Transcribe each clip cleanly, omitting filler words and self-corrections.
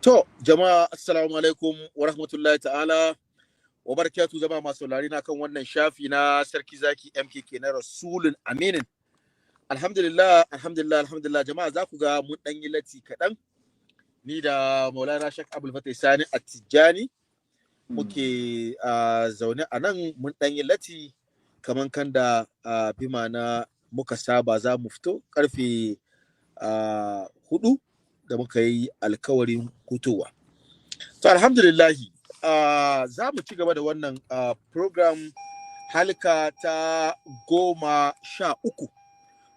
To, jama'a assalamu alaikum wa rahmatullahi ta'ala wa barakatu jama'a masu saurari na kan wannan shafi na sarki zaki MKK na Rasulun Aminin. Alhamdulillah, alhamdulillah, alhamdulillah jama'a za ku ga mun dan yi latti kaɗan. Ni da Maulana Sheikh Abdul Fattah Sani At-Tijani muke zaune a nan mun dan yi latti kaman kan da bima na muka saba za mu fito karfe 4 da muka yi alkawarin hutowa. To alhamdulillahi za mu ci gaba da wannan program halka ta 13.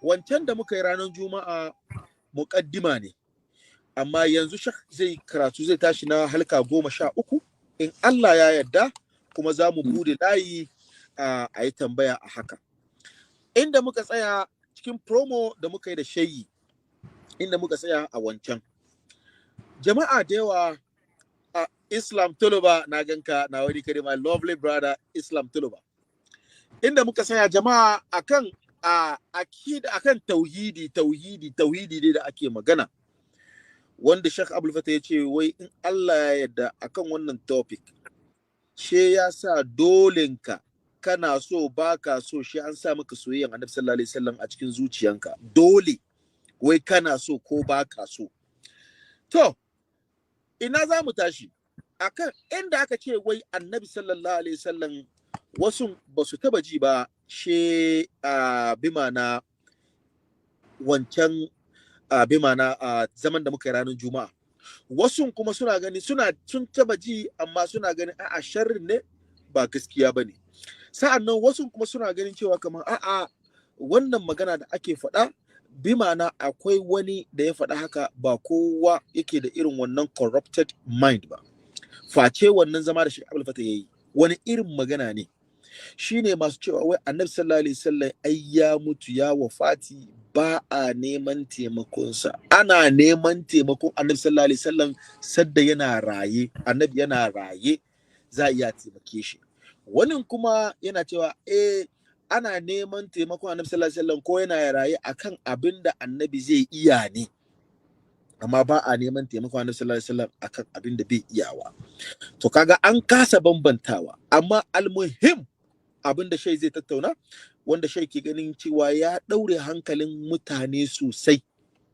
Wancan da muka yi ranar Juma'a muƙaddima ne, amma yanzu zai karatu zai tashi na halka 13 in Allah ya yarda, kuma za mu bude layi a yi tambaya a haka. Inda muka tsaya cikin promo da muka yi da shayi, inda muka tsaya a wancan. Jama'a da yawa a Islam Tuluba na ganka na wani kare, my lovely brother Islam Tuluba. Inda muka tsaya jama'a akan akida, akan tauhidi ne da ake magana. Wanda Sheikh Abdul Fattah ya ce wai in Allah ya yarda akan wannan topic, she ya sa dolenka kana so baka so shi an sa maka soyayyan Annabi sallallahu alaihi wasallam a cikin zuciyanka. Dole wai kana so ko baka so. To, ina za mu tashi? Akan inda aka ce wai Annabi sallallahu alaihi wasallam wasu ba su taba ji ba, she bimana wancan bimana zaman da muka yi ranar Juma'a. Wasu kuma suna gani sun taba ji, amma suna ganin a'a sharrin ne ba gaskiya bane. Sa'annan wasu kuma suna ganin cewa kamar a'a wannan magana da ake faɗa bimana akwai wani da ya faɗa haka, ba kowa yake da irin wannan corrupted mind ba. Face wannan zama da Sheikh Abdul Fattah yayi wani irin magana ne, shine masu cewa wai Annabi sallallahu alaihi wasallam ai ya mutu ya wafati, ba a neman taimakonsa. Ana neman taimakon Annabi sallallahu alaihi wasallam sadda yana raye. Annabi yana raye za a iya taimake shi. Wannan kuma yana cewa ana neman taimakon Annabi sallallahu alaihi wasallam ko yana raye akan abin da Annabi zai iya ne, amma ba a neman taimakon Annabi sallallahu alaihi wasallam akan abin da bai iyawa. To kaga an kasa bambantawa, amma almuhim abin da shai zai tattauna, wanda shai ke ganin cewa ya daure hankalin mutane sosai.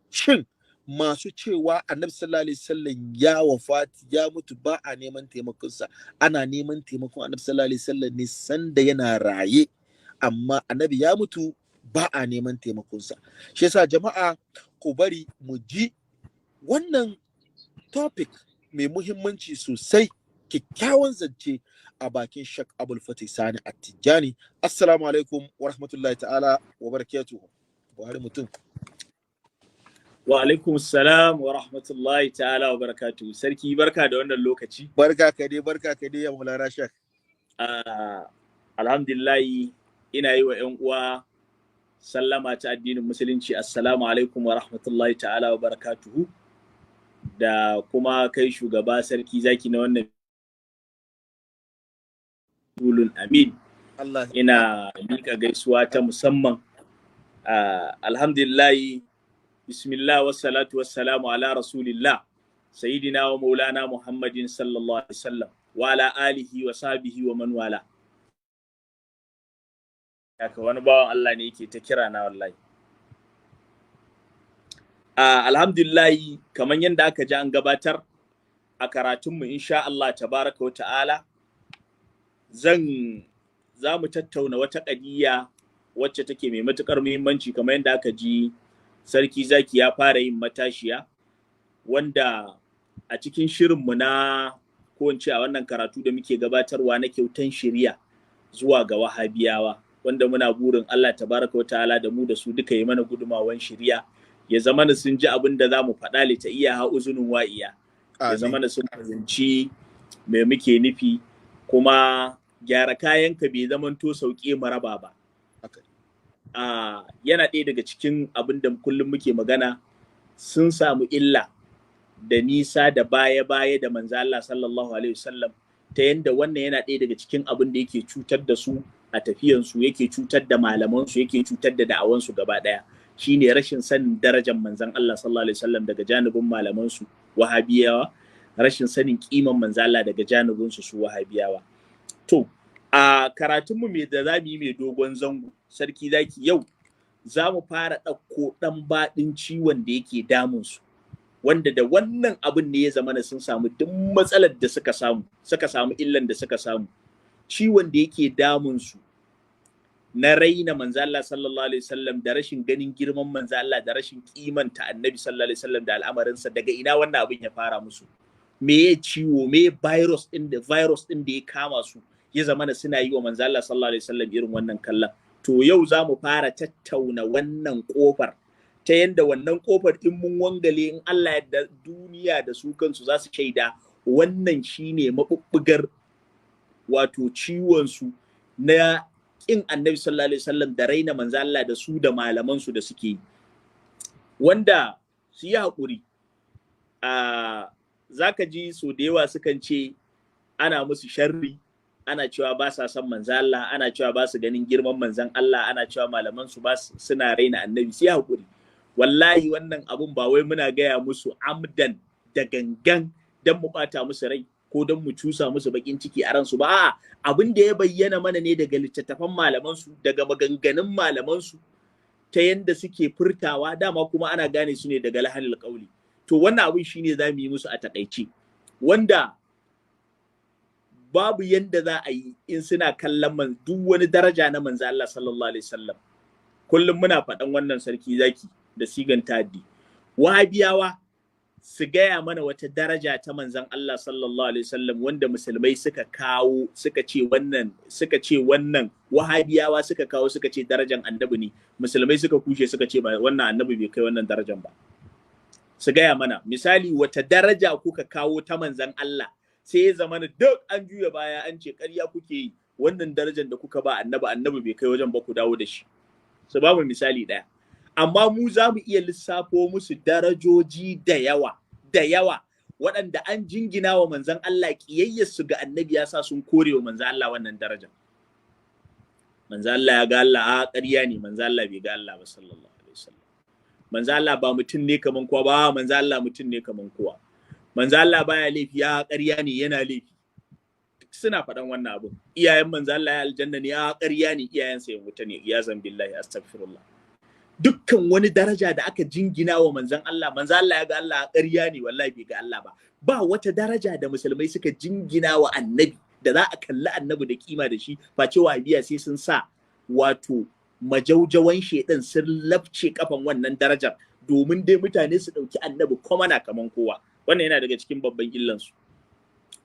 Shin masu cewa Annabi sallallahu alaihi wasallam ya wafati ya mutu ba a neman taimakonsa, ana neman taimakon Annabi sallallahu alaihi wasallam ne sanda yana raye, amma Annabi ya mutu ba a neman taimakonsa. Shi yasa jama'a ku bari mu ji wannan topic mai muhimmanci sosai, kyakkyawan zance a bakin Sheikh Abdul Fattah Sani At-Tijani. Assalamu alaikum wa rahmatullahi ta'ala wa barakatuhu. Buhari mutum. Wa alaikum salam wa rahmatullahi ta'ala wa barakatuhu. Sarki barka da wannan lokaci. Barka ka dai ya Maulana Sheikh. Alhamdulillah, ina yi wa ƴan uwa sallama ta addinin musulunci. Assalamu alaikum wa rahmatullahi ta'ala wa barakatuhu. Da kuma kai shugaba sarki zaki na wannan Rasulun Amin. Allah. Ina mika gaisuwa ta musamman. Alhamdulillah, bismillah wassalatu wassalamu ala rasulillah sayyidina wa maulana Muhammadin sallallahu alaihi wasallam wa ala alihi wa sahbihi wa man wala. Haka wani bawan Allah ne yake ta kira na wallahi. Alhamdulillah, kamar yadda aka ji an gabatar a karatunmu insha Allah tabaraka wa ta'ala, za mu tattauna wata ƙadiyya wacce take mai matuƙar muhimmanci, kamar yadda aka ji sarki zaki ya fara yin matashiya, wanda a cikin shirinmu na ko in ce a wannan karatu da muke gabatarwa na kyautan shiriya zuwa ga wahabiyawa, wanda muna burin Allah tabaraka wa ta'ala da mu da su duka yi mana gudumawan shiriya, ya zama da sun ji abin da za mu faɗa ta iya ha uzunin wa'iya, ya zama da sun fahimci me muke nufi, kuma gyara kayanka bai zaman to sauƙe maraba ba. Yana ɗaya daga cikin abin da kullum muke magana, sun samu illa da nisa da baya-baya da manzo Allah sallallahu alaihi wasallam, ta yanda wannan yana ɗaya daga cikin abin da yake cutar da su a tafiyansu, yake cutar da malamansu, yake cutar da da'awansu gaba ɗaya. Shine rashin sanin darajar manzon Allah sallallahu alaihi wasallam daga janibin malamansu wahabiyawa rashin sanin kiman manzo Allah daga janibin su wahabiyawa. To a karatunmu mai da zamu yi mai dogon zango sarki zaki yau za mu fara ɗauko ɗan baɗin ciwon da yake damun su, wanda da wannan abin ne ya zama sun samu duk matsalar da suka samu illan da suka samu, ciwon da yake damun su na raina manzo Allah sallallahu alaihi wasallam da rashin ganin girman manzo Allah da rashin kimanta annabi sallallahu alaihi wasallam da al'amarinsa. Daga ina wannan abin ya fara musu? Me ya ciwo, me virus din da ya kama su ya zama suna yi wa manzo Allah sallallahu alaihi wasallam irin wannan kallon? To yau za mu fara tattauna wannan kofar, ta yanda wannan kofar in mun wangale in Allah ya duniya da su kansu za su shaida wannan shine mabubbugar wato ciwon su na kin annabi sallallahu alaihi wasallam da raina manzo Allah da su da malaman su da suke yi, wanda su yi hakuri. Zaka ji so da yawa sukan ce ana musu sharri, ana cewa ba sa son manzo Allah, ana cewa ba su ganin girman manzon Allah, ana cewa malaman su suna raina annabi. Su yi hakuri, wallahi wannan abun ba wai muna gaya musu amdan da gangan dan mu bata musu rai ko don mu cusa musu bakin ciki a ransu ba. A'a, abin da ya bayyana mana ne daga littattafan malamansu, daga maganganun malamansu, ta yanda suke furtawa, dama kuma ana gane su ne daga lahanil qauli. To wannan abin shine za mu yi musu a takaice, wanda babu yanda za a yi in suna kallon duk wani daraja na manzo Allah sallallahu alaihi wasallam. Kullum muna faɗan wannan sarki zaki da sigan taddi, wahabiyawa su gaya mana wata daraja ta manzon Allah sallallahu alaihi wasallam wanda musulmai suka kawo, suka ce wannan wahabiyawa suka kawo, suka ce darajan annabi ne, musulmai suka kushe suka ce ba, wannan annabi bai kai wannan darajan ba. Su gaya mana misali wata daraja kuka kawo ta manzon Allah sai ya zama duk an juya baya an ce ƙarya kuke yi, wannan darajar da kuka ba annabi bai kai wajen ba, ku dawo da shi. Su ba mu misali ɗaya. Amma mu za mu iya lissafo musu darajoji da yawa waɗanda an jingina wa manzan Allah, ƙiyayyarsu ga annabi ya sa sun kore wa manzan Allah wannan darajar. Manzan Allah ya ga Allah, a ƙarya ne, manzan Allah bai ga Allah ba sallallahu alaihi wasallam. Manzan Allah ba mutum ne kaman kowa ba, manzan Allah mutum ne kaman kowa. Manzan Allah baya laifi, a ƙarya ne, yana laifi. Suna faɗan wannan abun. Iyayen manzan Allah ya aljanna ne, a ƙarya ne, iyayensa ya wuta ne, ya zan billahi astaghfirullah. Dukkan wani daraja da aka jingina wa manzon Allah ya ga Allah, ƙarya ne, wallahi bai ga Allah ba. Ba wata daraja da musulmai suka jingina wa annabi da za a kalli annabi da kima da shi, face wahabiya sai sun sa wato majaujawan shedan sun lafce kafan wannan darajar domin dai mutane su dauki annabi kuma na kaman kowa. Wannan yana daga cikin babban illan su.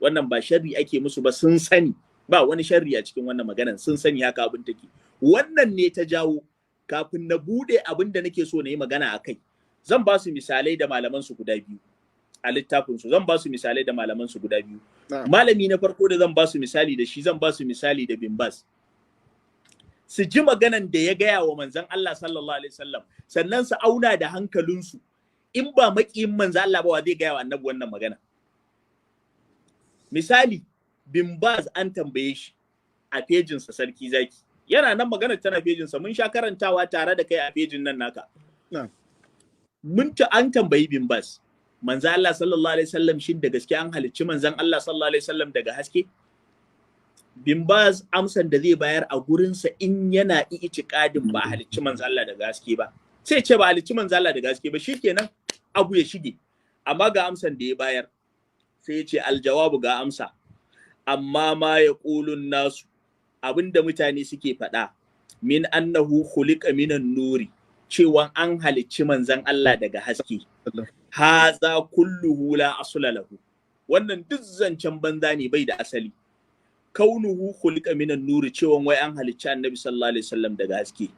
Wannan ba sharri ake musu ba, sun sani. Ba wani sharri a cikin wannan maganar, sun sani haka abin take. Wannan ne ta jawo kafin na bude abin da nake so na yi magana a kai, zan ba su misalai da malaman su guda biyu a littafin su. Zan ba su misalai da malaman su guda biyu. Malami na farko da zan ba su misali da shi, zan ba su misali da Bin Baz. Su ji maganan da ya gaya wa manzon Allah sallallahu alaihi wasallam, sannan su auna da hankalinsu. In ba makiyin manzon Allah ba, wa zai gaya wa annabi wannan magana? Misali, Bin Baz an tambaye shi a fejinsa sarki zaki, yana nan maganar tana fejinsa, mun sha karantawa tare da kai a fejin nan naka. An tambayi Bin Baz, manzo Allah sallallahu alaihi wasallam shin da gaske an halicci manzon Allah sallallahu alaihi wasallam daga haske? Bin Baz amsan da zai bayar a gurinsa in yana i'tiqadin ba halicci manzo Allah daga haske ba, sai ce ba halicci manzo Allah daga haske ba, shikenan abu ya shige. Amma ga amsan da ya bayar, sai ya ce aljawabu, ga amsa, amma ma yaqulun nasu, abinda mutane suke faɗa, min annahu khuliqa minan nuri, cewa an halicci manzon Allah daga haske, haza kulluhu la asla lahu, wannan duk zancen banza ne, bai da asali. Kaunuhu khuliqa minan nuri, cewa wai an halicci annabi sallallahu alaihi wasallam daga haske.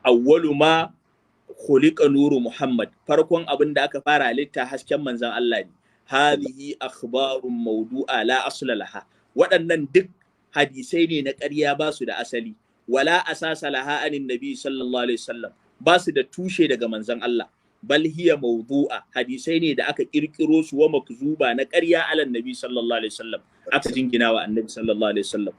Awwalu ma khuliqa nuru Muhammad, farkon abin da aka fara halitta hasken manzon Allah ne. Hadhihi akhbarun mawdu'a la asla laha, waɗannan duk hadisai ne na ƙarya, ba su da asali. Wala asasa laha anin nabi sallallahu alaihi wasallam, ba su da tushe daga manzon Allah. Bal hiya mawdu'a, hadisai ne da aka kirkiro su wa makzuba na ƙarya alan nabi sallallahu alaihi wasallam, aka jingina wa annabi sallallahu alaihi wasallam.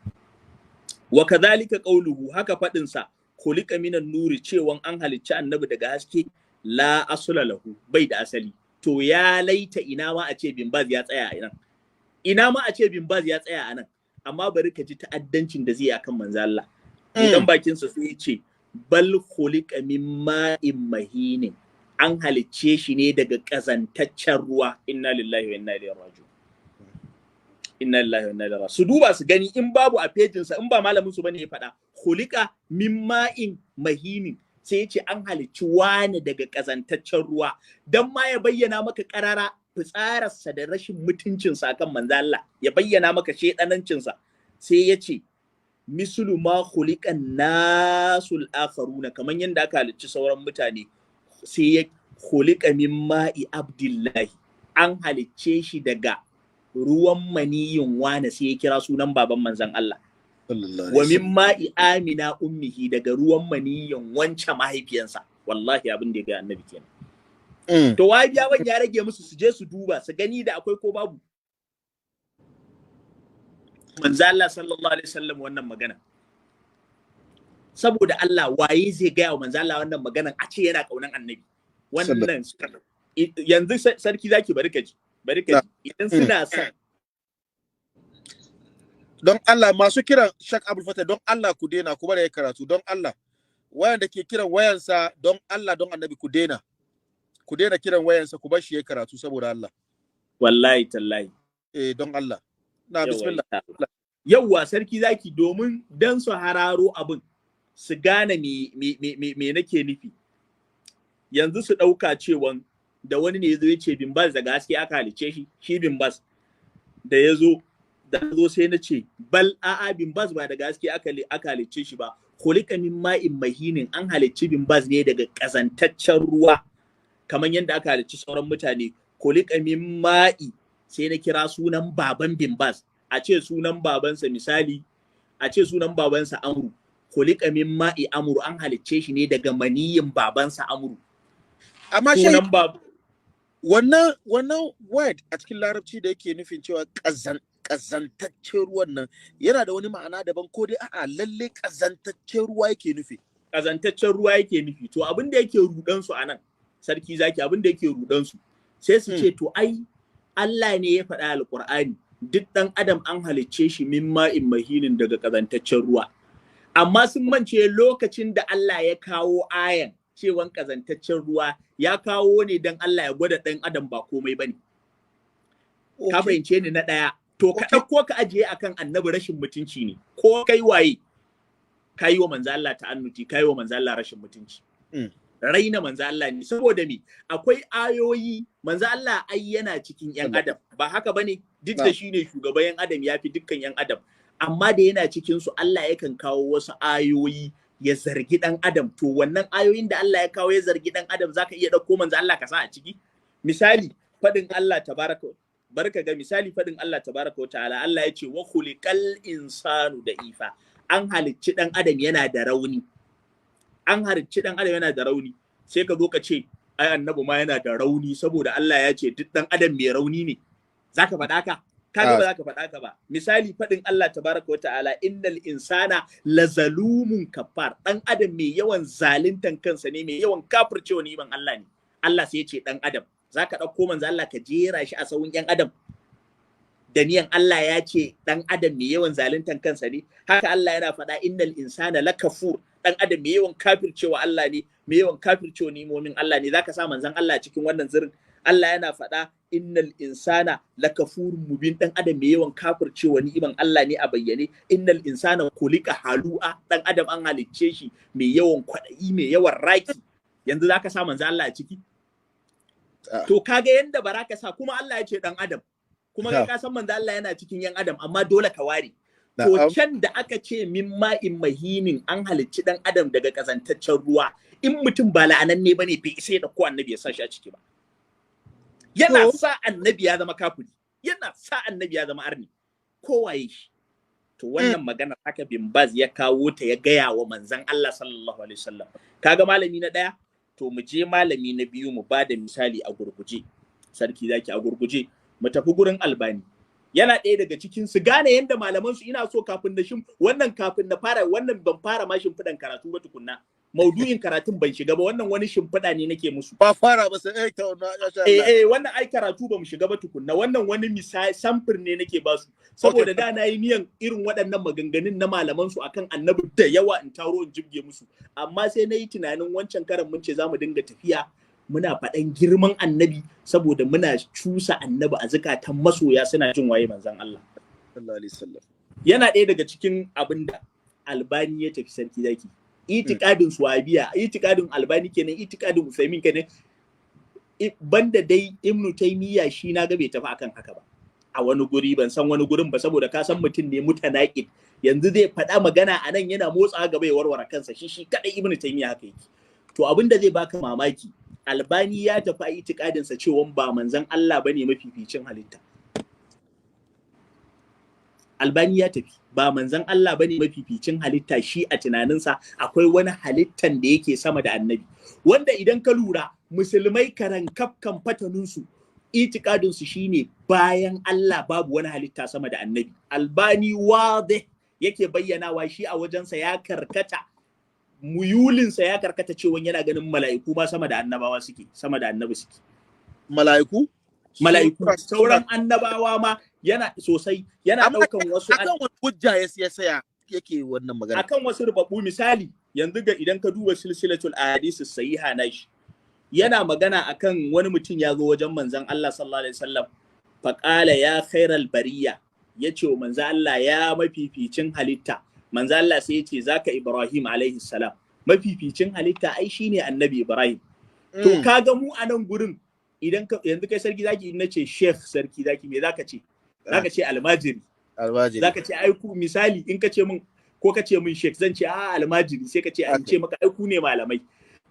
Wa kadhalika qawluhu, haka fadin sa khuliqa minan nuri, cewan an halicci annabi daga haske, la asla lahu, bai da asali. to ya laita ina ma a ce bin Baz ya tsaya a nan, ina ma a ce bin Baz ya tsaya a nan, amma bari ka ji ta'addancin da zai yi akan manzo Allah. Idan bakinsa sai ya ce bal khuliqa min ma'in mahinin, an halicce shi ne daga ƙazantaccen ruwa. Inna lillahi wa inna ilaihi raji'un. Inna lillahi wa inna ilaihi raji'un. Su duba su gani, in babu a pejinsa, in ba malamin su bane ya faɗa, khuliqa min ma'in mahinin, sai ya ce an halicci wani daga ƙazantaccen ruwa, dan ma ya bayyana maka ƙarara fitsararsa da rashin mutuncinsa akan manzo Allah, ya bayyana maka shedanancinsa. Sai ya ce mislu ma khuliqan nasul akharuna, kaman yanda aka halicci sauran mutane. Sai ya khuliqa min ma'i abdullahi, an halicce shi daga ruwan maniyin wani, sai ya kira sunan baban manzon Allah. Wa min ma'i amina ummihi, daga ruwan maniyin wancan mahaifiyansa. Wallahi abin da ya ga annabi kenan. To wahabiyawan ya rage musu su je su duba su gani da akwai ko babu. Manzo Allah sallallahu alaihi wasallam wannan magana, saboda Allah waye zai gaya wa manzo Allah wannan magana a ce yana kaunan annabi? Wannan yanzu sarki zaki bari ka ji idan suna son, don Allah masu kiran Sheikh Abdul Fatah, don Allah ku daina, ku bar ya karatu don Allah. Wayanda ke kiran wayansa don Allah don annabi ku daina kiran wayansa, ku bar shi ya karatu saboda Allah. Wallahi tallahi. Don Allah. Na bismillah. Yawwa sarki zaki, domin dan su hararo abin su gane me nake nufi. Yanzu su dauka cewa da wani ne yazo yace bin Baz daga haske aka halice shi bin Baz da yazo sai na ce bal a'a bin Baz ba daga haske aka halice shi ba, khuliqa min ma'in mahinin, an halicci bin Baz ne daga kazantaccen ruwa kamar yadda aka halicci sauran mutane. Khuliqa min ma'i, sai na kira sunan baban bin Baz, a ce sunan babansa misali, a ce sunan babansa Amru, khuliqa min ma'i Amru, an halicce shi ne daga maniyin babansa Amru. Amma sunan wannan word a cikin larabci da yake nufin cewa kazantaccen ruwan nan yana da wani ma'ana daban, ko dai a'a lalle kazantaccen ruwa yake nufi? Kazantaccen ruwa yake nufi. To abin da yake rudan su anan sarki zaki, abin da yake rudan su sai su ce to ai Allah ne ya faɗa alƙur'ani duk ɗan adam an halicce shi min ma'in mahinin daga kazantaccen ruwa, amma sun mance lokacin da Allah ya kawo ayan cewan kazantaccen ruwa ya kawo ne dan Allah ya gwada ɗan adam ba komai bane. Ka fahimce ni na ɗaya. To ka ɗauko ka ajiye akan annabi rashin mutunci ne, ko kai waye ka yi wa manzo Allah ta'annuti, ka yi wa manzo Allah rashin mutunci. Raina manzo Allah ne, saboda me akwai ayoyi, manzo Allah ai yana cikin yan adam, ba haka bane? Duk da shi ne shugaban yan adam, ya fi dukkan yan adam, amma da yana cikin su Allah yakan kawo wasu ayoyi ya zargi dan adam. To wannan ayoyin da Allah ya kawo ya zargi dan adam, zaka iya ɗauko manzo Allah ka sa a ciki? Misali faɗin Allah tabaraka, barka ga misali faɗin Allah tabaraka wa ta'ala, Allah ya ce wa khuliqal insanu da ifa, an halicci dan adam yana da rauni. An halicci dan adam yana da rauni, sai ka zo ka ce ai annabi ma yana da rauni saboda Allah ya ce duk dan adam mai rauni ne. Zaka faɗa ka? Kaga ba zaka faɗa ka ba. Misali faɗin Allah tabaraka wa ta'ala, innal insana lazalumun kafar, dan adam mai yawan zaluntan kansa ne, mai yawan kafircewa ni'iman Allah ne. Allah sai ya ce dan adam. Zaka ɗauko manzo Allah ka jera shi a sawun yan adam da niyan Allah ya ce dan adam mai yawan zaluntan kansa ne? Haka Allah yana faɗa innal insana lakafur, dan adam mai yawan kafircewa Allah ne, mai yawan kafircewa ni'imomin Allah ne. Zaka sa manzon Allah cikin wannan zirin? Allah yana faɗa innal insana lakafurun mubin, dan adam mai yawan kafircewa ni'iman Allah ne a bayyane. Innal insana khuliqa halu'a, dan adam an halicce shi mai yawan kwaɗayi, mai yawan raki. Yanzu zaka sa manzon Allah a ciki? To kaga yanda baraka sa, kuma Allah ya ce dan adam, kuma ka san manzo Allah yana cikin yan adam, amma dole ka ware. To can da aka ce min ma'in mahinin, an halicci dan adam daga kazantaccen ruwa, in mutum ba la'ananne bane bai sai da ko annabi ya sa shi a ciki ba. Yana sa annabi ya zama kafiri, yana sa annabi ya zama arni, kowaye shi. To wannan magana haka bin Baz ya kawo ta, ya gaya wa manzon Allah sallallahu alaihi wasallam. Kaga malami na daya. To mu je malami na biyu, mu ba da misali a gurguje. Sarki zaki a gurguje, mu tafi gurin Albani. Yana ɗaya daga cikin su gane yanda malaman su, ina so kafin na wannan kafin na fara wannan ban fara ma shimfiɗan karatu ba tukunna. maudu'in karatun ban shiga ba, wannan wani shimfiɗa ne nake musu. Ba fara ba sai ta wannan ai karatu ba mu shiga ba tukunna, wannan wani misali samfur ne nake ba su. Saboda da na yi niyan irin waɗannan maganganun na malaman su akan annabi da yawa in taro in jibge musu. Amma sai na yi tunanin wancan karan mun ce za mu dinga tafiya muna faɗan girman annabi saboda muna cusa annabi a zukatan masoya suna jin waye manzon Allah. Sallallahu alaihi wasallam. Yana ɗaya daga cikin abin da Albani ya tafi sarki zaki. Itikadin Suwabiya, itikadin Albani kenan, itikadin Usaimin kenan. Banda dai Ibn Taymiyyah shi na ga bai tafi akan haka ba. A wani guri ban san wani gurin ba saboda ka san mutum ne mutanaqid. Yanzu zai faɗa magana a nan yana motsa gaba ya warware kansa shi kadai Ibn Taymiyyah haka yake. To abin da zai baka mamaki, Albani ya tafi a itikadin sa cewa ba manzon Allah bane mafificin halitta. Albani ya tafi ba manzon Allah bane mafificin halitta, shi a tunaninsa akwai wani halittan da yake sama da annabi, wanda idan ka lura musulmai karan kafkan fataninsu itikadinsu shine bayan Allah babu wani halitta sama da annabi. Albani wadih yake bayyanawa shi a wajensa ya karkata, muyulinsa ya karkata cewa yana ganin mala'iku ma sama da annabawa suke, sama da annabi suke. Mala'iku sauran annabawa ma yana sosai, yana daukan wasu akan wani hujja ya saya yake wannan magana akan wasu rubabbu. Misali yanzu ga idan ka duba silsilatul ahadith sahiha nashi, yana magana akan wani mutum ya zo wajen manzon Allah sallallahu alaihi wasallam, faqala ya khairal bariya, yace wa manzon Allah ya mafificin halitta. Manzon Allah sai yace zaka Ibrahim alaihi salam, mafificin halitta ai shine annabi Ibrahim. To kaga mu a nan gurin idan yanzu kai sarki zaki in nace sheikh sarki zaki me zaka ce? Zaka ce almajiri. Zaka ce ai ku misali in ka ce min ko ka ce min sheikh zan ce almajiri, sai ka ce an ce maka ai ku ne malamai.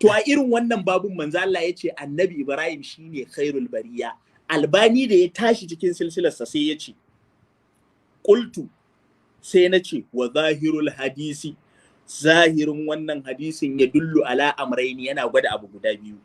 To a irin wannan babun manzo Allah ya ce annabi Ibrahim shine khairul bariya. Albani da ya tashi cikin silsilarsa sai ya ce qultu, sai na ce wa zahirul hadisi, zahirin wannan hadisin ya dullu ala amraini, yana gwada abu guda biyu.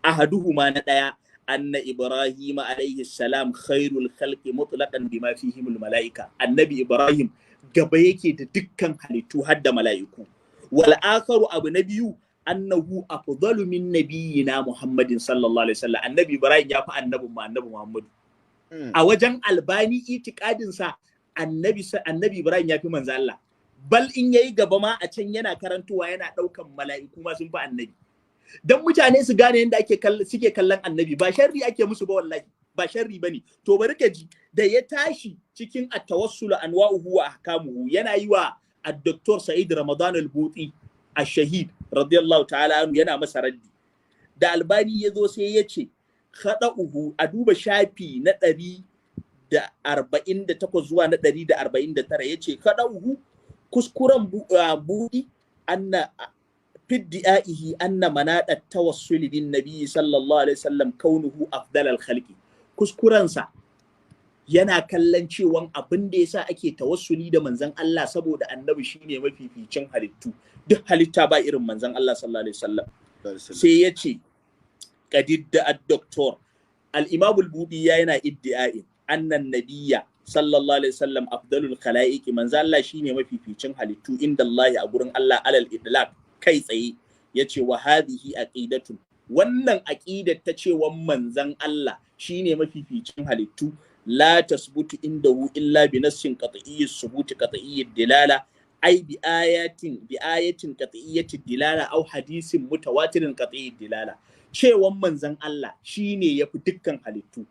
Ahaduhuma na daya anna Ibrahim alaihi salam khairul khalqi mutlaqan bima fihimul malaika. Annabi Ibrahim gaba yake da dukkan halittu har da mala'iku. Wal akharu abu na biyu annahu afdalu min nabiyyina Muhammadin sallallahu alaihi wasallam. Annabi Ibrahim ya fi annabi Muhammad. A wajen Albani itikadin sa annabi Ibrahim ya fi manzo Allah. Bal in yayi gaba ma a can yana karantowa yana daukan mala'iku ma sun fi annabi. Dan mutane su gane yadda suke kallon annabi, ba sharri ake musu ba wallahi, ba sharri bane. To bari ka ji da ya tashi cikin at-tawassul anwa'uhu wa ahkamuhu, yana yi wa ad-doktor Sa'id Ramadan al-Buti ash-shahid radiyallahu ta'ala anhu, yana masa raddi. Da Albani ya zo sai ya ce khada'uhu, a duba shafi na 148 zuwa na 149, yace khada'uhu kuskuren Buti anna fiddi'aihi anna manada tawassul bin nabi sallallahu alaihi wasallam kaunuhu afdalal khalqi. Kuskurensa yana kallon cewa abin da yasa ake tawassuli da manzon Allah saboda annabi shine mafificin halittu, duk halitta ba irin manzon Allah sallallahu alaihi wasallam. Sai yace qadidda ad-doktor al-imam al-budi yana iddi'ain annan nabiyya sallallahu alaihi wasallam afdalul khalaiqi, manzon Allah shine mafificin halittu inda Allah a gurin Allah alal idlaq, kai tsaye. Yace wa hadhihi aqidatun, wannan aqidar ta cewa manzon Allah shine mafificin halittu la tasbutu indahu illa bi nassin qat'iyyi subuti qat'iyyi dilala, ai bi ayatin qat'iyyati dilala aw hadisin mutawatirin qat'iyyi dilala. Cewa manzon Allah shine yafi dukkan halittu,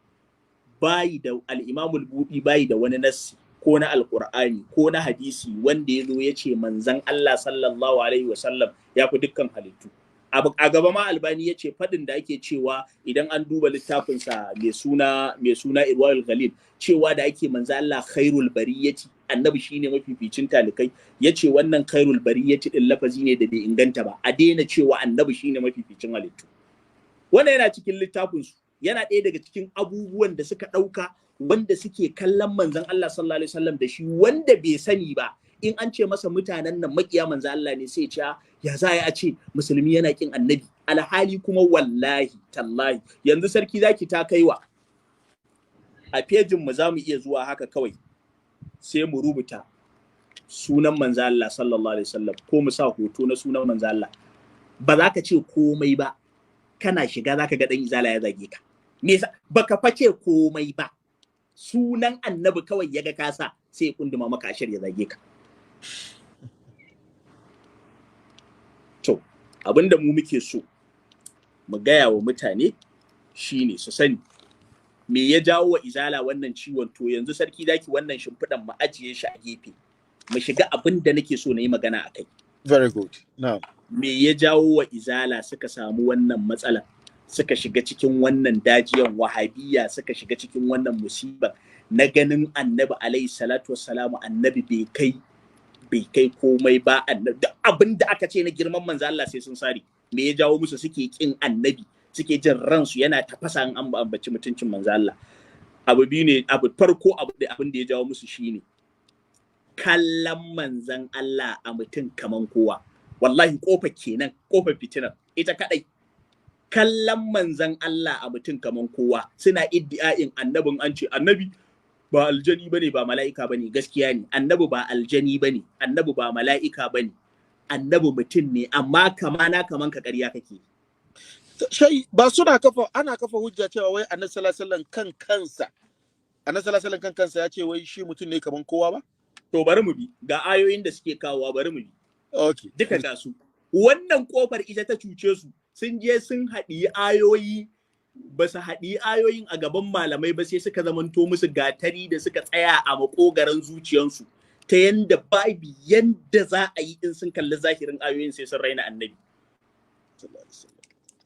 bayi da al-Imam al-Budi bayi da wani nassi ko na alkur'ani ko na hadisi wanda ya zo ya ce manzan Allah sallallahu alaihi wasallam ya fi dukkan halittu. A gaba ma Albani ya ce faɗin da ake cewa idan an duba littafinsa mai suna Irwaul Ghalil, cewa da ake manzan Allah khairul bariyati, annabi shine mafificin talikai, ya ce wannan khairul bariyati din lafazi ne da bai inganta ba, a daina cewa annabi shine mafificin halittu. Wannan yana cikin littafinsu, yana ɗaya daga cikin abubuwan da suka ɗauka wanda suke kallon manzon Allah sallallahu alaihi wasallam da shi, wanda bai sani ba in an ce masa mutanen nan makiya manzon Allah ne sai ce ya za a ce musulmi yana kin annabi, alhali kuma wallahi tallahi yanzu sarki zaki ta kaiwa a pejin mu zamu iya zuwa haka kawai sai mu rubuta sunan manzon Allah sallallahu alaihi wasallam ko mu sa hoto na sunan manzon Allah, ba za ka ce komai ba, kana shiga za ka ga ɗan izala ya zage ka. Me yasa baka face komai ba, sunan annabi kawai ya ga kasa sai ya kunduma maka ashar ya zage ka. To abinda mu muke so mu gaya wa mutane shine su sani me ya jawo wa izala wannan ciwon. To yanzu sarki zaki wannan shimfiɗan mu ajiye shi a gefe, mu shiga abin da nake so na yi magana a kai. Very good. Now, me ya jawo wa izala suka samu wannan matsala, suka shiga cikin wannan dajiyan wahabiyya, suka shiga cikin wannan musibar na ganin annabi alaihi salatu wassalamu, annabi bai kai komai ba, annabi abin da aka ce na girman manzo Allah sai sun sare. Me ya jawo musu suke kin annabi, suke jin ransu yana tafasa an ambaci mutuncin manzo Allah? Abu biyu ne. Abu farko abin da ya jawo musu shine kallon manzon Allah a mutum kaman kowa. Wallahi kofa kenan, kofar fitinar ita kadai. Kallon manzon Allah a mutum kaman kowa. Suna iddia'in annabin, an ce annabi ba aljani bane, ba mala'ika bane. Gaskiya ne, annabi ba aljani bane, annabi ba mala'ika bane, annabi mutum ne, amma kaman ka ƙarya kake. Shai ba suna ana kafa hujja cewa wai annabi sallallahu alaihi wasallam kan kansa ya ce wai shi mutum ne kaman kowa ba? To bari mu bi ga ayoyin da suke kawowa, bari mu bi. Okay. Duka ga su. Wannan kofar ita ta cuce su. Sun je sun haɗi ayoyi, ba su haɗi ayoyin a gaban malamai ba, sai suka zamanto musu gatari da suka tsaya a makogaran zuciyansu, ta yanda babu yanda za a yi in sun kalli zahirin ayoyin sai sun raina annabi.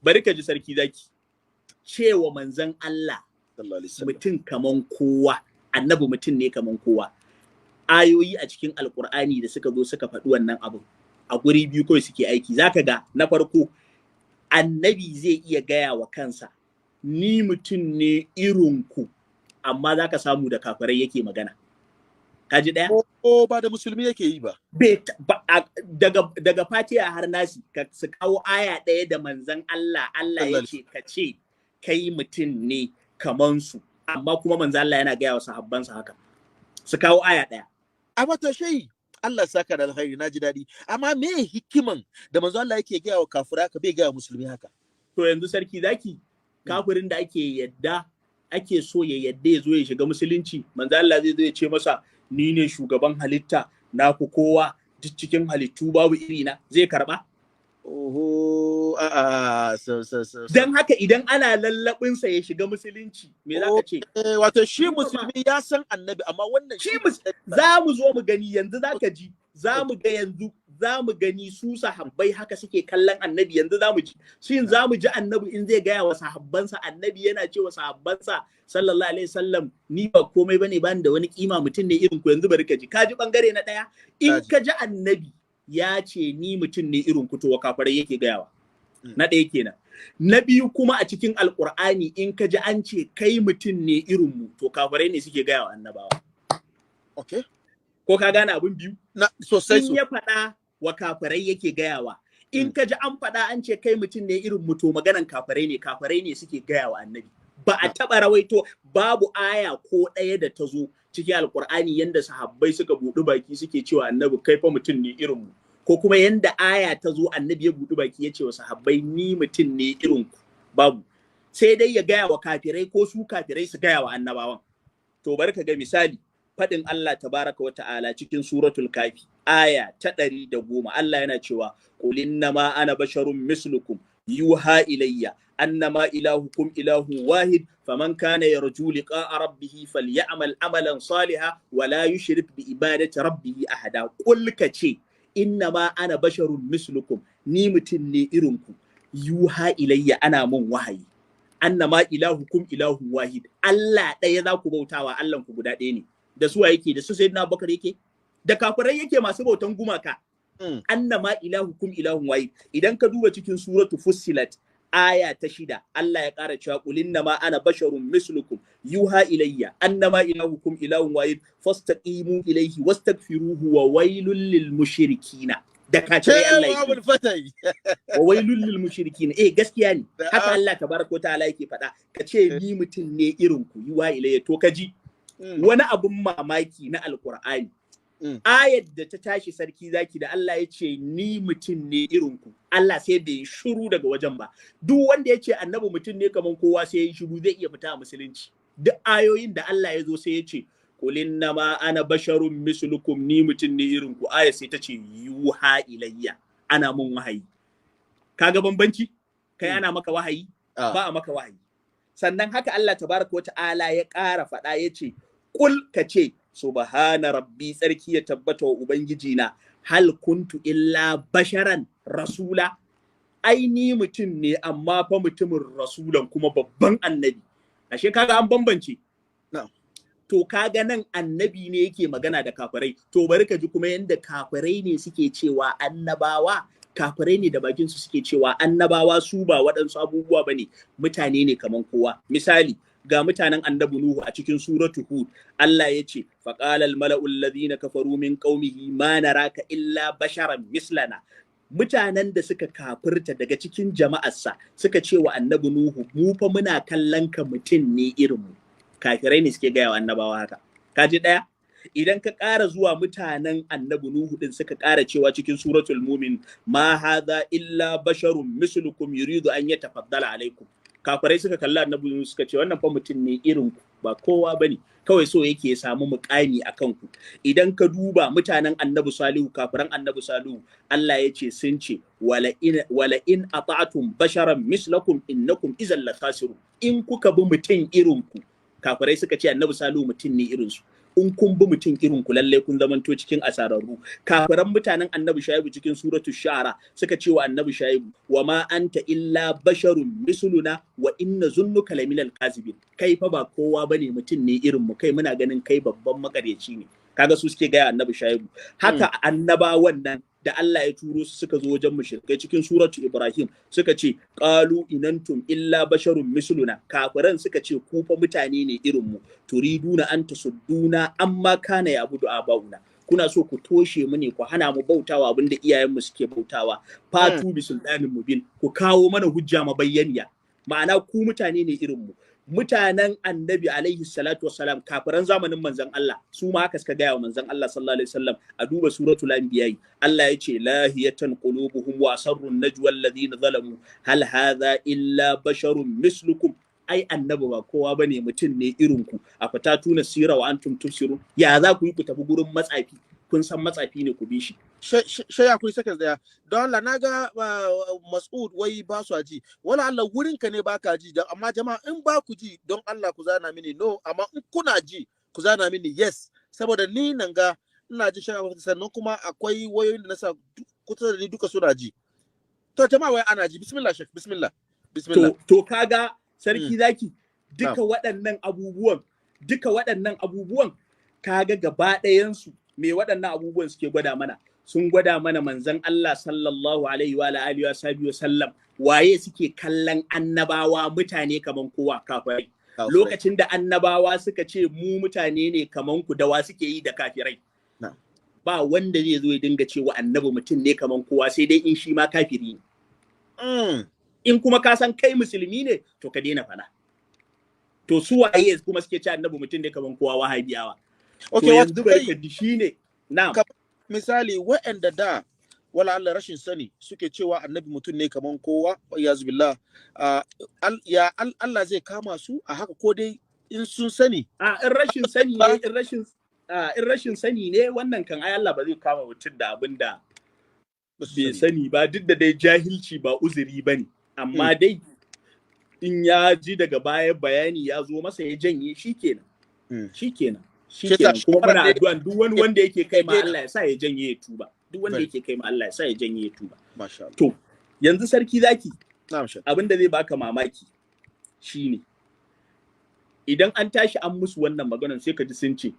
Bari ka ji sarki zaki, cewa manzon Allah mutum kaman kowa, annabi mutum ne kaman kowa. Ayoyi a cikin alkur'ani da suka zo suka faɗi wannan abu a guri biyu kawai suke aiki. Zaka ga na farko annabi zai iya gaya wa kansa ni mutum ne irinku, amma zaka samu da kafirai yake magana. Kaji ɗaya? Ko ba da musulmi yake yi ba. Daga Fatiha har Nasi su kawo aya ɗaya da manzon Allah ya ce ka ce kai mutum ne kaman su, amma kuma manzon Allah yana gaya wa sahabbansa haka. Su kawo aya ɗaya. A wata shai Allah saka da alkhairi, na ji daɗi. Amma me hikiman da manzo Allah yake gaya wa kafira haka bai gaya wa musulmi haka? To yanzu sarki zaki, kafirin da ake so ya yadda ya zo ya shiga musulunci, manzo Allah zai zo ya ce masa ni ne shugaban halitta, na ku kowa, duk cikin halittu babu irina, zai karba? Oho, Dan haka idan ana lallabin sa ya shiga musulunci, me za ka ce? Wato shi musulmi ya san annabi, amma wannan shi za mu zo mu gani yanzu, za ka ji, za mu gani su sahabbai haka suke kallon annabi. Yanzu za mu ji shin za mu ji annabi in zai gaya wa sahabbansa, annabi yana cewa sahabbansa sallallahu alaihi wasallam ni ba komai bane, bani da wani kima, mutum ne irin ku. Yanzu bari ka ji bangare na daya, in ka ji annabi ya ce ni mutum ne irin ku, to kafirai yake gayawa. Na ɗaya kenan. Na biyu kuma a cikin alkur'ani in ka ji an ce kai mutum ne irin mu, to kafirai ne suke gayawa annabawa. Okay. Ko ka gane abin biyu? Sosai. In ya faɗa wa kafirai yake gayawa. In ka ji an faɗa an ce kai mutum ne irin mu, to maganan kafirai ne suke gayawa annabi. Ba a taɓa rawaito, babu aya ko ɗaya da ta zo cikin alkur'ani yanda sahabbai suka buɗi baki suke cewa annabi kai fa mutum ne irin mu, ko kuma yanda aya ta zo annabi ya buɗi baki ya ce wa sahabbai ni mutum ne irin ku. Babu. Sai dai ya gaya wa kafirai, ko su kafirai su gaya wa annabawan. To bari ka ga misali faɗin Allah tabaraka wa ta'ala cikin suratul kafi aya ta 110. Allah yana cewa qul innama ana basharun mislukum yuha ilayya annama ilahukum ilahu wahid faman kana yarju liqa'a rabbih falyamal amalan salihan wa la yushrik bi ibadati rabbih ahada. Qul kace innama ana basharun mislukum, ni mutum ne irin ku, yuha ilayya ana mun wahayi, annama ilahukum ilahu wahid, Allah ɗaya za ku bautawa, Allah ku guda ɗaya ne. Da suwa yake? Da su sayyidina Abubakar yake? Da kafirai yake masu bautan gumaka. Annama ilahukum ilahun wahid. Idan ka duba cikin suratu Fussilat aya ta 6, Allah ya ƙara cewa qul innama ana basharun mislukum yuha ilayya annama ilahukum ilahun wahid fastaqimu ilayhi wastaghfiruhu wa wailul lil mushrikina. Da kafirai Allah yake. Wa wailul lil mushrikina. Gaskiya ne. Haka Allah tabaraka wa ta'ala yake faɗa. Ka ce ni mutum ne irin ku, yuha ilayya. To kaji wani abun mamaki na alkur'ani, ayat da ta tashi sarki zaki da Allah ya ce ni mutum ne irin ku, Allah sai bai shiru daga wajen ba. Duk wanda ya ce annabi mutum ne kaman kowa sai ya shiru zai iya fita a musulunci. Duk ayoyin da Allah ya zo sai ya ce qul innama ana basharun mislukum, ni mutum ne irin ku, ayat sai ta ce yuha ilayya, ana mun wahayi. Kaga bambanci? Kai ana maka wahayi, ba a maka wahayi. Sannan haka Allah tabaraka wa ta'ala ya ƙara faɗa ya ce qul ka ce subhana rabbi, tsarki ya tabbata wa ubangiji na, hal kuntu illa basharan rasula, ai ni mutum ne amma fa mutumin rasulan kuma babban annabi. Ashe kaga an bambance. To kaga nan annabi ne yake magana da kafirai. To bari ka ji kuma yanda kafirai ne suke cewa annabawa, kafirai ne da bakin su suke cewa annabawa su ba waɗansu abubuwa bane, mutane ne kaman kowa. Misali ga mutanen annabi Nuhu a cikin suratu Hud, Allah ya ce faqala al mala'u alladhina kafaru min qaumihi ma naraka illa basharan mislana. Mutanen da suka kafirta daga cikin jama'arsa suka ce wa annabi Nuhu, mu fa muna kallon ka mutum ne irin mu. Kafirai ne suke gaya wa annabawa haka. Kaji daya? Idan ka ƙara zuwa mutanen annabi Nuhu din suka ƙara cewa cikin suratul Mumin, ma hadha illa basharun mislukum yuridu an yatafaddala alaikum. Kafirai suka kalli annabi Nuhu suka ce wannan fa mutum ne irin ku, ba kowa bane, kawai so yake ya samu muƙami a kanku. Idan ka duba mutanen annabi Salihu, kafiran annabi Salihu, Allah ya ce sun ce wala in ata'tum basharan mislakum innakum izal lakasirun. In kuka bi mutum irin ku, kafirai suka ce annabi Salihu mutum ne irin su, in kun bi mutum irin ku lalle kun zamanto cikin asararru. Kafiran mutanen annabi Shaibu cikin suratul Shu'ara suka ce wa annabi Shaibu, wa ma anta illa basharun misluna wa inna zunnuka laminal kazibin. Kai fa ba kowa bane, mutum ne irin mu, kai muna ganin kai babban makaryaci ne. Kaga su suke gaya annabi Shaibu. Haka annabawan nan da Allah ya turo su suka zo wajen mushrikai cikin suratu Ibrahim suka ce qalu inantum illa basharun misluna, kafiran suka ce ku fa mutane ne irin mu, turiduna an tasudduna amma kana yabudu abauna, kuna so ku toshe mu ne, ku hana mu bautawa abinda iyayen mu suke bautawa. Fatu bi sultanin mubin, ku kawo mana hujja mabayyaniya. Ma'ana ku mutane ne irin mu. Mutanen annabi alaihi salatu wassalam, kafiran zamanin manzon Allah, su ma haka suka gaya wa manzon Allah sallallahu alaihi wasallam. A duba suratul anbiya, Allah ya ce lahiyatan qulubuhum wa asarrun najwa alladhina zalamu hal hadha illa basharun mislukum. Ai annabi ba kowa bane, mutum ne irin ku. A fata tuna sira wa antum tubsirun. Ya za ku yi ku tafi gurin matsafi, kun san matsafi ne, ku bi shi. Shaya kun saka daya don Allah, na ga Mas'ud wai ba su ji, wala Allah wurin ka ne baka ji, don amma jama'a in ba ku ji don Allah ku zana mini no, amma in kuna ji ku zana mini yes, saboda ni nan ga ina ji shaya, sannan kuma akwai wayoyin da na sa kusa da ni duka suna ji. To jama'a wai ana ji, bismillah shek, bismillah. To kaga sarki zaki, duka waɗannan abubuwan kaga gaba ɗayan su me waɗannan abubuwan suke gwada mana? Sun gwada mana manzon Allah sallallahu alaihi wa alihi wa sallam waye suke kallon annabawa mutane kaman kowa, kafirai. Lokacin da annabawa suka ce mu mutane ne kaman ku, da wa suke yi da kafirai? Ba wanda zai zo ya dinga cewa annabi mutum ne kaman kowa, sai dai in shi ma kafiri ne. In kuma ka san kai musulmi ne, to ka daina fada. To su waye kuma suke ce annabi mutum ne kaman kowa? Wahabiyawa. Okay, yanzu barka shi ne. Na'am. Misali waɗanda da wala Allah rashin sani suke cewa annabi mutum ne kaman kowa, ya zubillah, Allah zai kama su a haka, ko dai in sun sani? In rashin sani ne, in rashin sani ne wannan kan ai Allah ba zai kama mutum da abin da bai sani ba, duk da dai jahilci ba uzuri bane, amma dai in ya ji daga baya bayani ya zo masa ya janye, shikenan. Kuma muna addu'an duk wani wanda yake kai ma Allah ya sa ya janye ya tuba. Duk wanda yake kai ma Allah ya sa ya janye ya tuba. To yanzu sarki zaki, abin da zai baka mamaki shine idan an tashi an musu wannan maganar sai ka ji sun ce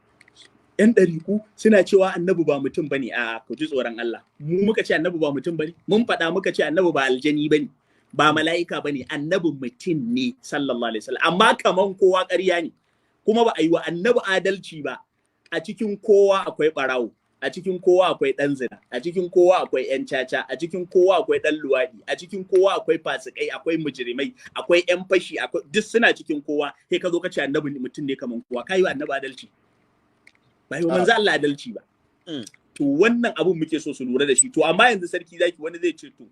yan ɗariku suna cewa annabi ba mutum bane. A ku ji tsoron Allah, mu muka ce annabi ba mutum bane? Mun faɗa muka ce annabi ba aljani bane, ba mala'ika bane, annabi mutum ne sallallahu alaihi wasallam, amma kaman kowa ƙarya ne. Kuma ba a yi wa annabi adalci ba. A cikin kowa akwai ɓarawo, a cikin kowa akwai ɗan zina, a cikin kowa akwai ƴan caca, a cikin kowa akwai ɗan luwaɗi, a cikin kowa akwai fasikai, akwai mujrimai, akwai ƴan fashi, akwai duk suna cikin kowa. Sai ka zo ka ce annabi mutum ne kaman kowa, ka yi wa annabi adalci? Ba yi wa manzo Allah adalci ba. To wannan abun muke so su lura da shi. To amma yanzu sarki zaki wani zai ce to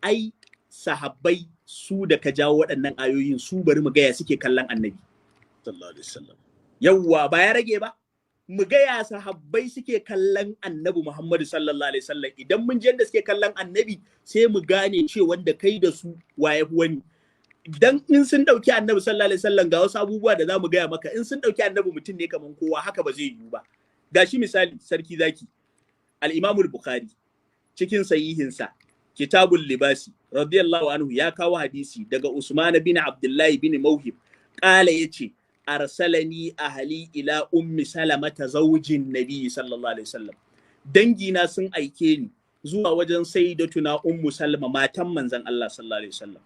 ai sahabbai su da ka jawo waɗannan ayoyin su bari mu gaya suke kallon annabi sallallahu alaihi wasallam. Yawwa ba ya rage ba, mu gaya sahabbai suke kallon annabi Muhammadu sallallahu alaihi wasallam. Idan mun je da suke kallon annabi sai mu gane ce wanda kai da su waye wani. Dan in sun dauki annabi sallallahu alaihi wasallam ga wasu abubuwa da zamu gaya maka, in sun dauki annabi mutum ne kaman kowa, haka ba zai yiwu ba. Gashi misali sarki zaki al-Imam al-Bukhari cikin sahihinsa Kitabul Libasi radiyallahu anhu ya kawo hadisi daga Usman bin Abdullah bin Mawhib qala yace arsalani ahli ila ummi salamata zaujin nabi sallallahu alaihi wasallam. Dangina sun aike ni zuwa wajen sayyidatuna ummu salma matan manzon Allah sallallahu alaihi wasallam.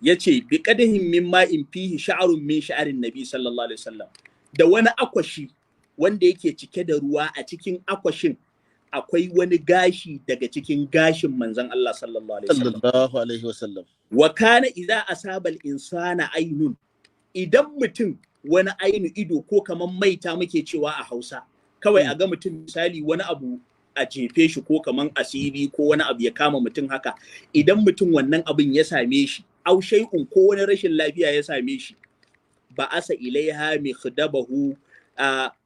Yace bi qadahin min ma'in fihi sha'run min sha'rin nabi sallallahu alaihi wasallam, da wani akwashi wanda yake cike da ruwa, a cikin akwashin akwai wani gashi daga cikin gashin manzon Allah sallallahu alaihi wasallam. Wa kana idza asaba al-insana aynun, idan mutum wani ainu ido ko kaman maita muke cewa a Hausa, kawai a ga mutum misali wani abu a jefe shi ko kaman asiri ko wani abu ya kama mutum haka, idan mutum wannan abin ya same shi, au shay'un ko wani rashin lafiya ya same shi, ba asa ilaiha mikhdabahu,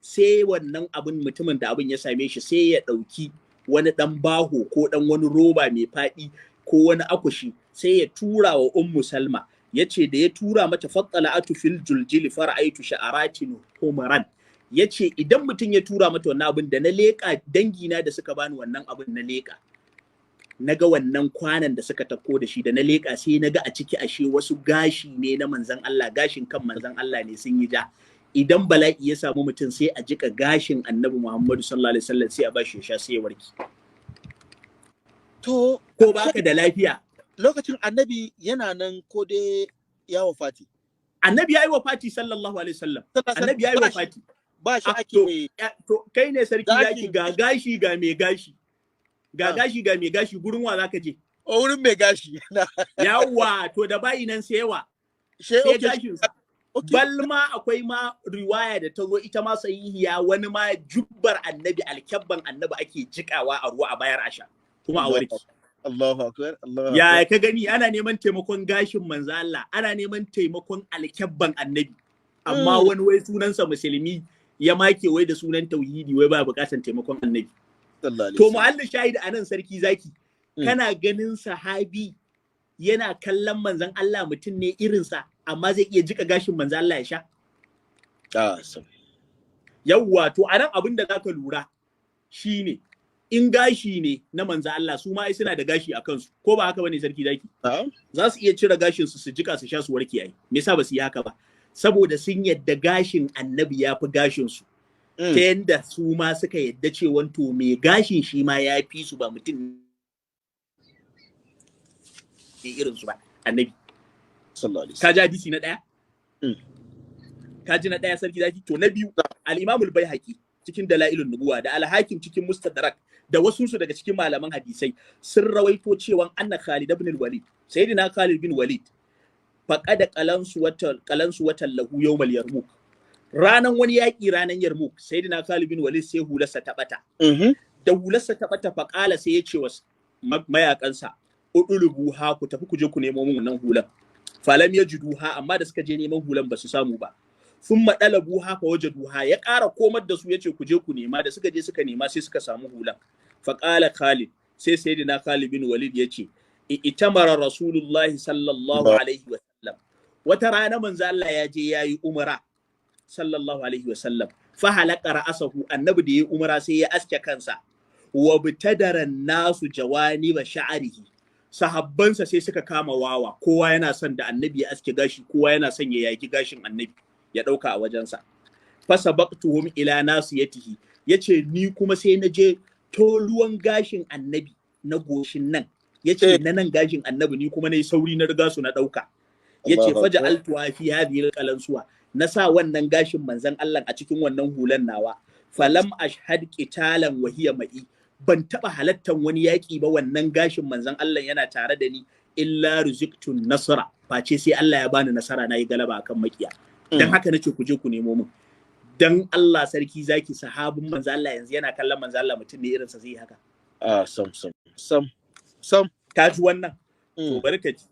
sai wannan abin mutumin da abin ya same shi sai ya ɗauki wani ɗan baho ko ɗan wani roba mai faɗi ko wani akushi sai ya tura wa ummu salma. Yace da ya tura mata fattala'atu fil juljil fara'aitu sha'aratin humran. Yace idan mutum ya tura mata wannan abin, da na leƙa dangina da suka bani wannan abin, na leƙa naga wannan kwanan da suka tako da shi, da na leƙa sai naga a ciki ashe wasu gashi ne na manzon Allah, gashin kan manzon Allah ne sun yi ja. Idan bala'i ya samu mutum sai a jika gashin annabi Muhammadu sallallahu alaihi wasallam sai a bashi ya sha sai ya warke. To ko baka da lafiya lokacin annabi yana nan ko dai ya wafati? Annabi ya yi wafati sallallahu alaihi wasallam. Annabi ya yi wafati. Ba shi ake to kai ne sarki zaki, ga gashi ga mai gashi. Ga gashi ga mai gashi, gurin wa zaka je? O wurin mai gashi. Yawa, to da bayi nan sai yawa. Sai gashin. Balma akwai ma riwaya da ta zo ita ma sahihiya, wani ma jubbar annabi, alkyabban annabi ake jikawa a ruwa a bayar asha kuma a warki. Allahu akbar, Allahu akbar. Ya ka gani ana neman taimakon gashin manzo Allah, ana neman taimakon alkyabban annabi, amma wani wai sunansa musulmi ya make wai da sunan tauhidi wai ba bukatan taimakon annabi. To mu'allin shahid anan sarki zaki, kana ganin sahabi yana kallon manzon Allah mutum ne irinsa, amma zai iya jika gashin manzo Allah ya sha? Yawwa, to anan abin da zaka lura shine in gashi ne na manzo Allah, su ma ai suna da gashi a kansu, ko ba haka bane sarki zaki? Za su iya cire gashin su jika su sha su warke ai. Me yasa ba su yi haka ba? Saboda sun yadda gashin annabi ya fi gashin su. Ta yanda su ma suka yadda cewa to me gashin shi ma ya fi su, ba mutum irin su ba annabi. Ka ji hadisi na ɗaya? Ka ji na ɗaya sarki zaki? To na biyu, al-Imam al-Baihaqi cikin Dalailun Nubuwa da al-Hakim cikin Mustadrak da wasu su daga cikin malaman hadisai sun rawaito cewa anna Khalid ibn al-Walid, sayyidina Khalid bin Walid, faqada qalansu watan lahu yawmal Yarmuk. Ranan wani yaki, ranan Yarmuk, sayyidina Khalid bin Walid sai hularsa ta bata. Da hularsa ta bata, faqala sai ya ce wa mayakansa, udulubu ha, ku tafi ku je ku nemo mun wannan hulan. Falam yajiduha, amma da suka je neman hulan ba su samu ba. Sun madalabu ha fa wajaduha, ya ƙara komar da su yace ku je ku nema. Da suka je suka nema sai suka samu hulan. Faqala Khalid, sai sayyidina Khalid bin Walid yace itamara Rasulullahi sallallahu alaihi wa sallam. Wata rana manzo Allah ya je yayi umra sallallahu alaihi wa sallam. Fa halaka ra'asahu, annabi da yayi umra sai ya aske kansa. Wa bitadaran nasu jawani wa sha'rihi. Sahabbansa sai suka kama wawa, kowa yana son da annabi ya aske gashi, kowa yana son ya yaki gashin annabi ya dauka a wajensa. Fasabaqtuhum ila nasiyatihi, yace ni kuma sai na je toluwan gashin annabi na goshin nan, yace na nan gashin annabi ni kuma nayi sauri na riga su na dauka. Yace faja'altu fi hadhihi alqalansuwa, na sa wannan gashin manzon Allah a cikin wannan hulan nawa. Falam ashhad qitalan wa hiya ma'i, ban taba halattan wani yaki ba wannan gashin manzon Allah yana tare da ni, illa ruziqtun nasra, face sai Allah ya bani nasara, nayi galaba akan makiya. Dan haka nace ku je ku nemo min. dan Allah sarki zaki sahabin manzo Allah yanzu yana kallon manzo Allah mutum ne irinsa zai haka sam ka ji wannan to barkaci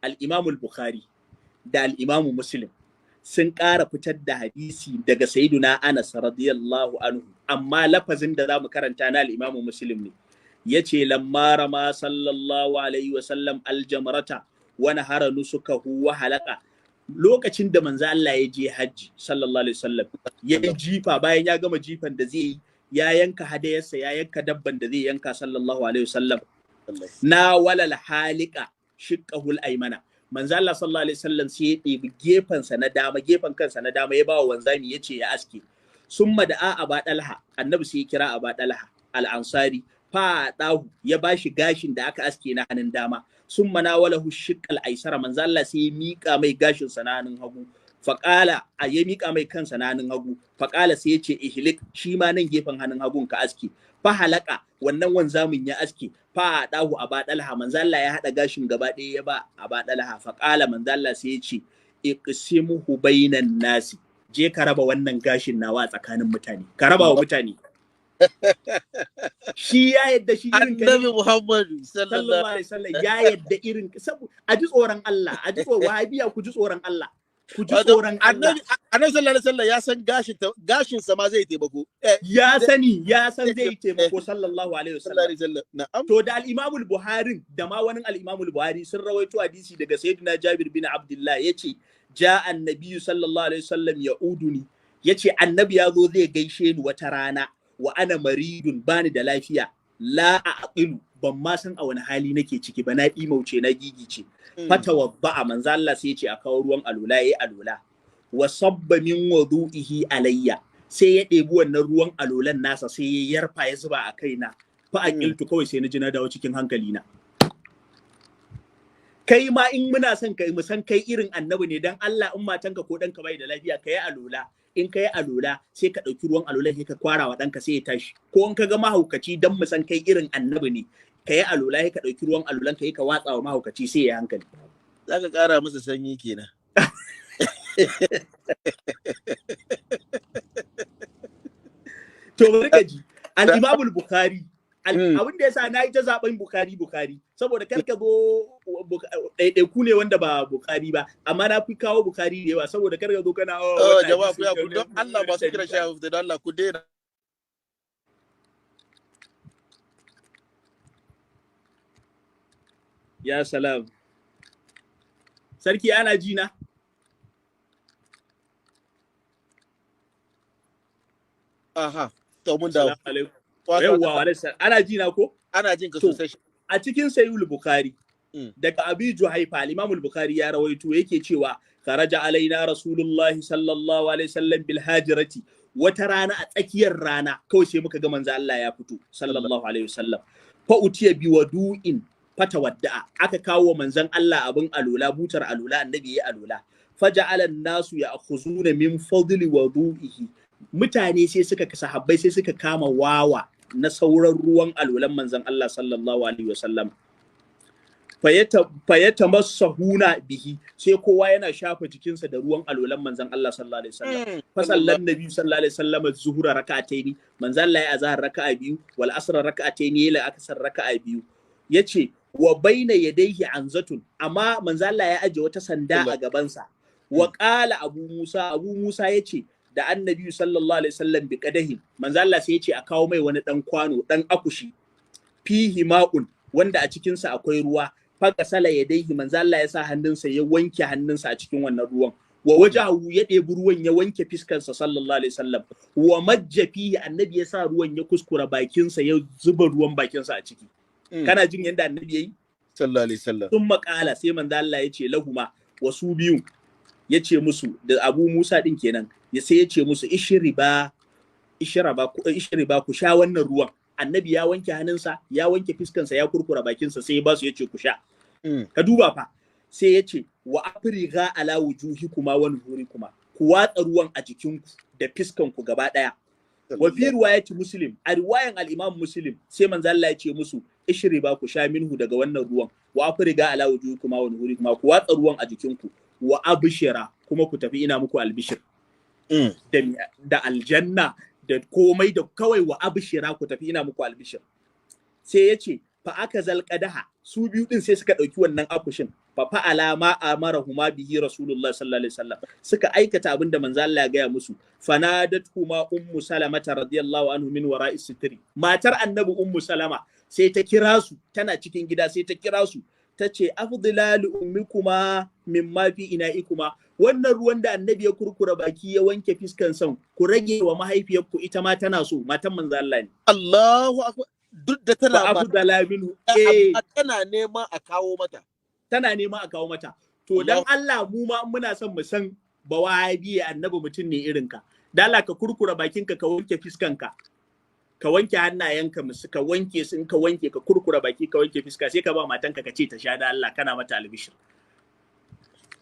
al-Imam al-Bukhari da al-Imam Muslim sun ƙara fitar da hadisi daga Sayyiduna Anas radiyallahu anhu amma lafazin da zamu karanta na al-Imam Muslim ne yace lamma rama sallallahu alaihi wa sallam al-jamrata wa nahara nusukahu wa halaka lokacin da manzo Allah ya je haji sallallahu alaihi wasallam ya jifa bayan ya gama jifan da zai yi ya yanka hadayarsa ya yanka dabban da zai yanka sallallahu alaihi wasallam na walal halika shiqqahul aymana manzo Allah sallallahu alaihi wasallam sai ya ɗebi gefen kansa na dama ya bawa wanzami yace ya aske summa da Aba Dalha annabi sai ya kira Aba Dalha al-Ansari fa dahu ya bashi gashin da aka aske na hannun dama summa nawalahu shiqqal aisara manzo Allah sai ya mika mai gashin sa na hannun hagu faqala ya mika mai kansa na hannun hagu faqala sai ya ce ihlik shi ma nan gefen hannun hagun ka aske fa halaka wannan wanzamin ya aske fa dahu Aba Dalha manzo Allah ya hada gashin gaba ɗaya ya ba Aba Dalha faqala manzo Allah sai ya ce iqsimuhu bainan nasi je ka raba wannan gashin nawa tsakanin mutane ka raba wa mutane shi ya yadda shi irin Annabi Muhammad sallallahu alaihi wasallam ya yadda irin a ji tsoron Allah a ji tsoron wahabiya ku ji tsoron Allah ku ji tsoron Allah Annabi sallallahu alaihi wasallam ya san gashin sa ma zai taimako ya san zai taimako sallallahu alaihi wasallam na'am to da al-Imam al-Buhari da ma wani al-Imam al-Buhari sun rawaito hadisi daga Sayyidina Jabir bin Abdullah yace ja annabi sallallahu alaihi wasallam yauduni yace annabi ya zo zai gaishe ni wata rana wa ana maridun bani da lafiya la aqilu ban ma san a wani hali nake ciki ba na mauce na gigice fata wadda manzo Allah sai ya ce a kawo ruwan alula yayi alula wa sabba min wudu'ihi alayya sai ya ɗebi wannan ruwan alulan nasa sai ya yarfa ya zuba a kaina fa aqiltu kawai sai na ji na dawo cikin hankali na kai ma in muna son kai mu san kai irin annabi ne dan Allah in matanka ko danka bai da lafiya kai alula in kai alula sai ka ɗauki ruwan alula sai ka kwara wa ɗanka sai ya tashi ko in ka ga mahaukaci dan mu san kai irin annabi ne ka yi alula sai ka ɗauki ruwan alulan ka yi ka watsa wa mahaukaci sai ya hankali za ka ƙara masa sanyi kenan to barka ji al-Imam al-Bukhari abin da yasa nayi ta zaben Bukhari saboda kar ka zo ɗaiɗaiku ne wanda ba Bukhari ba amma na fi kawo Bukhari da yawa saboda kar ka zo kana jama'a ku ya ku don Allah ba su kira shafi da Allah ku daina ya salam sarki ana ji na aha to mun dawo yawwa ana ji na ko ana jin ka sosai a cikin Sahihul Bukhari daga Abi Juhaifa al-Imam al-Bukhari ya rawaito yake cewa kharaja alaina Rasulullahi sallallahu alaihi wasallam bil hajirati wata rana a tsakiyar rana kawai sai muka ga manzo Allah ya fito sallallahu alaihi wasallam fa utiya bi wadu'in fatawadda aka kawo manzon Allah abin alula butar alula annabi ya alula faja'ala an-nasu ya'khuzuna min fadli wudu'ihi mutane sai suka sahabbai sai suka kama wawa na sauran ruwan alulan manzon Allah sallallahu alaihi wasallam fayata masahuna bihi sai kowa yana shafa jikinsa da ruwan alulan manzon Allah sallallahu alaihi wasallam fa sallan nabi sallallahu alaihi wasallam zuhura rak'ataini manzon Allah ya azhar raka'a biyu wal asr rak'ataini la akasar raka'a biyu yace wa baina yadayhi anzatun amma manzon Allah ya aje wata sanda a gabansa wa qala abu musa yace da annabi sallallahu alaihi wasallam bi qadahin manzo Allah sai ya ce a kawo mai wani dan kwano dan akushi fihi ma'un wanda a cikin sa akwai ruwa faga sala yadaihi manzo Allah ya sa hannunsa ya wanke hannunsa a cikin wannan ruwan wa wajahu ya ɗebi ruwan ya wanke fiskarsa sallallahu alaihi wasallam wa majja fihi annabi ya sa ruwan ya kuskura bakinsa ya zuba ruwan bakinsa a ciki kana jin yanda annabi yayi sallallahu alaihi wasallam sun makala sai manzo Allah ya ce lahuma wasu biyu ya ce musu da Abu Musa din kenan sai ya ce musu ishriba ku sha wannan ruwan annabi ya wanke hannunsa ya wanke fiskansa ya kurkura bakinsa sai ya ba su ya ce ku sha ka duba fa sai ya ce wa afrigha ala wujuhikuma wa nuhurikuma ku watsa ruwan a jikinku da fiskanku gaba daya wa fi riwayati muslim a riwayan al-imam muslim sai manzo Allah ya ce musu ishriba ku sha minhu daga wannan ruwan wa afrigha ala wujuhikuma wa nuhurikuma ku watsa ruwan a jikinku wa abshira kuma ku tafi ina muku albishir da aljanna da komai da kawai wa abshira ku tafi ina muku albishir. Sai ya ce fa aka zalqadaha su biyu din sai suka dauki wannan akushin fa fa'ala ma amarahuma bihi rasulullah sallallahu alaihi wasallam suka aikata abinda manzo Allah ya gaya musu fanadatkuma ummu salamata radiyallahu anhu min wara'i sitri matar annabi ummu salama sai ta kira su tana cikin gida sai ta kira su tace afdilalu ummikuma mimma fi ina'ikuma wannan ruwan da annabi ya kurkura baki ya wanke fiskan san ku rage wa mahaifiyarku ita ma tana so matan manzo Allah ne Allahu akbar duk da tana ba afdala minhu tana nema a kawo mata to dan Allah mu ma muna son mu san bawabi annabi mutum ne irin ka dan Allah ka kurkura bakinka ka wanke fiskanka ka wanke hannayenka ka wanke su in ka wanke ka kurkura baki ka wanke fiska sai ka ba matanka ka ce ta sha da Allah kana mata albishir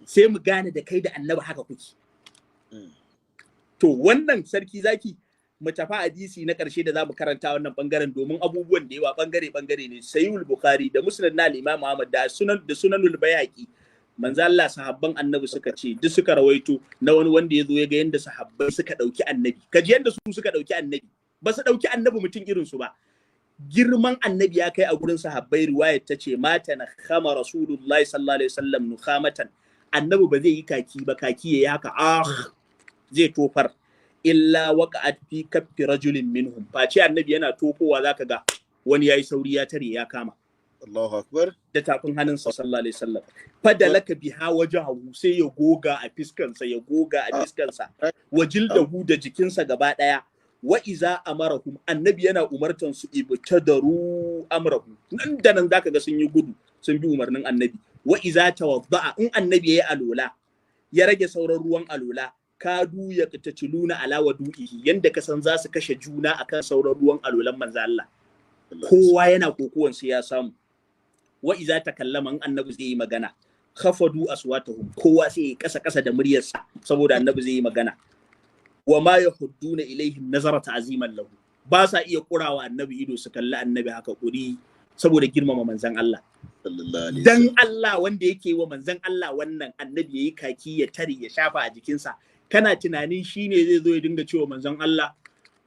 sai mu gane da kai da annabi haka kuke to wannan sarki zaki mu tafi hadisi na ƙarshe da zamu karanta wannan bangaren domin abubuwan da yawa bangare ne Sahihul Bukhari da Musnad na Imam Ahmad da Sunanul Bayhaqi manzo Allah sahabban annabi suka ce duk suka rawaito na wani wanda ya zo ya ga yanda sahabbai suka dauki annabi kaji yanda su suka dauki annabi ba su dauki annabi mutum irin su ba girman annabi ya kai a gurin sahabbai riwayar ta ce mata na khama rasulullahi sallallahu alaihi wasallam nukhamatan annabi ba zai yi kaki ba kaki yayi haka zai tofar illa waqa'at fi kaffi rajulin minhum face annabi yana tofowa zaka ga wani yayi sauri ya tare ya kama Allahu akbar da tafin hannunsa sallallahu alaihi wasallam fadalaka biha wajhahu sai ya goga a fiskansa wajildahu da jikinsa gaba daya wa iza amarahum annabi yana umartan su ibtadaru amrahu nan da nan zaka ga sun yi gudu sun bi umarnin annabi wa iza tawadda'a in annabi yayi alola ya rage sauran ruwan alola kadu ya qtatiluna ala wadu'ihi yanda ka san za su kashe juna akan sauran ruwan alolan manzo Allah kowa yana kokuwan sai ya samu wa iza takallama in annabi zai yi magana khafadu aswatahum kowa sai ya kasa da muryarsa saboda annabi zai yi magana wa ma yahudduna ilaihim nazara ta'ziman lahu ba sa iya kurawa annabi ido su kalli annabi haka kuri saboda girmama manzon Allah dan Allah wanda yake wa manzon Allah wannan annabi yayi kaki ya tare ya shafa a jikinsa kana tunanin shine zai zo ya dinga cewa manzon Allah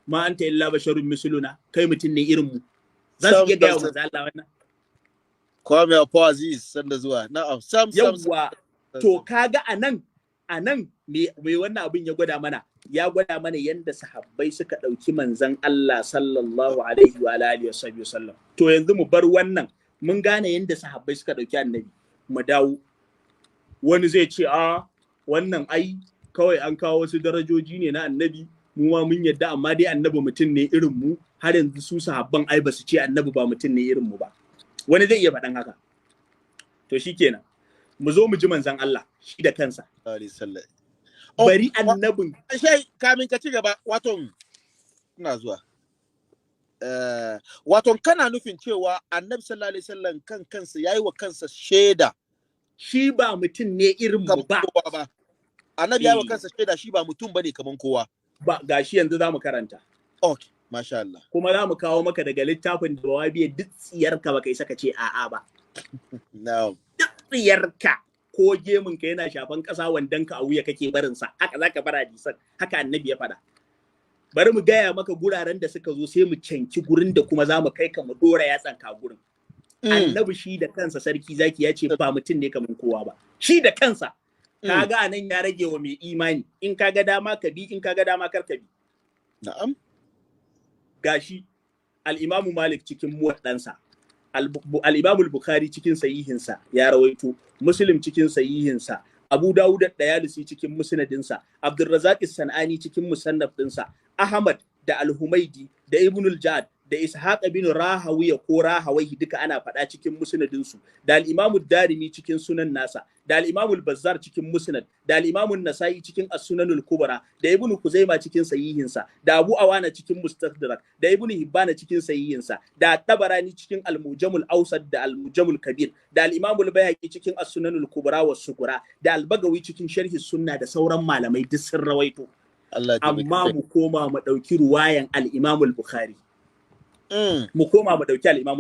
ma anta illa basharun misluna kai mutum ne irin mu za su iya ga manzon Allah wannan Kwame Aziz sanda zuwa na'am sam to kaga anan me wannan abin ya gwada mana yanda sahabbai suka dauki manzon Allah sallallahu alaihi wa alihi wasallam to yanzu mu bar wannan mun gane yanda sahabbai suka dauki annabi mu dawo wani zai ce wannan ai kawai an kawo wasu darajoji ne na annabi mu ma mun yadda amma dai annabi mutum ne irin mu har yanzu su sahabban ai ba su ce annabi ba mutum ne irin mu ba wani zai iya faɗan haka to shikenan mu zo mu ji manzon Allah shi da kansa bari annabin shai kamin ka ci gaba waton ina zuwa waton kana nufin cewa annabi sallallahu alaihi wasallam kansa yayi wa kansa shaida shi ba mutum ne irin mu ba annabi yayi wa kansa shaida shi ba mutum bane kaman kowa ba gashi yanzu zamu karanta okay masha Allah kuma zamu kawo maka daga littafin da wabiya duk tsiyarka baka isa ka ce a'a ba na'am duk tsiyarka ko gemun ka yana shafan ƙasa wandan ka a wuya kake barin sa haka zaka bar hadisan haka annabi ya faɗa bari mu gaya maka guraren da suka zo sai mu canki gurin da kuma zamu kai ka mu dora yatsan ka gurin annabi shi da kansa sarki zaki ya ce ba mutum ne kaman kowa ba shi da kansa kaga anan ya rage wa mai imani in kaga dama ka bi in kaga dama kar ka bi na'am gashi al-Imam Malik cikin muwaddansa al-Imam al-Bukhari cikin sahihinsa ya rawaito Muslim cikin sahihinsa Abu Dawud ad-Dayalisi cikin musnadinsa Abdurrazzaq as-Sanani cikin musannaf dinsa Ahmad da al-Humaydi da Ibn al-Jad da Ishaq bin Rahawiya ko Rahawayhi duka ana faɗa cikin musnadinsu da al-Imam ad-Darimi cikin sunan nasa da al-Imam al-Bazzar cikin musnad da al-Imam an-Nasa'i cikin as-Sunanul Kubra da Ibn Kuzaima cikin sahihinsa da Abu Awana cikin Mustadrak da Ibn Hibban cikin sahihinsa da Tabarani cikin al-Mujamul Awsat da al-Mujamul Kabir da al-Imam al-Bayhaqi cikin as-Sunanul Kubra was-Sugura da al-Bagawi cikin Sharh sunna da sauran malamai duk sun rawaito amma mu koma mu dauki ruwayan al-Imam al-Bukhari mu koma mu dauki al-Imam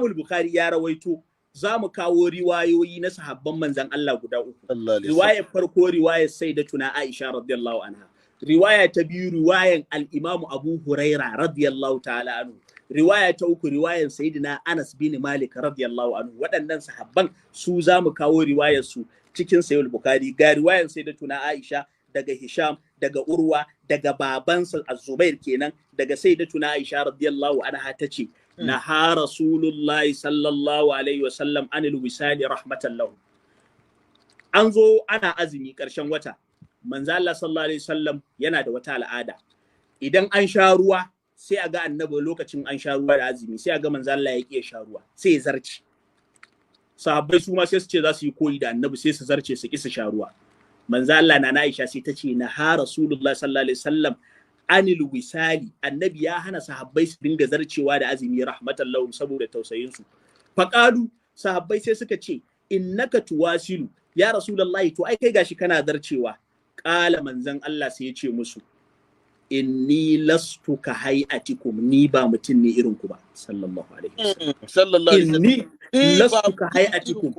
al-Bukhari ya rawaito za mu kawo riwayoyi na sahabban manzan Allah guda uku. Allah Riwayar farko riwayar Sayyidatuna Aisha radiyallahu anha. Riwaya ta biyu riwayan al-Imam Abu Huraira radiyallahu ta'ala anhu. Riwaya ta uku riwayan Sayyidina Anas bin Malik radiyallahu anhu. Waɗannan sahabban su za mu kawo riwayar su cikin Sahih Bukhari. Ga riwayan Sayyidatuna Aisha daga Hisham, daga Urwa, daga babansa Az-Zubair kenan, daga Sayyidatuna Aisha radiyallahu anha tace naha Rasulullahi sallallahu alaihi wasallam anil wisali rahmatan lahu. An zo ana azumi ƙarshen wata. Manzo Allah sallallahu alaihi wasallam yana da wata al'ada. Idan an sha ruwa sai a ga annabi lokacin an sha ruwa da azumi sai a ga manzo Allah ya ƙi sha ruwa sai ya zarce. Sahabbai su ma sai su ce za su yi koyi da annabi sai su zarce su ƙi su sha ruwa. Manzo Allah na Aisha sai ta ce naha Rasulullahi sallallahu alaihi wasallam anil wisali, annabi ya hana sahabbai su dinga zarcewa da azumi rahmatan lahum saboda tausayin su. Faqalu, sahabbai sai suka ce innaka tuwasilu ya Rasulullahi, to ai kai gashi kana zarcewa. Qala manzon Allah sai ya ce musu inni lastu ka hayatikum, ni ba mutum ne irin ku ba sallallahu alaihi wasallam. Inni lastu ka hayatikum.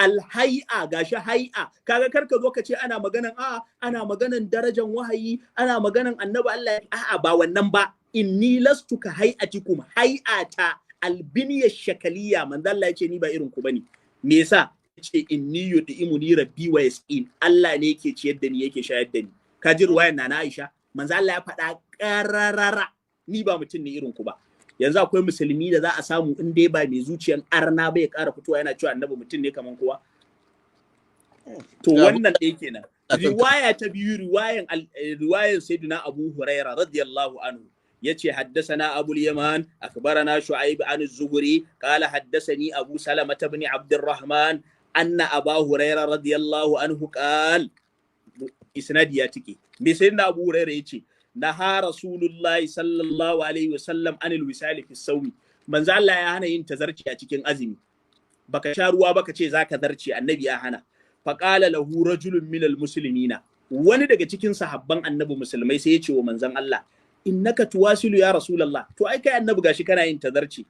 Alhai'a, gashi hai'a, kaga karka zo ka ce ana maganan ana maganan darajan wahayi, ana maganan annabi Allah, ba wannan ba. Inni lastu ka hay'atikum, hai'ata albiniya shakaliya, manzo Allah yace ni ba irin ku bane. Me yasa? Yace inni yud'imuni rabbi wa yasqin, Allah ne yake ciyar da ni yake shayar da ni. Ka ji ruwayan Nana Aisha, manzo Allah ya faɗa qararara, ni ba mutum ne irin ku ba. Yanzu akwai musulmi da za a samu in dai ba mai zuciyan arna bai ƙara fitowa yana cewa annabi mutum ne kaman kowa. To wannan ɗaya kenan. Riwaya ta biyu riwayan Sayyidina Abu Huraira radiyallahu anhu yace haddathana Abu al-Yaman akbarana Shu'aib an az-Zuhri qala haddathani Abu Salama ibn Abdurrahman anna Abu Huraira radiyallahu anhu qala, isnadi ya tike. Me Sayyidina Abu Huraira yace naha Rasulullahi sallallahu alaihi wasallam anil wisali fi sawmi, manzo Allah ya hana yin tazarci a cikin azumi. Baka sha ruwa baka ce zaka zarce, annabi ya hana. Faqala lahu rajulun minal muslimina, wani daga cikin sahabban annabi musulmai sai ya ce wa manzon Allah innaka tuwasilu ya Rasulullah, to ai kai annabi gashi kana yin tazarci.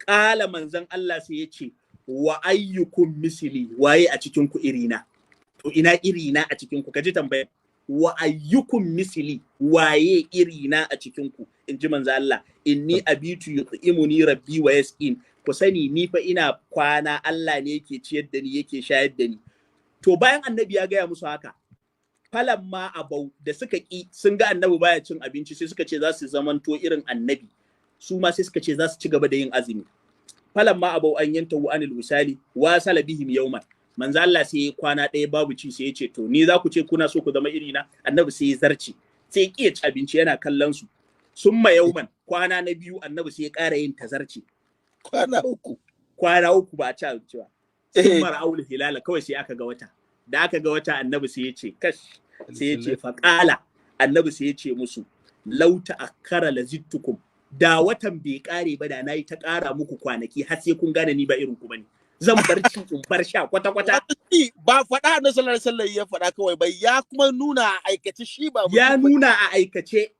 Qala manzon Allah sai ya ce wa ayyukum misli, waye a cikin ku irina? To ina irina a cikin ku? Kaji tambayar. Wa ayyukum misli, waye irina a cikin ku? In ji manzo Allah, inni abitu yut'imuni rabbi wa yasqin, ku sani ni fa ina kwana, Allah ne yake ciyar da ni yake shayar da ni. To bayan annabi ya gaya musu haka, falamma abau da suka ki sun ga annabi baya cin abinci sai suka ce za su zamanto irin annabi, su ma sai suka ce za su ci gaba da yin azumi. Falamma abau an yantahu anil wisali wa salabihim yawman, manzo Allah sai kwana ɗaya babu ci sai ya ce to ni za ku ce kuna so ku zama iri na? Annabi sai ya zarce, sai ya ƙi ci abinci yana kallon su. Summa yauman, kwana na biyu annabi sai ya ƙara yin tazarci. Kwana uku ba a ci abinci ba. Summa ra'aul hilala, kawai sai aka ga wata. Da aka ga wata annabi sai ya ce kash, sai ya ce faqala, annabi sai ya ce musu lauta akara lazittukum, da watan bai ƙare ba da nayi ta ƙara muku kwanaki har sai kun gane ni ba irin ku bane. Zan bar ci in bar sha kwata-kwata. Ba faɗa na sallar ya faɗa kawai bai, ya kuma nuna a aikace shi ba. Ya nuna a aikace,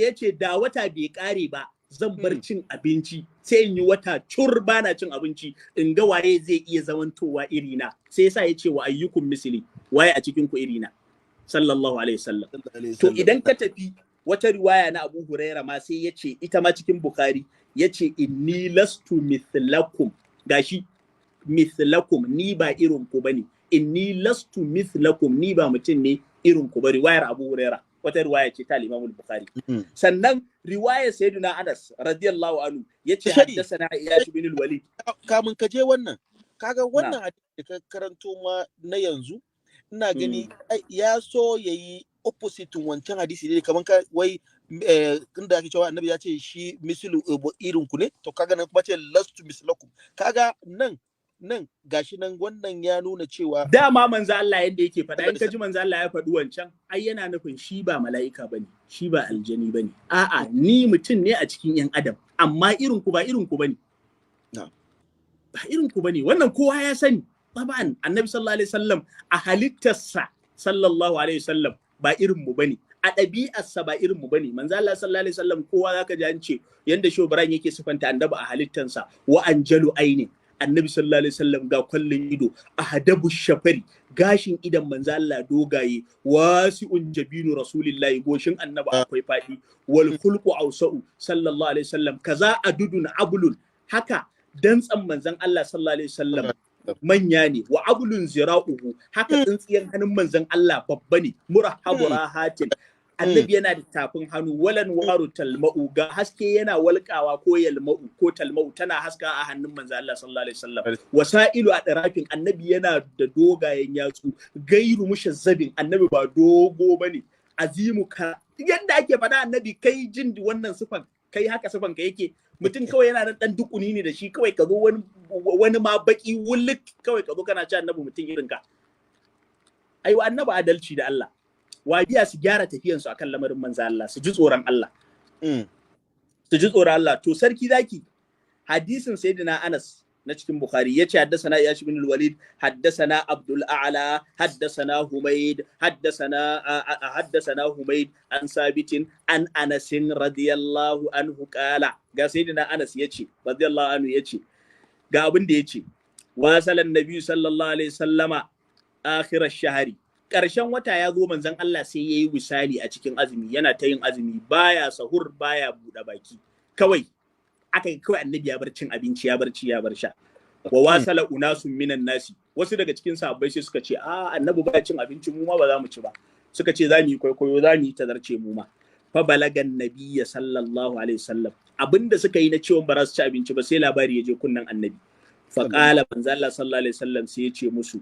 ya ce da wata bai ƙare ba zan bar cin abinci sai in yi wata cur bana cin abinci in ga waye zai iya zamantowa irina. Sai yasa ya ce wa ayyukum misli, waye a cikin ku irina sallallahu alaihi wasallam. To idan ka tafi wata riwaya na Abu Huraira ma sai ya ce ita ma cikin Bukhari ya ce inni lastu mithlakum, gashi mithlakum, ni ba irin ku bane. Inni lastu mithlakum, ni ba mutum ne irin ku ba. Riwayar Abu Huraira, wata riwaya ce ta Imam Bukhari. Sannan riwayar Sayyidina Anas radiyallahu anhu yace haddathana Iyash bin al-Walid. Kamun ka je wannan, kaga wannan hadisi da ka karanto ma na yanzu, ina gani ya so yayi opposite wancan hadisi ne, kaman ka wai inda ake cewa annabi ya ce shi mislu irin ku ne, to kaga nan kuma ce lastu mislakum. Kaga nan gashi nan wannan ya nuna cewa dama manzo Allah yanda yake faɗa, in ka ji manzo Allah ya faɗi wancan ai yana nufin shi ba mala'ika bane, shi ba aljani bane, a'a ni mutum ne a cikin yan adam, amma irin ku ba irin ku bane. Ba irin ku bane, wannan kowa ya sani. Taban annabi sallallahu alaihi wasallam a halittarsa sallallahu alaihi wasallam ba irin mu bane, a ɗabi'arsa ba irin mu bane. Manzo Allah sallallahu alaihi wasallam kowa zaka ji an ce yanda Shehu Ibrahim yake sifanta annabi a halittarsa, wa anjalu aini, annabi sallallahu alaihi wasallam ga kwallon ido, ahadabu shafari, gashin idan manzo Allah dogaye, wasi'un jabinu rasulillahi, goshin annabi akwai fadi, wal khulqu ausa'u sallallahu alaihi wasallam, kaza adudun abulun, haka dantsan manzon Allah sallallahu alaihi wasallam manya ne, wa abulun zira'uhu, haka tsintsiyan hannun manzon Allah babba ne, murahabu rahatin, annabi yana da tafin hannu, walan waru talma'u, ga haske yana walƙawa ko yalma'u ko talma'u tana haska a hannun manzo Allah sallallahu alaihi wasallam, wasailu a darafin, annabi yana da dogayen yatsu, gairu mushazzabin, annabi ba dogo bane, azimu ka, yanda ake faɗa annabi, kai jin wannan sifan, kai haka sifan ka yake, mutum kawai yana dan dukuni ne da shi, kawai ka zo wani ma baki wulik, kawai ka zo kana ci annabi mutum irin ka. Aiwa annabi adalci da Allah, wajiya su gyara tafiyansu akan lamarin manzo Allah, su ji tsoron Allah. Su ji tsoron Allah. To sarki zaki, hadisin sayyidina Anas na cikin Bukhari yace haddathana Iyash bin al-Walid, haddathana Abdul A'la, haddathana Humayd, haddathana Humayd an Sabitin an Anas radiyallahu anhu qala, ga sayyidina Anas yace radiyallahu anhu yace ga abin da yace, wasalan nabi sallallahu alaihi wasallama akhir ash-shahri, ƙarshen wata ya zo manzon Allah sai ya yi wisali a cikin azumi, yana ta yin azumi, baya sahur baya buɗe baki, kawai annabi ya bar cin abinci, ya bar ci ya bar sha. Wa wasala unasun minan nasi, wasu daga cikin sahabbai sai suka ce annabi baya cin abinci, mu ma ba za mu ci ba, suka ce za mu yi kwaikwayo, za mu yi tazarce mu ma. Fa balagan nabiyya sallallahu alaihi wasallam, abinda suka yi na cewa ba za su ci abinci ba, sai labari ya je kunnan annabi. Fa qala manzo Allah sallallahu alaihi wasallam sai ya ce musu,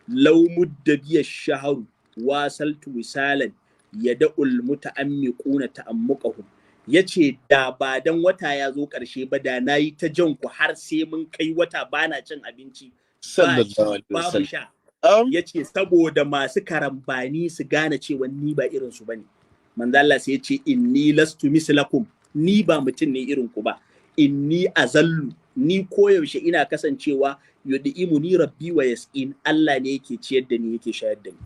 law mudda biya shaharu wasaltu wisalan yada'ul muta'ammiquna ta'ammuqahum, yace da ba dan wata ya zo karshe ba da nayi ta jan ku har sai mun kai wata bana cin abinci sallallahu alaihi wasallam, yace saboda masu karambani su gane cewa ni ba irin su bane. Manzo Allah sai yace inni lastu mislakum, ni ba mutum ne irin ku ba, inni azallu, ni koyaushe ina kasancewa yudi'imu ni rabbi wa yas'in, Allah ne yake ciyar da ni yake shayar da ni.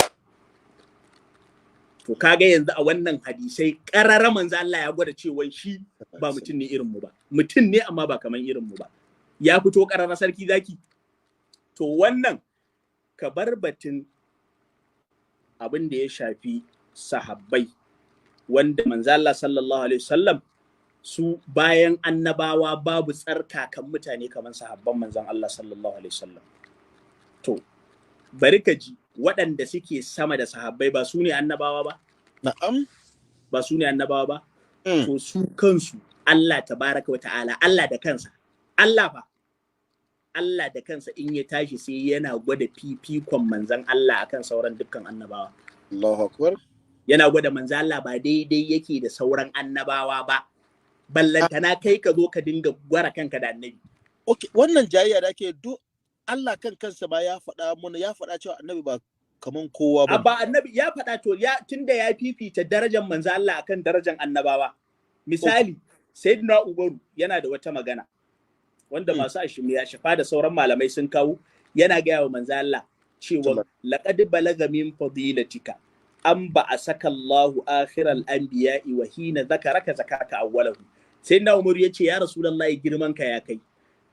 To kaga yanzu a wannan hadisai karara manzo Allah ya gwada cewa shi ba mutum ne irin mu ba, mutum ne amma ba kaman irin mu ba, ya fito karara sarki zaki. To wannan ka bar batun abin da ya shafi sahabbai, wanda manzo Allah sallallahu alaihi wasallam su bayan annabawa babu tsarkakan mutane kamar sahabban manzon Allah sallallahu alaihi wasallam. To bari ka ji, waɗanda suke sama da sahabbai ba su ne annabawa ba? Na'am. Ba su ne annabawa ba? To su kansu Allah tabaraka wa ta'ala, Allah da kansa, Allah da kansa in ya tashi sai yana gwada fifikon manzon Allah akan sauran dukkan annabawa. Allahu akbar. Yana gwada manzon Allah ba daidai yake da sauran annabawa ba. Ballantana kai ka zo ka dinga gwara kanka da annabi. Okay, wannan jayayya da ake duk Allah kansa ba ya faɗa mana, ya faɗa cewa annabi ba kaman kowa ba. Ba annabi ya faɗa to, ya tunda ya fifita darajar manzo Allah akan darajar annabawa. Misali, Sayyidina Umaru yana da wata magana wanda masu ashimiya shafa da sauran malamai sun kawo, yana gaya wa manzo Allah cewa laqad balaga min fadilatika an ba a saka Allahu akhiral anbiya'i wa hina zakaraka zakaka awwalahu. Sai na Umaru ya ce ya Rasulullahi, girman ka ya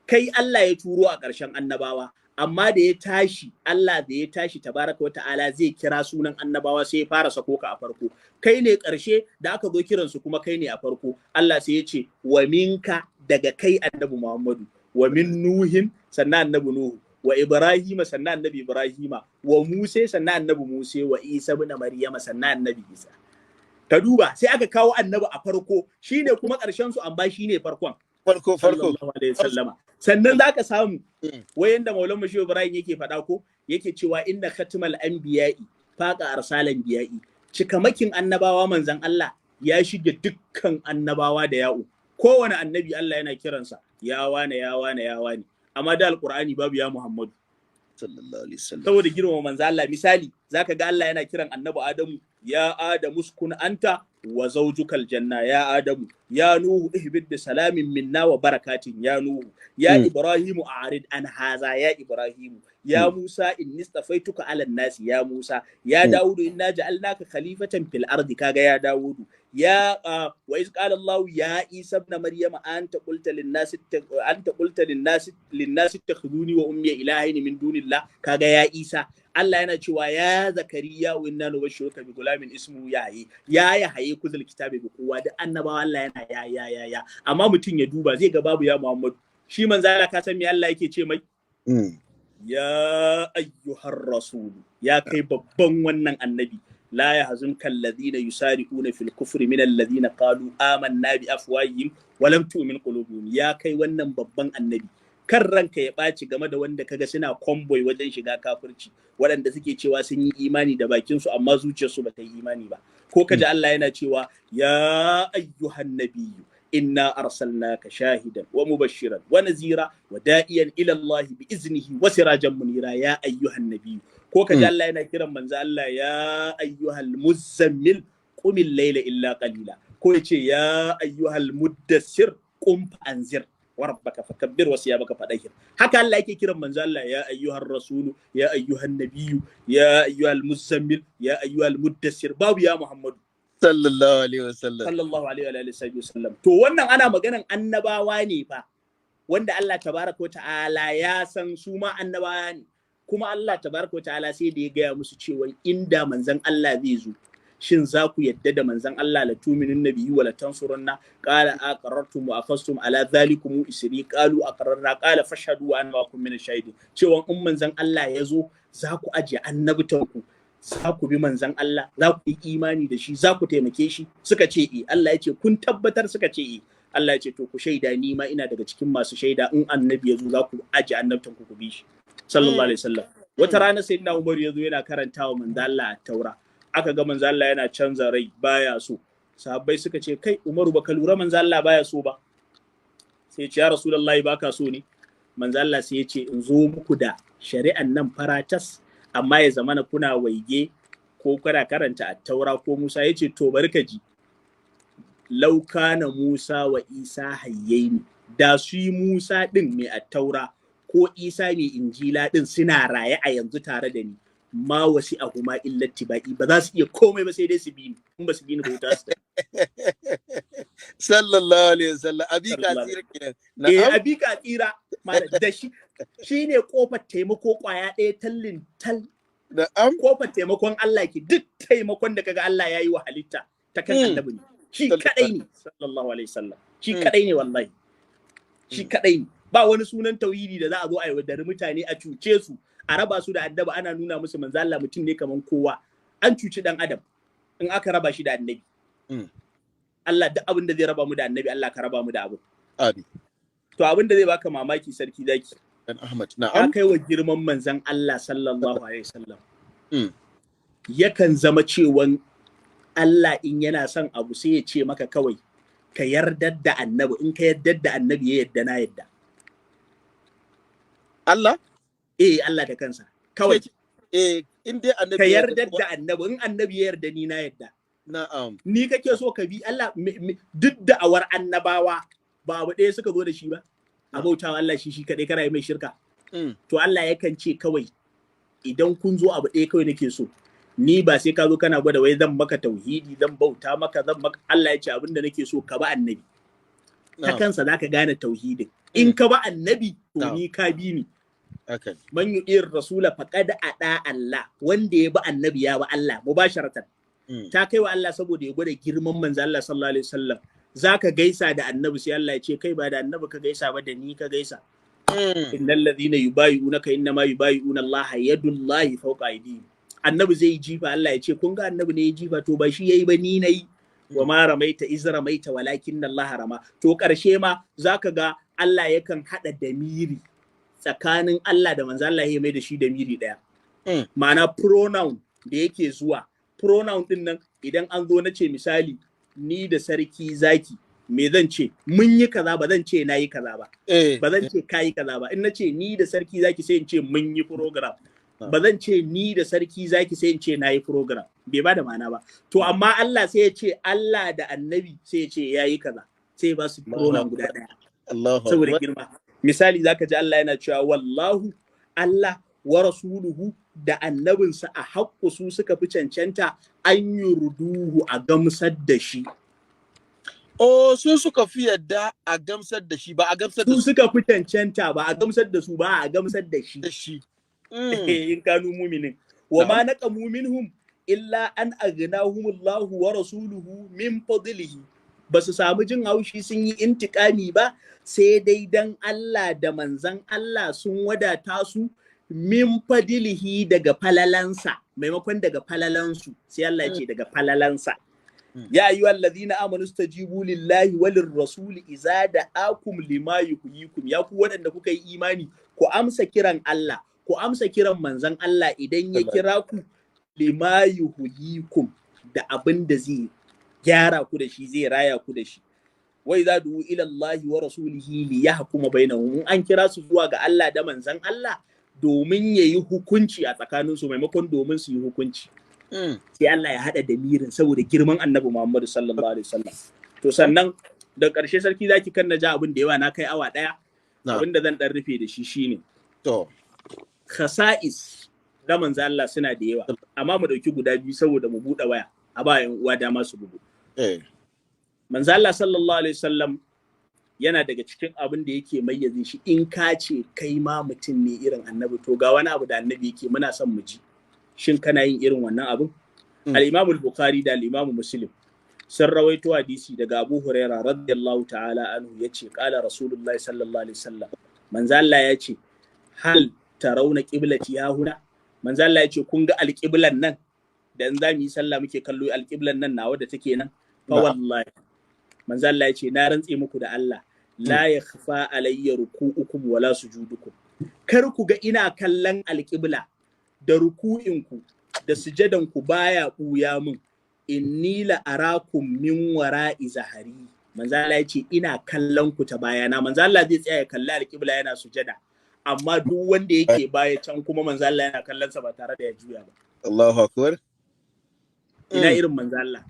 kai Allah ya turo a ƙarshen annabawa, amma da ya tashi, Allah da ya tashi tabaraka wa ta'ala zai kira sunan annabawa sai ya fara sako ka a farko, kai ne ƙarshe da aka zo kiransu kuma kai ne a farko. Allah sai ya ce wa minka, daga kai annabi Muhammadu, wa min Nuhin sannan annabi Nuhu, wa Ibrahima sannan annabi Ibrahima, wa Musa sannan annabi Musa, wa Isa ibn Maryama sannan annabi Isa. Ka duba, sai aka kawo annabi a farko, shine kuma ƙarshen su, amma shine farkon. Farko. Sannan zaka samu wayanda Maulana Mashu Ibrahim yake faɗa ko, yake cewa inna khatmal anbiya'i faqa arsalan biya'i, cikamakin annabawa manzon Allah ya shige dukkan annabawa da ya'u. Kowane annabi Allah yana kiransa ya wane ya wane ya wane, amma da alqur'ani babu ya Muhammadu sallallahu alaihi wasallam, saboda girmama manzon Allah. Misali zaka ga Allah yana kiran annabi Adamu ya Adamu uskun anta wa zawjukal janna ya Adamu ya Nuhu ihbid bi salamin minna wa barakatin ya Nuhu ya Ibrahimu a'rid an haza ya Ibrahimu ya Musa inni stafaituka ala nasi ya Musa ya Dawudu inna ja'alnaka khalifatan fil ardi kaga ya Dawudu ya wa iz qala Allah ya Isa ibn Maryam anta qulta lin nasi takhuduni wa ummi ilahin min dunillah kaga ya Isa Allah yana cewa ya Zakariya wa inna nubashshiruka bi gulamin ismu ya haye kuzul kitabi bi kowa da annabawa Allah yana ya amma mutum ya duba zai ga babu ya Muhammadu shi manzo Allah ka san me Allah yake ce mai ya ayyuhar rasul ya kai babban wannan annabi la yahzunka alladhina yusari'una fil kufri min alladhina qalu amanna bi afwahihim wa lam tu'min qulubuhum ya kai wannan babban annabi kan ranka ya ɓaci game da wanda kaga suna convoy wajen shiga kafirci waɗanda suke cewa sun yi imani da bakinsu amma zuciyarsu ba ta yi imani ba ko kaji Allah yana cewa ya ayyuhan nabiyyu inna arsalnaka shahidan wa mubashiran wa nazira wa da'iyan ila Allah bi iznihi wa sirajan munira ya ayyuhan nabiyyu ko kaji Allah yana kiran manzo Allah ya ayyuhal muzammil qumil layla illa qalila ko yace ya ayyuhal muddassir qum anzir warabbaka fakabbir wa siyabaka fadahir haka Allah yake kiran manzo Allah ya ayyuhar rasulu ya ayyuhan nabiyyu ya ayyuhal muzammil ya ayyuhal muddassir babu ya Muhammadu sallallahu alaihi wasallam to wannan ana maganan annabawa ne fa wanda Allah tabaraka wa ta'ala ya san su ma annabawa ne kuma Allah tabaraka wa ta'ala sai da ya gaya musu cewa inda manzon Allah zai zo shin za ku yadda da manzon Allah la tuminin nabiyyi wa la tansurunna qala aqarrartum wa akhastum ala dhalikum isri qalu aqarrarna qala fashhadu wa ana ma'akum min ash-shahidin cewa in manzon Allah ya zo za ku aje annabtanku za ku bi manzon Allah za ku yi imani da shi za ku taimake shi suka ce Allah ya ce kun tabbatar suka ce Allah ya ce to ku shaida ni ma ina daga cikin masu shaida in annabi ya zo za ku aje annabtanku ku bi shi sallallahu alaihi wasallam wata rana sayyidina Umar ya zo yana karantawa manzon Allah at-Taura aka ga manzo Allah yana canza rai baya so sahabbai suka ce kai Umaru baka lura manzo Allah baya so ba sai ya ce ya Rasulullahi baka so ne manzo Allah sai ya ce in zo muku da shari'an nan faratas amma ya zamana kuna waige ko kuna karanta at-Taura ko Musa ya ce to bari ka ji law kana Musa wa Isa hayyaini da su yi Musa din mai at-Taura ko Isa mai Injila din suna raye a yanzu tare da ni ma wasi a kuma illati baki ba za su iya komai ba sai dai su bi ni in ba su bi ni ba wuta su sallallahu alaihi wasallam abi kasira kenan abi kasira da shi shine kofar taimako kwaya ɗaya tallin tal kofar taimakon Allah ki duk taimakon da kaga Allah yayi wa halitta ta kan annabi ne shi kadai ne sallallahu alaihi wasallam shi kadai ne wallahi shi kadai ne ba wani sunan tauhidi da za a zo a yaudari mutane a cuce su a raba su da addaba ana nuna musu manzo Allah mutum ne kaman kowa an cuci dan adam in aka raba shi da annabi Allah duk abin da zai raba mu da annabi Allah ka raba mu da abu to abin da zai baka mamaki sarki zaki dan Ahmad na'am kai wa girman manzon Allah sallallahu alaihi wasallam yakan zama cewan Allah in yana son abu sai ya ce maka kawai ka yarda da annabi in ka yarda da annabi ya yarda na yarda Allah Allah da kansa kawai in dai annabi ka yarda da annabi in annabi ya yarda ni na yarda na'am ni kake so ka bi Allah duk da awar annabawa ba abu ɗaya suka zo da shi ba a bautawa Allah shi kadai kana yi mai shirka to Allah yakan ce kawai idan kun zo abu ɗaya kawai nake so ni ba sai ka zo kana gwada wai zan maka tauhidi zan bauta maka zan maka Allah ya ce abinda nake so ka ba annabi ta kansa zaka gane tauhidin in ka ba annabi to ni ka bi ni man yu'ir rasula faqad ada Allah wanda ya bi annabi ya ba Allah mubasharatan ta kai wa Allah saboda ya gwada girman manzo Allah sallallahu alaihi wasallam zaka gaisa da annabi sai Allah ya ce kai ba da annabi ka gaisa ba da ni ka gaisa innal ladhina yubayyi'unaka innama yubayyi'una Allah yadullahi fawqa aydihim annabi zai jifa Allah ya ce kun ga annabi ne ya jifa to ba shi yayi ba ni nayi wa ma ramaita iz ramaita walakin Allah rama to karshe ma zaka ga Allah yakan hada damiri tsakanin Allah da manzo Allah ya mai da shi damiri daya ma'ana pronoun da yake zuwa pronoun din nan idan an zo na ce misali ni da sarki zaki me zan ce mun yi kaza ba zan ce na yi kaza ba ba zan ce ka yi kaza ba in na ce ni da sarki zaki sai in ce mun yi program ba zan ce ni da sarki zaki sai in ce nayi program, bai ba da ma'ana ba. To amma Allah sai ya ce Allah da annabi sai ya ce yayi kaza, sai ba su pronoun guda daya. Saboda girma. Misali zaka ji Allah yana cewa wallahu, Allah wa rasuluhu da annabinsa a haƙƙu su suka fi cancanta an yurduhu a gamsar da shi. Oh, su suka fi yadda a gamsar da shi ba a gamsar da su. Su suka fi cancanta ba a gamsar da su ba a gamsar da shi. Da shi. In kanu muminin. Wa ma naqamu minhum illa an aghnahumullahu wa rasuluhu min fadlihi. Ba su samu jin haushi sun yi intikami ba, sai dai dan Allah da manzan Allah sun wadata su min fadlihi daga falalansa, maimakon daga falalansu, sai Allah ya ce daga falalansa. Ya ayyuhal ladhina amanu stajibu lillahi walir rasuli idza da'akum lima yuhyikum. Ya ku waɗanda kuka yi imani, ku amsa kiran Allah, ku amsa kiran manzon Allah idan ya kira ku lima yuhyikum, da abin da zai gyara ku da shi, zai raya ku da shi. Wa idza du'u ila Allah wa rasulihi li yahkuma bainahum. An kira su zuwa ga Allah da manzon Allah domin yayi hukunci a tsakaninsu, maimakon domin su yi hukunci. Sai Allah ya haɗa damirin saboda girman annabi Muhammadu sallallahu alaihi wasallam. To sannan da ƙarshe sarki zaki kan na ja abin da yawa, na kai awa ɗaya. Abin da zan ɗan rufe da shi shine to khasa'is da manzo Allah suna da yawa, amma mu ɗauki guda biyu saboda mu buɗe waya a ba yan uwa dama su bugu. Manzo Allah sallallahu alaihi wasallam yana daga cikin abin da yake mayyaze shi, in ka ce kai ma mutum ne irin annabi, to ga wani abu da annabi yake muna son mu ji. Shin kana yin irin wannan abin? Al-Imam al-Bukhari da al-Imam Muslim sun rawaito hadisi daga Abu Hurairah radiyallahu ta'ala anhu yace qala Rasulullahi sallallahu alaihi wasallam, manzo Allah yace hal tarawna qiblati ya huna. Manzo Allah yace kun ga al-qiblan nan da in zamu yi sallah muke kallo al-qiblan nan nawa da take nan, fa wallahi manzo Allah yace na rantse muku da Allah la yakhfa alayya ruku'ukum wala sujudukum. Kar ku ga ina kallon al-qibla da ruku'inku da sujadanku baya ɓuya min, inni la arakum min wara'i zahari. Manzo Allah yace ina kallon ku ta bayana. Manzo Allah zai tsaya ya kalli alƙibla yana sujada, amma duk wanda yake baya can kuma manzo Allah yana kallon sa ba tare da ya juya ba. Allahu akbar. Ina irin manzo Allah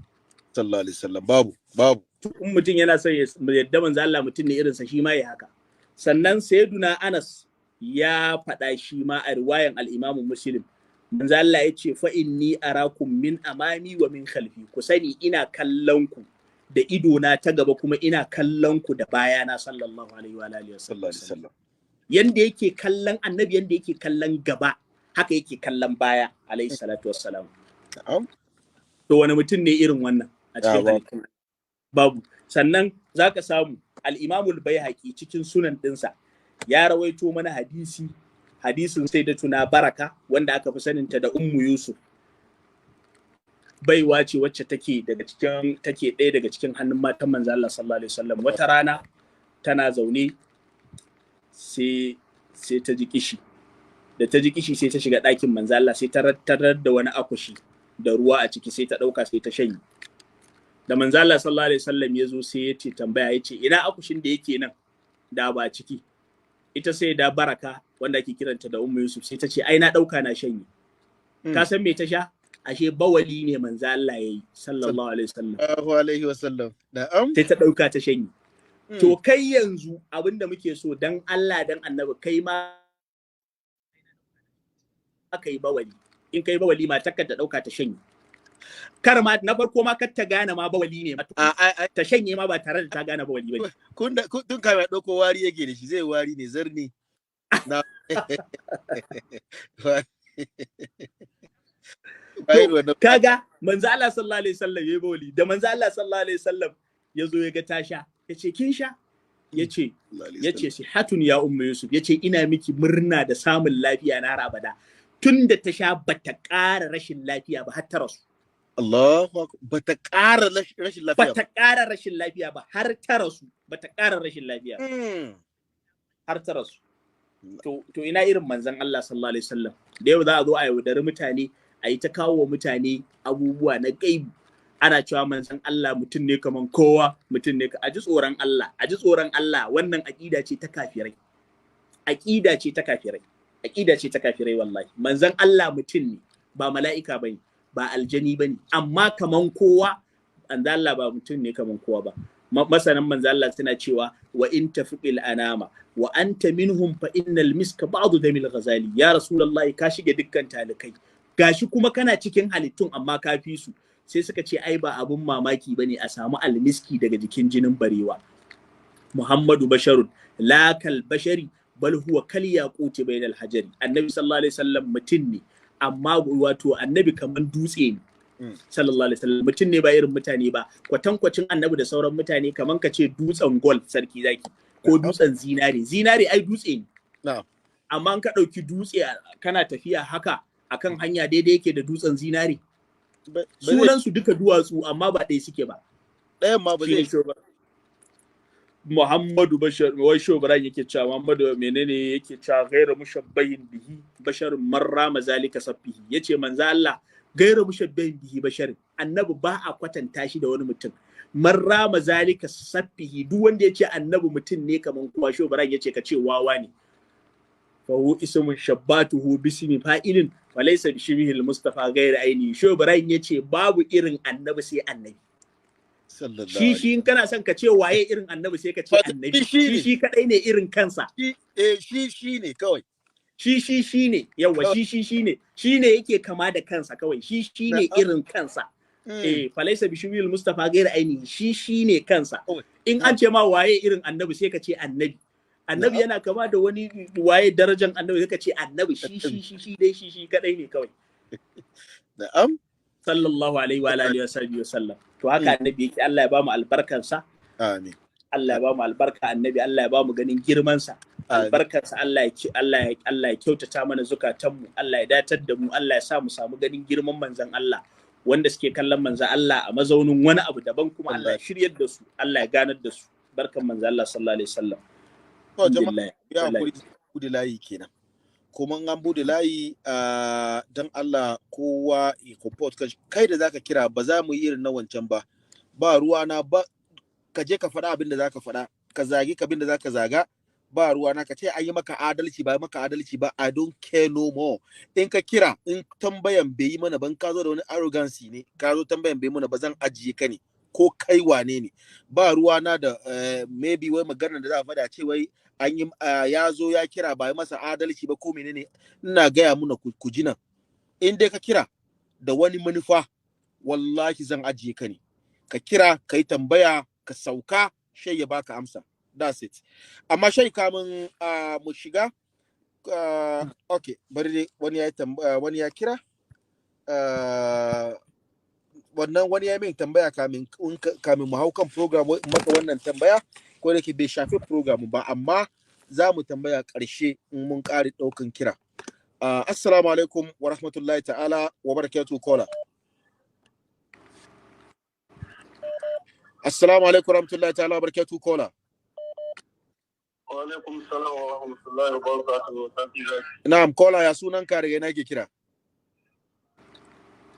sallallahu alaihi wasallam, babu. In mutum yana son ya yadda manzo Allah mutum ne irinsa, shi ma ya haka. Sannan sayyiduna Anas ya faɗa shi ma a riwayan al-Imam Muslim, manzo Allah ya ce fa inni arakum min amami wa min khalfi. Ku sani ina kallon ku da ido na ta gaba, kuma ina kallon ku da bayana sallallahu alaihi wa alihi wasallam. Yanda yake kallon annabi, yanda yake kallon gaba, haka yake kallon baya alaihi salatu wassalam. To wani mutum ne irin wannan a cikin halittu? Babu. Sannan zaka samu al-Imam al-Baihaqi cikin sunan dinsa ya rawaito mana hadisin sai da tuna Baraka, wanda aka fi saninta da Ummu Yusuf. Baiwa ce wacce take ɗaya daga cikin hannun matan manzo Allah sallallahu alaihi wasallam. Wata rana tana zaune sai ta ji kishi. Da ta ji kishi sai ta shiga ɗakin manzo Allah, sai ta tarar da wani akushi da ruwa a ciki, sai ta ɗauka sai ta shanye. Da manzo Allah sallallahu alaihi wasallam ya zo sai ya ce tambaya, ya ce ina akushin da yake nan da ba ciki. Ita sai da Baraka wanda ake kiranta da Ummu Yusuf sai ta ce ai na dauka na shanye. Ka san me ta sha? Ashe bawali ne manzo Allah yayi sallallahu alaihi wasallam. Na'am. Sai ta dauka ta shanye. To kai yanzu abinda muke so dan Allah dan Annabi, kai ma kai bawali. In kai bawali ma takka ta dauka ta shanye. Kar ma na farko ma kar ta gane ma bawali ne, ta shanye ma ba tare da ta gane bawali ba. Tun kai mai dauko wari yake da shi, zai wari ne zarni. Kaga manzo Allah sallallahu alaihi wasallam yayi bawali, da manzo Allah sallallahu alaihi wasallam yazo ya ga ta sha, yace kin sha? Yace sihatun ya Ummu Yusuf, yace ina miki murna da samun lafiya na har abada. Tunda ta sha bata ƙara rashin lafiya ba har ta rasu. Allahu akbar. Bata ƙara rashin lafiya ba. Bata ƙara rashin lafiya ba har ta rasu. Bata ƙara rashin lafiya har ta rasu. To ina irin manzon Allah sallallahu alaihi wasallam. Da yau za a zo a yaudari mutane, a yi ta kawo wa mutane abubuwa na gaibi. Ana cewa manzon Allah mutum ne kaman kowa, mutum ne a ji tsoron Allah, a ji tsoron Allah. Wannan aqida ce ta kafirai. Aqida ce ta kafirai. aqida ce ta kafirai wallahi. Manzon Allah mutum ne, ba mala'ika bane, ba aljani bane, amma kaman kowa, manzon Allah ba mutum ne kaman kowa ba. Masanan manzon Allah suna cewa wa in tafiqil anama wa anta minhum fa innal miska ba'du damil ghazali. Ya rasulullahi ka shige dukkan talikai, gashi kuma kana cikin halittun amma ka fi su. Sai suka ce ai ba abun mamaki bane a samu almiski daga jikin jinin barewa. Muhammadu basharun la kal bashari bal huwa kal yaquti bainal hajari. Annabi sallallahu alaihi wasallam mutum ne, amma wato annabi kaman dutse ne. Sallallahu alaihi wasallam mutum ne ba irin mutane ba. Kwatankwacin annabi da sauran mutane kaman ka ce dutsen gold sarki zaki, ko dutsen zinare. Zinare ai dutse ne. Amma an ka ɗauki dutse kana tafiya haka akan hanya daidai yake da dutsen zinare. Sunan su duka duwatsu amma ba ɗaya suke ba. Ɗayan ma ba zai ba. Muhammadu Bashar, wai Shobran yake cewa Muhammadu menene yake cewa gaira mushabbahin bihi basharun marra mazalika sabbihi. Yace manzo Allah gaira mushabbahin bihi basharin, annabi ba a kwatanta shi da wani mutum. Marra mazalika sabbihi, duk wanda yace annabi mutum ne kaman kowa, Shobran yace ka ce wawa ne. Fa hu ismun shabbatuhu bismi fa'ilin wa laysa bishbihi al-mustafa gaira aini. Shobran yace babu irin annabi sai annabi. Shi in kana son ka ce waye irin annabi sai ka ce annabi. Shi kadai ne irin kansa. Shi ne kawai. Shi ne yawa, shi ne. Shi ne yake kama da kansa kawai. Shi ne irin kansa. Falaisa bishwil Mustafa gaira ainihi. Shi ne kansa. In an ce ma waye irin annabi sai ka ce annabi. Annabi yana kama da wani waye darajar annabi sai ka ce annabi. Shi kadai ne kawai. Na'am. Sallallahu alaihi wa alihi wa sallam. To haka annabi yake. Allah ya ba mu albarkansa. Amin. Allah ya ba mu albarka annabi, Allah ya ba mu ganin girmansa. Albarkarsa Allah ya kyautata mana zukatanmu, Allah ya datar da mu, Allah ya sa mu samu ganin girman manzon Allah. Wanda suke kallon manzon Allah a mazaunin wani abu daban kuma Allah ya shiryar da su, Allah ya ganar da su. Barkan manzon Allah sallallahu alaihi wasallam. To jama'a ya kudi layi kenan. Kuma an bude layi dan Allah kowa ya comport kai da zaka kira ba za mu yi irin na wancan ba. Ba ruwa na ba, ka je ka faɗa abin da zaka faɗa, ka zagi abin da zaka zaga, ba ruwa na ka ce an yi maka adalci ba maka adalci ba, I don't care no more. In ka kira, in tambayan bai yi mana ban, ka zo da wani arrogancy ne, ka zo tambayan bai mana ba, zan ajiye ka ne ko kai wane ne. Ba ruwa na da maybe wai maganar da za a faɗa ce wai an yi ya zo ya kira ba yi masa adalci ba ko menene. Ina gaya muna ku ji nan, in dai ka kira da wani manufa, wallahi zan ajiye ka ne. Ka kira ka yi tambaya, ka sauka, shai ya baka amsa. That's it. Amma shai kamun mu shiga, okay, bari dai wani ya kira, wannan wani ya min tambaya kamin mu hau kan program maka wannan tambaya, ko da ke bai shafi program ba, amma za mu tambaya ƙarshe in mun ƙari ɗaukan kira. Assalamu alaikum wa rahmatullahi ta'ala wa barakatuhu kola. Assalamu alaikum warahmatullahi ta'ala barakatuh kola. Wa alaikum salam wa rahmatullahi wa barakatuh. Na'am kola, ya sunan ka daga ina ke kira?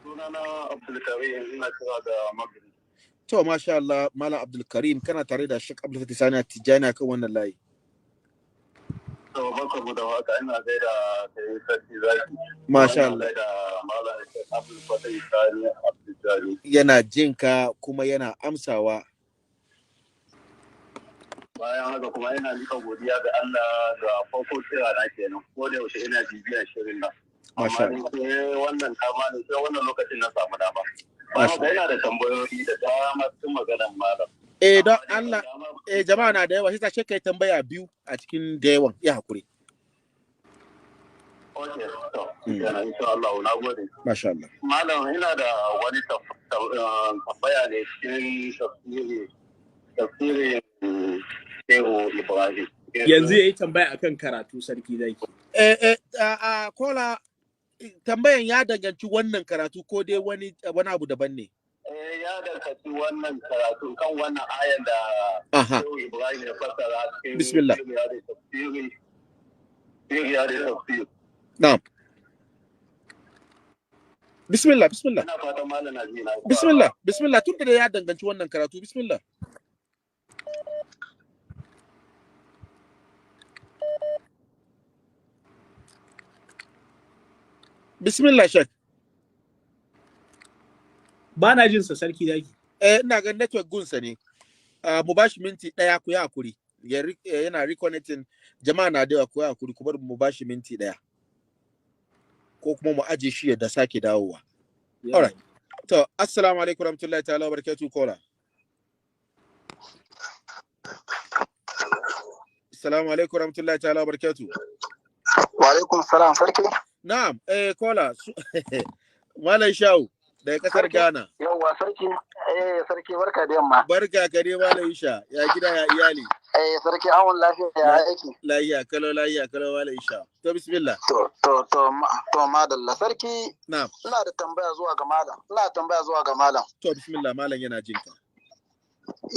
Sunana Abdul Karim, ina kira da Maghrib. To masha Allah, Malam Abdul Karim, kana tare da Sheikh Abdul Fatih Sani Tijani kan wannan layi. To barka mu da haka, ina gaida kai sarki zaki. Masha Allah. Da Malam Abdul Fatih Sani Tijani. Yana jinka kuma yana amsawa. Bayan haka kuma ina nika godiya ga Allah ga farko kira na kenan, ko da yaushe ina bibiyar shirin nan. Masha Allah. Amma wannan kama ne sai wannan lokacin na samu dama. Bayan haka ina da tambayoyi da dama cikin maganar malam. Don Allah, jama'a na da yawa, sai ta ce kai tambaya biyu a cikin da yawan, ya hakuri. Okay, to, yana insha Allah, na gode. Masha Allah. Malam, ina da wani tambaya ne cikin tafsirin Shehu Ibrahim. Yanzu ya yi tambaya akan karatu sarki zaki. Kola, tambayan ya danganci wannan karatu ko dai wani abu daban ne? Ya danganci wannan karatu kan wannan ayan da Shehu Ibrahim ya fassara cikin Bismillah. Na'am. Bismillah. Ina fatan malam na ji na. Bismillah, tun da ya danganci wannan karatu, bismillah. Bismillah Sheikh. Ba na jin sa sarki zaki. Ina ga network gunsa ne. Mu bashi minti ɗaya ku yi hakuri. Yana reconnecting, jama'a na da ku yi hakuri, ku bar mu bashi minti ɗaya. Ko kuma mu aje shi da sake dawowa. Alright. To, assalamu alaikum warahmatullahi ta'ala wa barakatuh kola. Assalamu alaikum warahmatullahi ta'ala wa barakatuh. Wa alaikum salam sarki. Na'am, kola. Malam Shau daga kasar Ghana. Yawwa sarki. Sarki barka da yamma. Barka ka dai Malam Isha. Ya gida ya iyali. Sarki awon lafiya ya aiki. Lafiya kalau Malam Isha. To bismillah. To madalla sarki. Na'am. Ina da tambaya zuwa ga malam. To bismillah malam yana jin ka.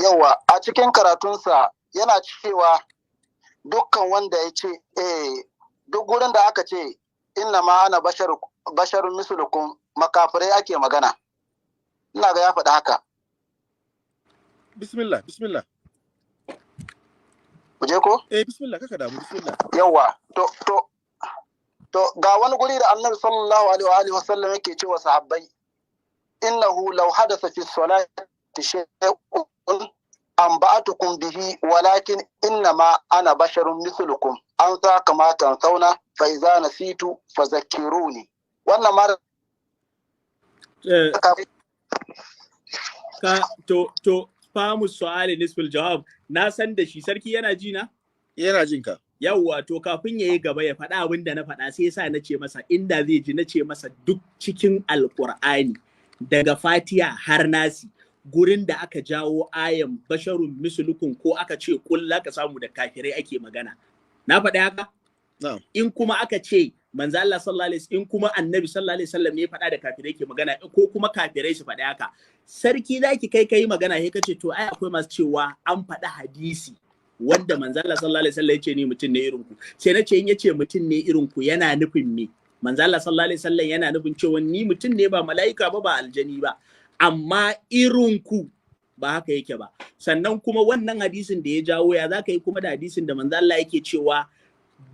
Yawwa a cikin karatunsa yana cewa dukkan wanda ya ce duk gurin da aka ce inna ma ana basharun mislukum makafirai ake magana. Ina ga ya faɗi haka. Bismillah. Kuje ko? Bismillah kaka damu bismillah. Yawwa to ga wani guri da Annabi sallallahu alaihi wa sallam yake cewa sahabbai innahu law hadatha fi salati shay'un anba'atukum bihi walakin innama ana basharun mithlukum an za kamata sauna fa idza nasitu fazakkiruni. Wannan ma to famu su'ali nisful jawab na san da shi sarki yana ji na? Yana jin ka. Yawwa to kafin yayi gaba ya faɗa abin da na faɗa sai yasa na ce masa inda zai ji na ce masa duk cikin alqur'ani daga Fatiha har Nasi gurin da aka jawo ayan basharun mislukun ko aka ce kulla ka samu da kafirai ake magana. Na faɗi haka? Na'am. In kuma aka ce manzo Allah sallallahu alaihi in kuma annabi sallallahu alaihi wasallam ne faɗa da kafirai ke magana ko kuma kafirai su faɗi haka sarki zaki kai magana sai kace to ai akwai masu cewa an faɗi hadisi wanda manzo Allah sallallahu alaihi wasallam yace ni mutum ne irin ku sai nace in yace mutum ne irin ku yana nufin me manzo Allah sallallahu alaihi wasallam yana nufin cewa ni mutum ne ba mala'ika ba aljani ba amma irin ku ba haka yake ba sannan kuma wannan hadisin da ya jawo ya zaka yi kuma da hadisin da manzo Allah yake cewa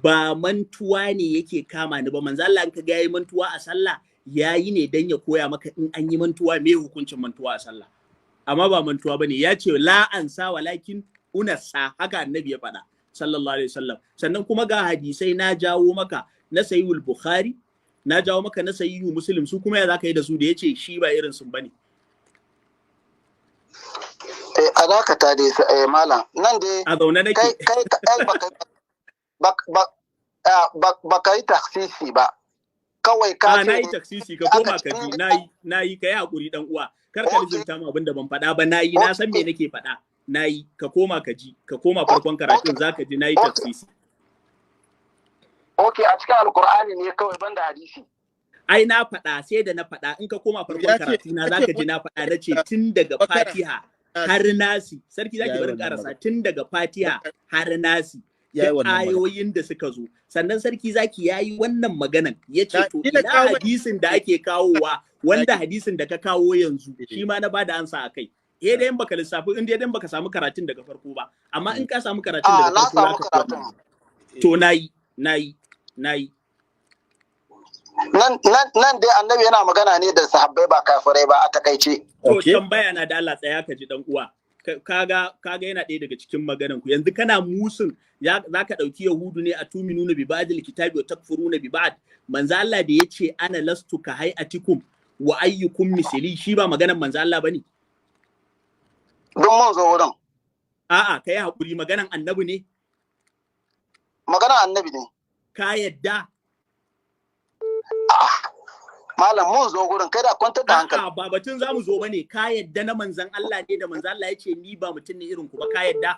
ba mantuwa ne yake kama ni ba manzo Allah in ka ga yayi mantuwa a sallah yayi ne dan ya koya maka in an yi mantuwa me hukuncin mantuwa a sallah amma ba mantuwa bane ya ce la ansa walakin unassa haka annabi ya faɗa sallallahu alaihi wasallam sannan kuma ga hadisai na jawo maka na sahihul bukhari na jawo maka na sahihu muslim su kuma ya zaka yi da su da yace shi ba irin sun bane alakata dai malam nan dai a zaune nake kai baka yi taksisi ba kawai ka ce na yi taksisi ka koma ka ji na yi ka yi hakuri dan uwa kar ka lijinta mu abinda ban faɗa ba na yi na san me nake faɗa na yi ka koma ka ji ka koma farkon karatun zaka ji na yi taksisi a cikin alkur'ani ne kawai banda hadisi ai na faɗa sai da na faɗa in ka koma farkon karatu na zaka ji na faɗa na ce tun daga Fatiha har Nasi sarki zaki bari karasa tun daga Fatiha har Nasi da ayoyin da suka zo sannan sarki zaki yayi wannan maganan yace to ina hadisin da ake kawowa wanda hadisin da ka kawo yanzu shi ma na bada ansa akai dai in baka lissafi in dai baka samu karatun daga farko ba amma in ka samu karatun daga farko to nayi nan dai annabi yana magana ne da sahabbai ba kafirai ba a takaice to tambaya na da Allah tsaya ka ji dan uwa kaga yana ɗaya daga cikin maganan ku yanzu kana musun zaka dauki yahudu ne a tuminuna bi ba'dil kitabi wa takfuruna bi ba'd manzo Allah da yace ana lastu ka hayatikum wa ayyukum misli shi ba maganan manzo Allah bane don mun zo wurin a'a kai hakuri maganan annabi ne maganan annabi ne ka yadda malam mun zo gurin kai da kwantar da hankali a'a ba batun zamu zo bane ka yadda na manzon Allah ne da manzon Allah yace ni ba mutum ne irin ku ba ka yadda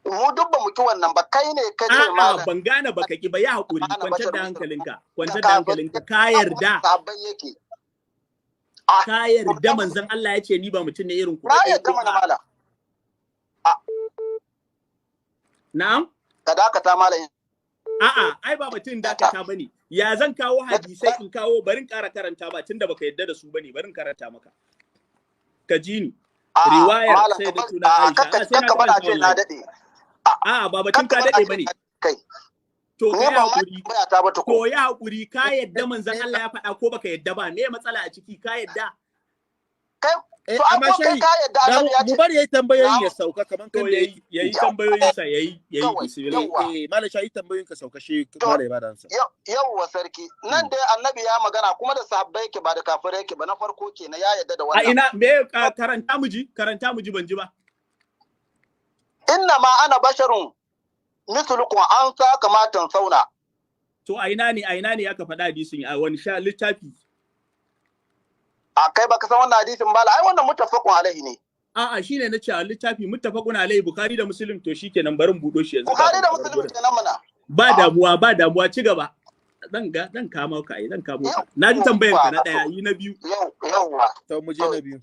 mu duk ba mu ki wannan ba kai ne ka ce malam a'a ban gane baka ki ba ya hakuri kwantar da hankalinka ka yarda sabban yake ka yarda manzon Allah yace ni ba mutum ne irin ku ba na yarda mana malam na'am ka dakata malam a'a ai ba batun dakata bane ya zan kawo hadisai in kawo barin ƙara karanta ba tunda baka yadda da su bane barin karanta maka ka ji ni riwayar sai da tuna Aisha sai na bada ce na dade a'a ba batun ka dade bane to ni kai ban ma hakuri tambaya ta ba to tukun. ya hakuri ka yadda manzon Allah ya faɗa ko baka yadda ba me matsala a ciki ka yadda Kai to an amma ko kai shayi ka yadda annabi ya mu ce bari yayi tambayoyin na'am ya sauka kaman to kan da yayi tambayoyinsa yayi kawai bismillah yawwa malam shayi tambayoyin ka sauka shi to malam ya bada ansa yawwa sarki nan dai annabi ya magana kuma da sahabbai yake ba da kafirai yake ba na farko kenan ya yadda da a wannan. ina me karanta mu ji ban ji ba Inna ma ana basharun mislukum an sa kamatan sauna. to a ina ne aka faɗa hadisin a wani sha littafi A kai baka san wannan hadisin ba ai wannan muttafaqun alaihi ne. a'a shine nace a littafi muttafaqun alaihi bukhari da muslim to shikenan barin budo shi yanzu Bukhari da Muslim kenan mana. ba damuwa ci gaba zan kamo ka na ji tambayan ka na daya yi na biyu Yawwa. to mu je na biyu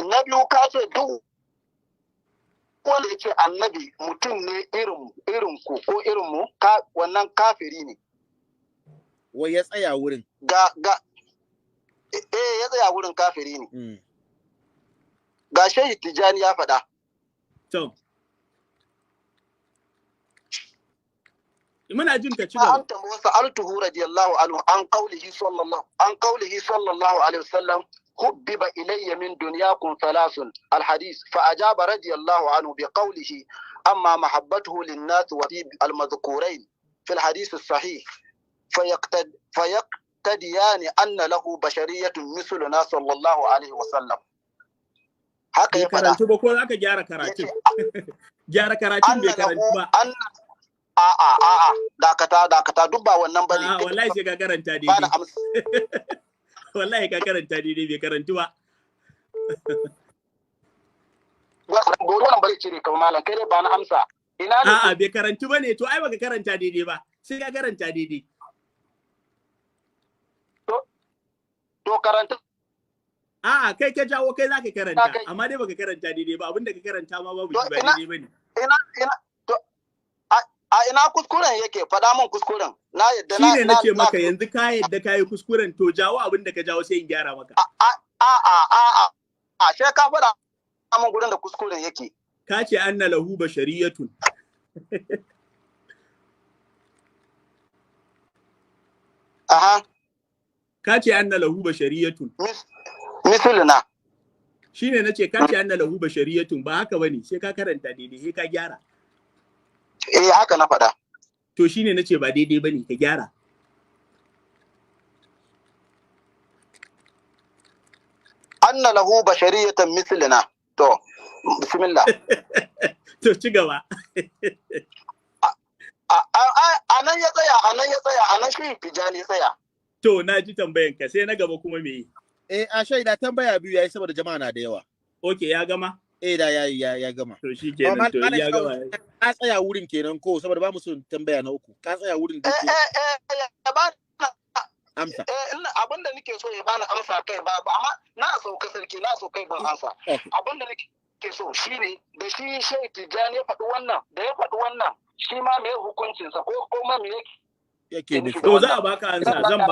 Na biyu ka ce duk wanda ya ce annabi mutum ne irin ku ko irin mu wannan kafiri ne. wai ya tsaya wurin Ya tsaya wurin kafiri ne. Ga Shehu Tijani ya faɗa. to muna jin ka ci gaba An tambaye sa'altuhu radiyallahu anhu an qaulihi sallallahu alaihi wasallam حبب إلي من دنياكم ثلاث الحديث فأجاب رضي الله عنه بقوله أما محبته للناس وفي المذكورين في الحديث الصحيح فيقتديان أن له بشرية مثلنا صلى الله عليه وسلم. haka ya faɗa. Karantu ba ko za ka gyara karatun? Gyara karatun bai karantu ba. A'a, dakata duk ba wannan bane. Wallahi sai ka karanta daidai. Wallahi ka karanta daidai bai karantu ba. Wannan bari cire kamar malam kai dai ba na amsa. Ina ne? A'a bai karantu bane to ai baka karanta daidai ba. Sai ka karanta daidai. To karanta. A'a kai ka jawo kai zaka karanta amma dai baka karanta daidai ba abinda ka karanta ma babu shi ba daidai bane. Ina kuskuren yake faɗa min kuskuren na yadda na shine nace maka yanzu ka yadda kai kuskuren to jawo abinda ka jawo sai in gyara maka. Sai ka faɗa min gurin da kuskuren yake. Ka ce anna lahu bashariyatun. Ka ce anna lahu bashariyatun. Mislina. Shine nace ka ce anna lahu bashariyatun ba haka bane sai ka karanta daidai sai ka gyara. Haka na faɗa. To shine nace ba daidai bane ka gyara. Anna lahu bashariyatan mislina. To, bismillah. To ci gaba. Anan ya tsaya, anan shi Tijani ya tsaya. To na ji tambayan ka sai na gaba kuma me? A shaida tambaya biyu yayi saboda jama'a na da yawa. Okay, ya gama? Da ya gama. To shi kenan to ya gama. Ka tsaya wurin kenan ko saboda ba mu son tambaya na uku. Ka tsaya wurin da ke. Amsa. Abinda nake so ya bani amsa kai ba amma na sauka sarki na so kai ban amsa. Abinda nake so shine da shi Shehu Tijani ya faɗi wannan da ya faɗi wannan shi ma me hukuncin sa ko ma me yake nufi. To za a baka ansa zan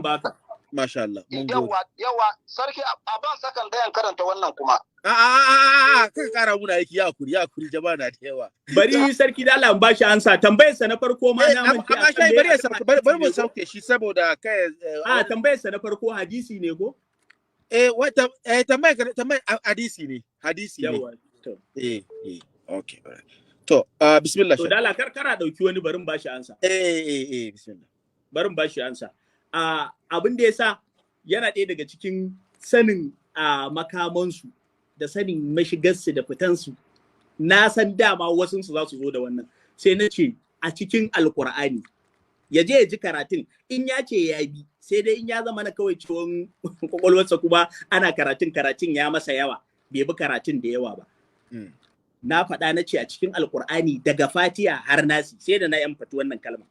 baka. Masha Allah. Mun gode. Yawa sarki a ban sakan dayan karanta wannan kuma. Kan kara muna aiki ya kuri jama'a na da yawa. Bari sarki da Allah ba shi ansa tambayar sa na farko ma na mun ce bari mu sauke shi saboda kai tambayar sa na farko hadisi ne ko? Tambayar hadisi ne. Yawa to. Okay. To, bismillah. To da Allah karkara dauki wani barin ba shi ansa. Bismillah. Barin ba shi ansa. Abin da ya sa yana ɗaya daga cikin sanin makamansu da sanin mashigarsu da fitansu na san dama wasunsu za su zo da wannan sai na ce a cikin alkur'ani ya je ya ji karatun in ya ce ya bi sai dai in ya zama na kawai ciwon kwakwalwarsa kuma ana karatun ya masa yawa bai bi karatun da yawa ba na faɗa na ce a cikin alkur'ani daga fatiha har nasi sai da na yan fati wannan kalma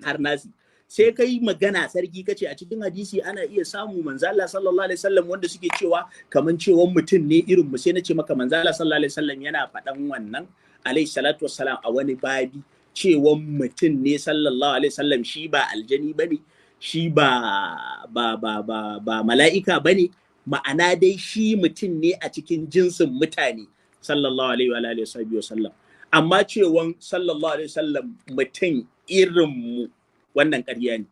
har nasi sai kai magana sarki kace a cikin hadisi ana iya samu manzo Allah sallallahu alaihi wasallam wanda suke cewa kaman cewan mutum ne irin mu sai nace maka manzo Allah sallallahu alaihi wasallam yana faɗan wannan alaihi salatu wassalam a wani babi cewan mutum ne sallallahu alaihi wasallam shi ba aljani bane shi ba mala'ika bane ma'ana dai shi mutum ne a cikin jinsin mutane sallallahu alaihi wa alihi wasallam amma cewan sallallahu alaihi wasallam mutum irin mu wannan ƙarya ne,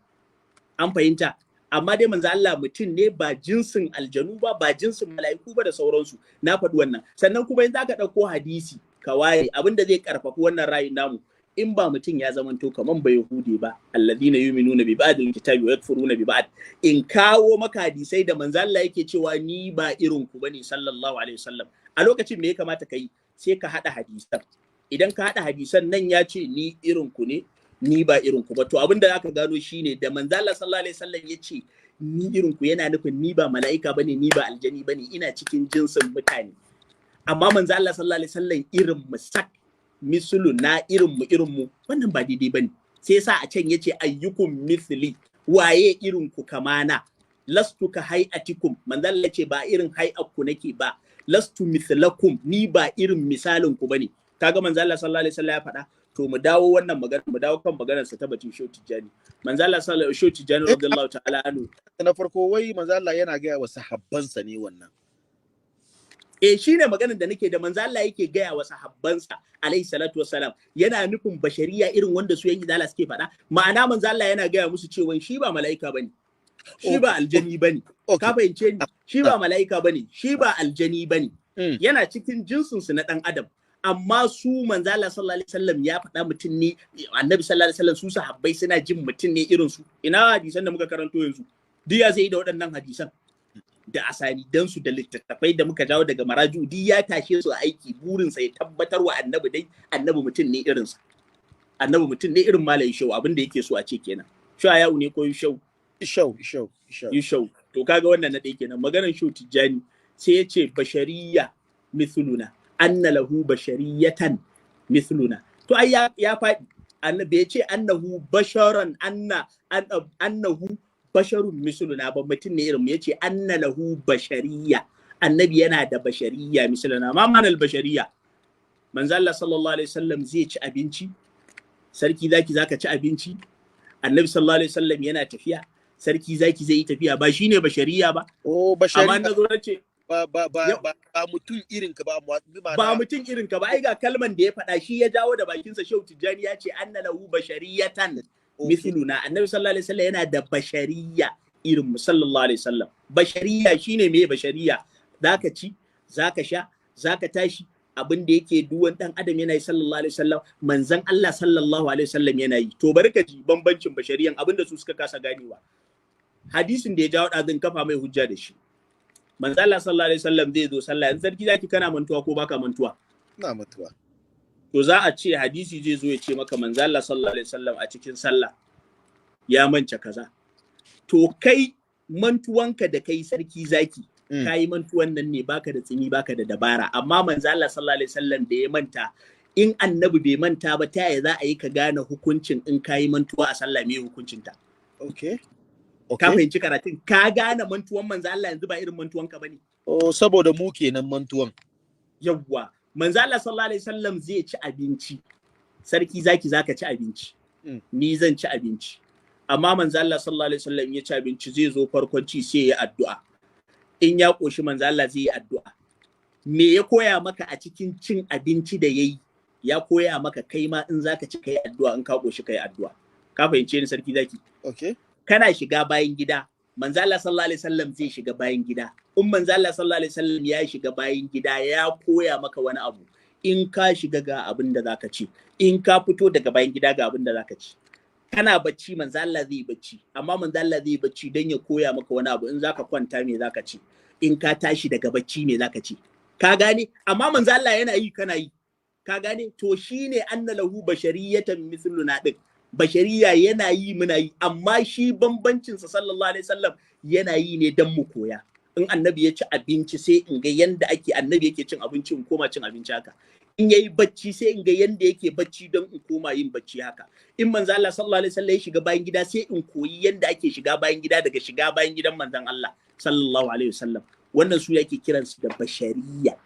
an fahimta. Amma dai manzo Allah mutum ne, ba jinsin aljanu ba jinsin mala'iku ba da sauransu, na faɗi wannan. Sannan kuma in zaka ɗauko hadisi ka ware abinda zai karfafi wannan ra'ayin namu, in ba mutum ya zamanto kaman ba Yahudi ba, alladhina yu'minuna bi ba'dil kitabi wa yakfuruna bi ba'd, in kawo maka hadisai da manzo Allah yake cewa ni ba irin ku bane sallallahu alaihi wasallam, a lokacin me ya kamata kai? Sai ka hada hadisan. Idan ka hada hadisan nan ya ce ni irin ku ne, ni ba irin ku ba, to abinda zaka gano shine da manzo Allah sallallahu alaihi wasallam yace ni irin ku yana nufin ni ba mala'ika bane, ni ba aljani bane, ina cikin jinsin mutane. Amma manzo Allah sallallahu alaihi wasallam irin mu sak, mislu na irin mu wannan ba daidai bane. Sai yasa a can yace ayyukum misli, waye irin ku kamana, lastu ka hayatikum, manzo Allah yace ba irin hay'akku nake ba, lastu mislakum, ni ba irin misalin ku bane. Kaga manzo Allah sallallahu alaihi wasallam ya faɗa. To mu dawo wannan magana, mu dawo kan maganar sa ta batun Shehu Tijjani. Manzo Allah sallallahu alaihi Tijjani radiyallahu ta'ala anhu. Na farko wai manzo Allah yana ga wa sahabbansa ne wannan. Shine maganar da nake da manzo Allah yake gaya wa sahabbansa alaihi salatu wassalam, yana nufin bashariya irin wanda su yan gidala suke faɗa. Ma'ana manzo Allah yana gaya musu cewa shi ba mala'ika bane, shi ba aljani bane. Ka fahimce ni? Shi ba mala'ika bane, shi ba aljani bane. Yana cikin jinsin su na dan adam. Amma su manzo Allah sallallahu alaihi wasallam ya faɗa mutum ne, annabi sallallahu alaihi wasallam su sahabbai suna jin mutum ne irin su. Ina hadisan da muka karanto yanzu? Duk ya sai da waɗannan hadisan da asani dan su da littattafai da muka jawo daga maraju, duk ya tashe su a aiki, burin sa ya tabbatar wa annabi dai annabi mutum ne irin sa. Annabi mutum ne irin malai shau, abin da yake so a ce kenan. Shau ne ko shau? Shau. To kaga wannan na dai kenan. Maganar Shehu Tijjani sai ya ce bashariya mithluna, anna lahu bashariyatan mithluna. To ai ya faɗi, annabi ya ce annahu basharan, annahu basharun misluna ba, mutum ne irin mu, yace anna lahu bashariya, annabi yana da bashariya misluna. Ma ma'anar bashariya? Manzo Allah sallallahu alaihi wasallam zai ci abinci, sarki zaki zaka ci abinci, annabi sallallahu alaihi wasallam yana tafiya, sarki zaki zai yi tafiya, ba shine bashariya ba? Bashariya. Amma nazo nace ba mutum irin ka ba mutum irin ka ba. Ai ga kalman da ya faɗa shi ya jawo da bakinsa. Shehu Tijjani ya ce anna lahu bashariyatan mithluna, annabi sallallahu alaihi wasallam yana da bashariya irin mu sallallahu alaihi wasallam. Bashariya shine me bashariya? Zaka ci, zaka sha, zaka tashi, abin da yake duwan dan adam yana yi sallallahu alaihi wasallam, manzon Allah sallallahu alaihi wasallam yana yi. To bari ka ji bambancin bashariyan, abin da su suka kasa ganewa. Hadisin da ya jawo ɗazin kafa mai hujja da shi. Manzo Allah sallallahu alaihi wasallam zai zo sallah, yanzu sarki zaki kana mantuwa ko baka mantuwa? Ina mantuwa. To za a ce hadisi zai zo ya ce maka manzo Allah sallallahu alaihi wasallam a cikin sallah ya mance kaza. To kai mantuwanka da kai sarki zaki, kai mantuwan nan ne, baka da tsini, baka da dabara. Amma manzo Allah sallallahu alaihi wasallam da ya manta, in annabi bai manta ba, ta yaya za a yi ka gane hukuncin in kai mantuwa a sallah, me hukuncin ta? Okay. Ka fahimci karatun, ka gane mantuwan manzo Allah yanzu ba irin mantuwanka bane. Saboda mu kenan mantuwan. Yawwa, manzo Allah sallallahu alaihi wasallam zai ci abinci, sarki zaki zaka ci abinci, ni zan ci abinci. Amma manzo Allah sallallahu alaihi wasallam ya ci abinci, zai zo farkon ci sai ya addu'a. In ya koshi manzo Allah zai yi addu'a. Me ya koya maka a cikin cin abinci da yayi? Ya koya maka kai ma in zaka ci kai addu'a, in ka koshi kai addu'a. Ka fahimce ni sarki zaki? Okay. Kana shiga bayan gida, manzo Allah sallallahu alaihi wasallam zai shiga bayan gida. In manzo Allah sallallahu alaihi wasallam ya shiga bayan gida, ya koya maka wani abu. In ka shiga ga abin da zaka ci, in ka fito daga bayan gida ga abin da zaka ci. Kana bacci, manzo Allah zai bacci, amma manzo Allah zai bacci dan ya koya maka wani abu. In zaka kwanta me zaka ci, in ka tashi daga bacci me zaka ci. Ka gane? Amma manzo Allah yana yi, kana yi. Ka gane? To shine anna lahu bashariyatan mithluna din. Bashariya yana yi, muna yi, amma shi bambancinsa sallallahu alaihi wasallam yana yi ne dan mu koya. In annabi ya ci abinci sai in ga yanda ake annabi yake cin abinci, in koma cin abinci haka. In yayi bacci sai in ga yanda yake bacci don in koma yin bacci haka. In manzo Allah sallallahu alaihi wasallam ya shiga bayan gida sai in koyi yanda ake shiga bayan gida daga shiga bayan gidan manzon Allah sallallahu alaihi wasallam. Wannan su yake kiransu da bashariya.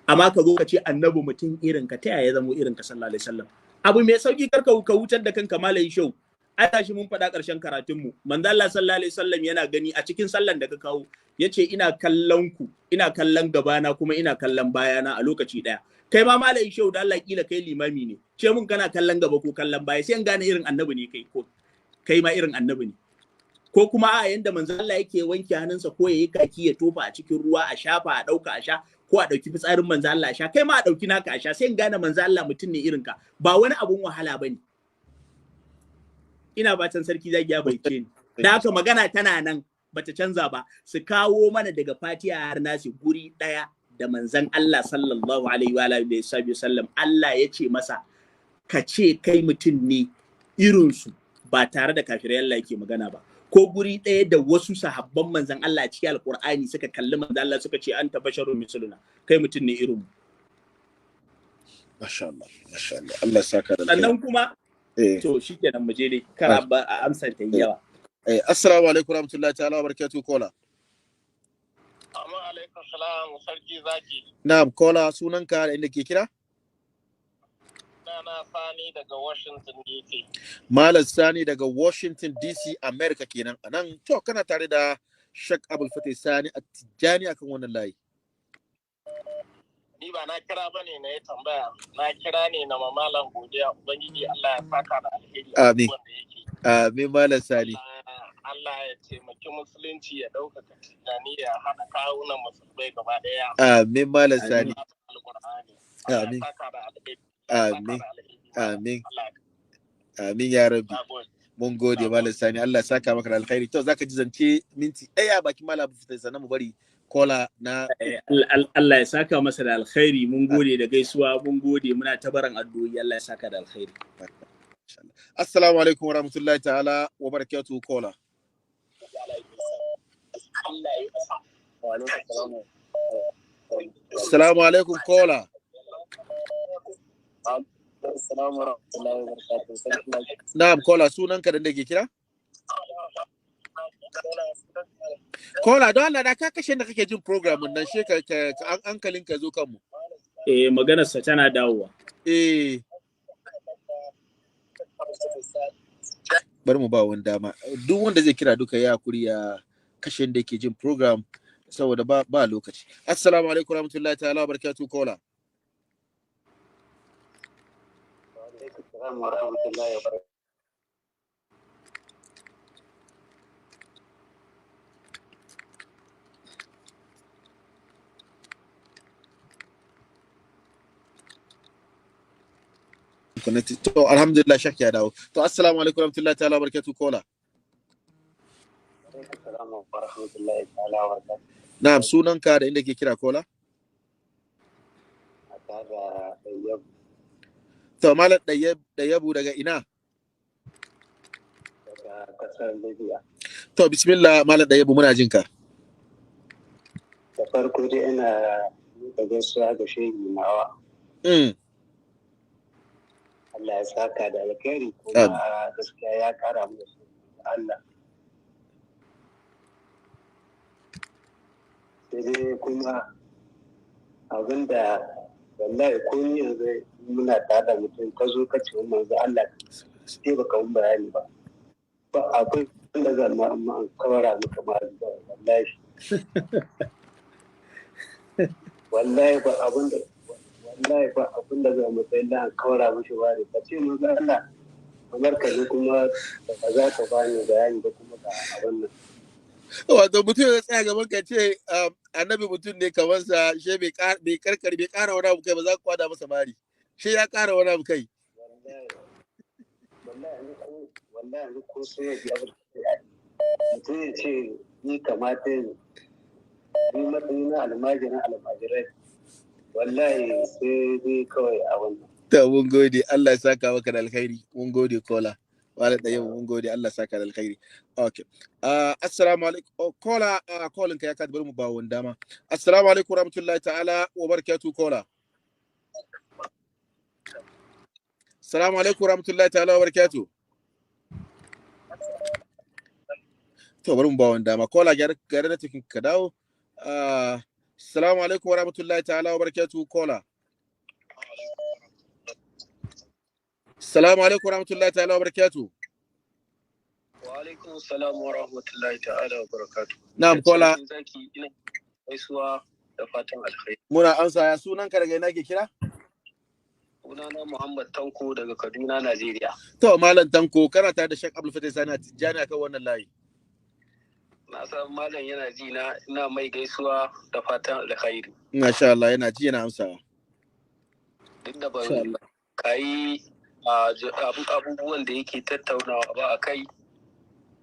Amma ka zo ka ce annabi mutum irin ka, ta yaya zama irin ka sallallahu alaihi wasallam? Abu mai sauki, kar ka wutar da kanka malai shau. Ana shi mun faɗa ƙarshen karatunmu. Manzo Allah sallallahu alaihi wasallam yana gani a cikin sallan da ka kawo. Yace ina kallon ku, ina kallon gabana kuma ina kallon bayana a lokaci ɗaya. Kai ma malai shehu da Allah kila kai limami ne. Ce mun kana kallon gaba ko kallon baya sai an gane irin annabi ne kai ko kai ma irin annabi ne. Ko kuma a yanda manzo Allah yake wanke hannunsa ko yayi kaki ya tofa a cikin ruwa a shafa a dauka a sha ko a dauki fitsarin manzo Allah a sha kai ma a dauki naka a sha sai an gane manzo Allah mutum ne irin ka ba wani abun wahala bane. Ina fatan sarki zaki ya baice ni da haka magana tana nan bata canza ba su kawo mana daga Fatiha har nasi guri daya da manzon Allah sallallahu alaihi wa alihi wasallam Allah ya ce masa ka ce kai mutum ne irin su ba tare da kafirai Allah yake magana ba ko guri daya da wasu sahabban manzon Allah cikin alqur'ani suka kalli manzon Allah suka ce anta basharun misluna kai mutum ne irin mu masha Allah Allah saka da sannan kuma to shikenan mu je dai kara ba a amsar ta yawa assalamu alaikum warahmatullahi ta'ala wa barakatuh kola amma alaikum salam sarki zaki na'am kola sunanka da inda ke kira na Sani daga Washington DC Malam Sani daga Washington DC America kenan anan to kana tare da Sheikh Abdul Fatih Sani At-Tijani akan wannan layi ni ba na kira ba ne na yi tambaya na kira ne na mamalan godiya ubangiji Allah ya saka da alheri amin amin Malam Sani Allah ya taimaki musulunci ya ɗaukaka tunani ya haɗa kawunan musulmai gaba ɗaya amin Malam Sani amin amin amin amin ya rabbi mun gode Malam Sani Allah ya saka maka da alkhairi to zaka ji zance minti ɗaya bakin Malam Abdul Fatih sannan mu bari kola na Allah ya saka masa da alkhairi mun gode da gaisuwa mun gode muna tabaran addu'o'i Allah ya saka da alkhairi assalamu alaikum warahmatullahi ta'ala wa barakatuh kola assalamu alaikum kola assalamu warahmatullahi wabarakatuh na'am kola sunanka da nake kira Kola don Allah da ka kashe da kake jin programin nan she ka hankalin ka zo kanmu. Maganar sa tana dawowa. Bari mu ba wani dama. Duk wanda zai kira duka ya hakuri ya kashe da yake jin program saboda ba lokaci. Assalamu alaikum warahmatullahi ta'ala wa barakatuh kola. Wa alaikum assalam wa rahmatullahi wa barakatuh. connected to alhamdulillah shakki ya dawo to assalamu alaikum warahmatullahi ta'ala barakatuh kola assalamu warahmatullahi ta'ala barakatuh na'am sunanka da inda ke kira kola da Dayyabu to malam Dayyabu daga ina daga kasar Libya to bismillah malam Dayyabu muna jinka da farko dai ina da gaisuwa ga shehi nawa Allah ya saka da alkhairi kuma gaskiya ya kara mu Allah sai dai kuma abinda wallahi kun yanzu muna tada mutum ka zo ka ce manzo Allah sai baka mun bayani ba abin da zan ma amma an kawara maka ma wallahi ba abin da zai mu sai an kawara mishi ba ne kace manzo Allah kamar ka ne kuma ba za ka bani bayani ba kuma ga abin nan wato mutum ya tsaya gaban ka ce annabi mutum ne kamar sa she bai kara wani abu kai ba za ku kwada masa bari she ya kara wani abu kai wallahi ko sai ya biya mutum ya ce ni kamata ni matsayin almajirai wallahi sai dai kawai a wannan ta mun gode Allah ya saka maka da alkhairi mun gode kola wala da yau mun gode Allah saka da alkhairi okay assalamu alaikum kola kolin ka ya ka bari mu ba wani dama assalamu alaikum warahmatullahi ta'ala wa barakatuh kola assalamu alaikum warahmatullahi ta'ala wa barakatuh to bari mu ba wani dama kola gare da cikin ka dawo assalamu alaikum warahmatullahi ta'ala wa barakatuh kola assalamu alaikum warahmatullahi ta'ala wa barakatuh alaikum salam wa rahmatullahi ta'ala wa barakatuh. Na'am kola. Zaki ina gaisuwa da fatan alkhairi. Muna amsa ya sunan ka daga ina ke kira? Sunana Muhammad Tanko daga Kaduna, Najeriya. To Malam Tanko kana tare da Sheikh Abdul Fatah Sani Tijjani akan wannan layi. Na san malam yana ji na, ina mai gaisuwa da fatan alkhairi. Masha Allah yana ji yana amsawa. Duk da ban kai abubuwan da yake tattaunawa ba a kai,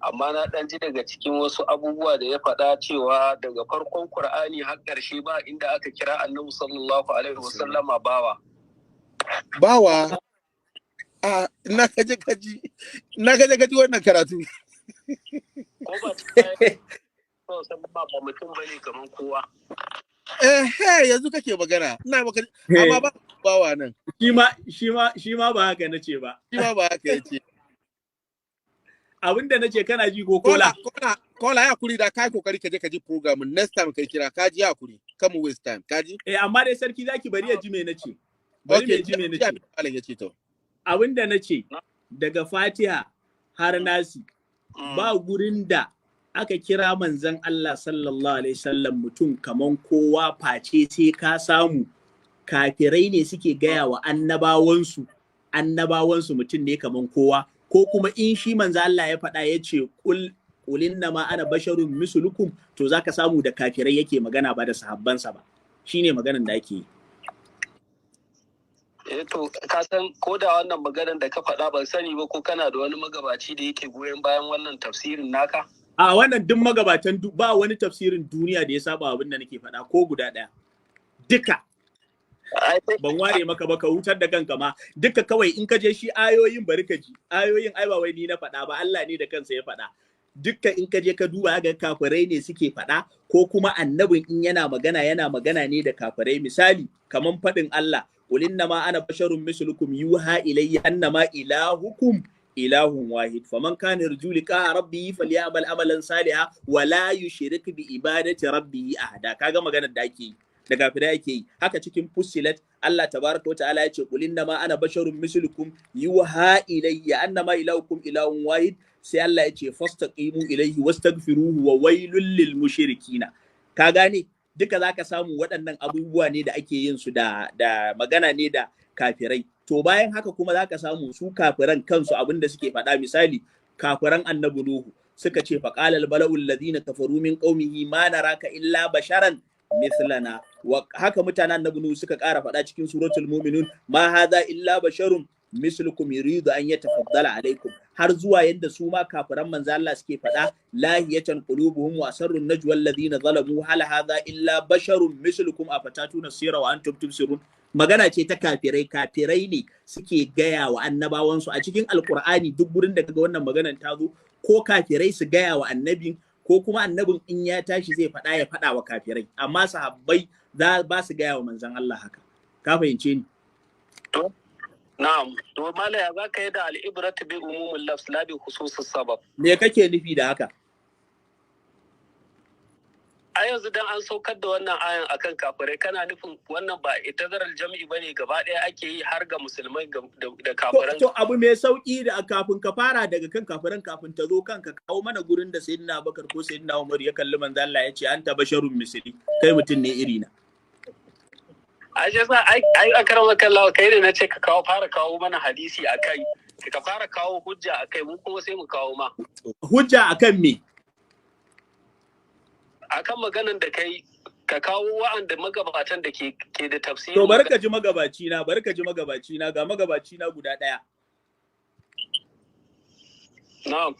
amma na ɗan ji daga cikin wasu abubuwa da ya faɗa cewa daga farkon Kur'ani har ƙarshe ba inda aka kira Annabi sallallahu alaihi wasallama bawa. Bawa na kaje kaji wannan karatu. Ko ba ta ba mutum bane kaman kowa. Yanzu kake magana. Ina maka amma ba bawa nan. Shi ma ba haka nace ba. Shi ma ba haka yace. Abinda nace kana ji ko kola. Kola ya kuri da kai kokari kaje kaji program next time kai kira kaji ya kuri. Come waste time. Kaji? Amma dai sarki zaki bari ya ji me nace. Bari me ji me nace. Abinda nace daga Fatiha har Nasi ba gurin da aka kira manzon Allah sallallahu alaihi wasallam mutum kaman kowa face sai ka samu kafirai ne suke gaya wa annabawansu mutum ne kaman kowa, ko kuma in shi manzon Allah ya faɗa ya ce qul innama ana basharun mislukum, to zaka samu da kafirai yake magana ba da sahabbansa ba. Shine maganar da ake yi. To ka san ko da wannan maganar da ka faɗa ban sani ba ko kana da wani magabaci da yake goyon bayan wannan tafsirin naka? A wannan duk magabatan ba wani tafsirin duniya da ya saba abin da nake faɗa ko guda ɗaya. Duka. Ban ware maka ba ka hutar da kanka ma. Duka kawai in ka je shi ayoyin bari ka ji. Ayoyin ai ba wai ni na faɗa ba, Allah ne da kansa ya faɗa. Dukkan in ka je ka duba ga kafirai ne suke faɗa, ko kuma annabin in yana magana ne da kafirai. Misali kaman faɗin Allah qul innama ana basharun mislukum yuha ilayya annama ilahukum ilahun wahid faman kana yarju liqa rabbih falyamal amalan salihan wa la yushrik bi ibadati rabbih ahada. Kaga maganar da ake yi da kafirai ake yi. Haka cikin Fussilat Allah tabaraka wa ta'ala ya ce qul innama ana basharun mislukum yuha ilayya annama ilahukum ilahun wahid, sai Allah ya ce fastaqimu ilayhi wastaghfiruhu wa wailul lil mushrikina. Ka gane duka zaka samu waɗannan abubuwa ne da ake yin su da magana ne da kafirai. To bayan haka kuma zaka samu su kafiran kansu abinda suke faɗa. Misali kafiran annabi Nuhu suka ce faqala al bala'u alladhina kafaru min qaumihi ma naraka illa basharan mithlana. Wa haka mutanen annabi Nuhu suka ƙara faɗa cikin suratul mu'minun ma hadha illa basharun mislukum yuridu an yatafaddala alaikum, har zuwa yanda su ma kafiran manzo Allah suke faɗa lahiyatan qulubuhum wa asrarun najwa alladhina zalamu hal hadha illa basharun mislukum afatatuna sira wa antum tubsirun. Magana ce ta kafirai ne suke gaya wa annabawansu a cikin alqur'ani. Duk gurin da kaga wannan maganar ta zo, ko kafirai su gaya wa annabin, ko kuma annabin in ya tashi zai faɗa ya faɗa wa kafirai, amma sahabbai ba su gaya wa manzon Allah haka. Ka fahimce ni? Na'am, to malaya za ka yi da al'ibrat bi umumul lafz la bi khususus sabab. Me kake nufi da haka? A yanzu dan an saukar da wannan ayan akan kafirai, kana nufin wannan ba itazaral jam'i bane gaba ɗaya ake yi har ga musulmai da kafiran? To abu mai sauki da kafin ka fara daga kan kafiran, kafin ta zo kanka kawo mana gurin da Sayyidina Abubakar ko Sayyidina Umar ya kalli manzo Allah ya ce anta basharun misli, kai mutum ne irina. A ce sa ai akarama kallawa kai ne na ce ka fara kawo mana hadisi akai, ka fara kawo hujja akai, mu kuma sai mu kawo ma. Hujja akan me? Akan maganan da kai ka kawo wa'anda magabatan da ke da tafsiri. To barka ji magabaci na ga magabaci na guda ɗaya. Na'am.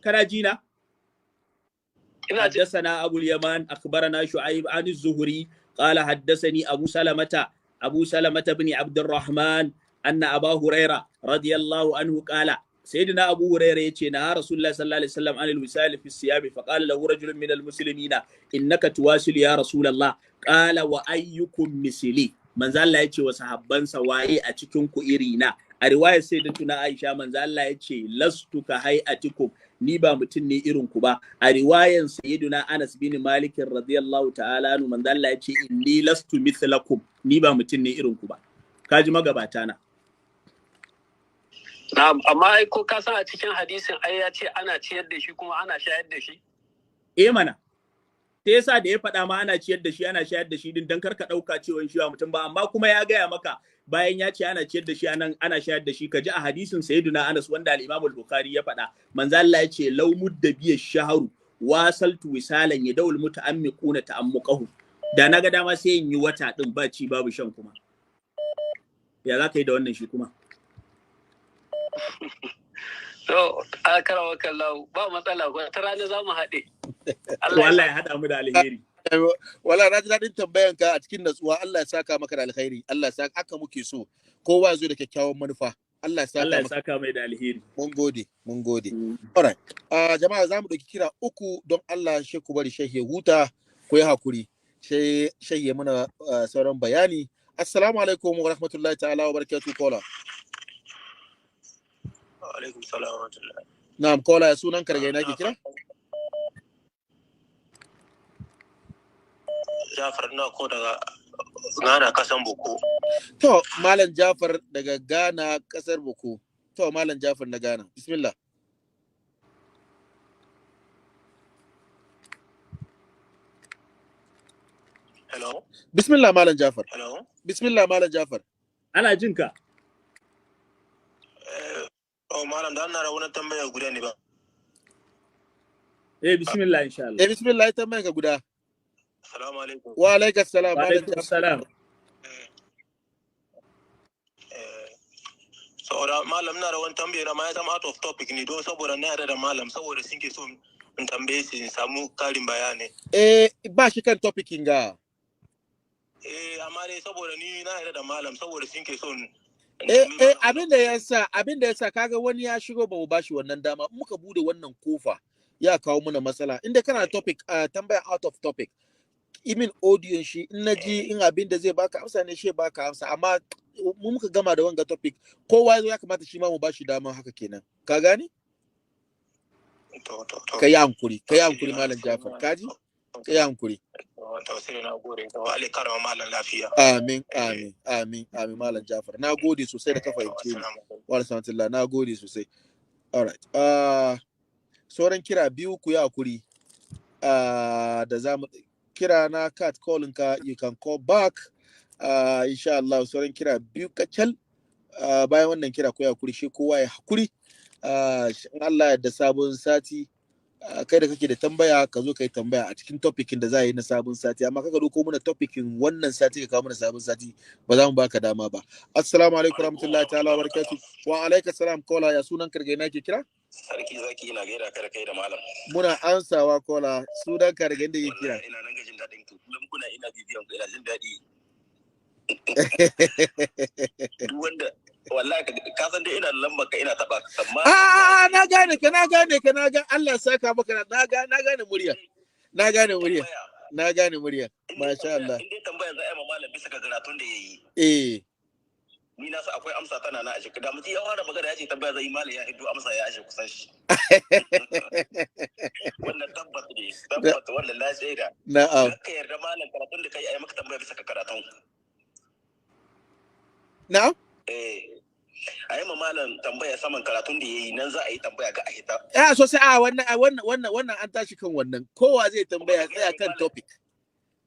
Kana ji na? Ina ji. Haddathana Abu Yaman akhbarana Shu'aib an az-Zuhri qala haddathani Abu Salamata bin Abdurrahman anna Abu Hurairah radiyallahu anhu qala sayyidina Abu Hurairah yace na Rasulullah sallallahu alaihi wasallam anil wisal fi siyab fa qala lahu rajulun min al-muslimina innaka tuwasil ya Rasulullah qala wa ayyukum misli. Manzo Allah yace wa sahabbansa waye a cikin ku irina. A riwayar sayyidatuna Aisha manzo Allah yace lastu ka hayatikum, ni ba mutum ne irin ku ba. A riwayar sayyiduna Anas bin Malik radiyallahu ta'ala anhu manzo Allah yace inni lastu mithlakum, ni ba mutum ne irin ku ba. Kaji magabata na. Na'am, amma ai ko ka san a cikin hadisin ai ya ce ana ciyar da shi kuma ana shayar da shi. Mana. Ta yasa da ya faɗa ma ana ciyar da shi ana shayar da shi din dan karka ɗauka cewa shi wa mutum ba, amma kuma ya gaya maka bayan ya ce ana ciyar da shi anan ana shayar da shi, ka ji a hadisin sayyiduna Anas wanda al-Imam al-Bukhari ya faɗa, manzo Allah ya ce law mudda biya shaharu wasaltu wisalan yadawul muta'ammiquna ta'ammuqahu, da naga dama sai in yi wata din ba ci babu shan kuma. Ya za ka yi da wannan shi kuma? To, akarawa kallahu ba matsala, wata rana za mu haɗe. Allah ya haɗa mu da alheri. Wala na ji daɗin tambayanka a cikin natsuwa. Allah ya saka maka da alheri. Allah ya saka, aka muke so. Kowa zo da kyakkyawan manufa. Allah ya saka mai da alheri. Mun gode, mun gode. Alright. Jama'a za mu ɗauki kira 3 don Allah shi ku bari shehi huta, ku yi hakuri. Shehi muna sauran bayani. Assalamu alaikum wa rahmatullahi ta'ala wa barakatuh kola. Wa alaikum salam wa rahmatullahi. Na'am kola, ya sunan karge na ke kira? Jafar na ko daga Ghana kasan Boko. To, Malam Jafar daga Ghana kasar Boko. To, Malam Jafar na Ghana. Bismillah. Hello. Bismillah Malam Jafar. Hello. Bismillah Malam Jafar. Ana jin ka. Malam da ana wani tambaya guda ne ba. Bismillah insha Allah. Bismillah tambaya ka guda. Assalamu alaikum. Wa alaikum salam. Wa alaikum salam. Saboda malam na da wani tambaya na ma ya zama out of topic ne don saboda na yarda da malam saboda sun ke so in tambaye su in samu karin bayani. Ba shi kan topicin ga. Amma dai saboda ni na yarda da malam saboda sun ke so abin da yasa kaga wani ya shigo ba mu bashi wannan dama, muka bude wannan kofa ya kawo mana matsala. Inda kana topic tambaya out of topic, imin audio shi in naji in abin da zai baka amsa ne shi baka amsa, amma mu muka gama da wanga topic kowa ya kamata shi ma mu bashi dama haka kenan, ka gane? Ka yi hankuri Malam Jafar, kaji? Ka yi hankuri. Amin Malam Jafar, na gode sosai da ka fahimce ni. Wa rahmatullah, na gode sosai. Alright. Sauran kira biyu ku yi hakuri. Da za mu kira na cat calling ka, you can call back. Insha Allah sauran kira biyu kacal. Bayan wannan kira ku yi hakuri, shi kowa ya hakuri. In Allah da sabon sati, kai da kake da tambaya ka zo ka yi tambaya a cikin topikin da za a yi na sabon sati, amma kaka doko mana topikin wannan sati ka kawo mana sabon sati, ba za mu baka dama ba. Assalamu alaikum warahmatullahi ta'ala wabarakatuh. Wa alaikum salam kola, ya sunan karge na ke kira? Sarki zaki ina gaida ka da kai da malam. Muna ansawa kola, sunan karge da ke kira. Ina nan gajin daɗin ku, kullum kuna ina bibiyan ku, ina jin daɗi. Duk wanda wallahi ka san dai ina da lambar ka ina taba amma na gane ka Allah ya saka maka, na gane murya masha Allah. In dai tambaya za a yi ma malam bisa ga karatun da yayi ni na sa akwai amsa tana na aje da mutum ya fara magana ya ce tambaya zai yi malam ya hiddo amsa ya aje kusan shi. Wannan tabbata wannan la shaida. Na'am. Ka yarda malam karatun da kai ai maka tambaya bisa ga karatun. Na'am. A yi ma malam tambaya saman karatun da ya yi nan za a yi tambaya ga ahita. So sai wannan an tashi kan wannan. Kowa zai tambaya tsaya kan topic.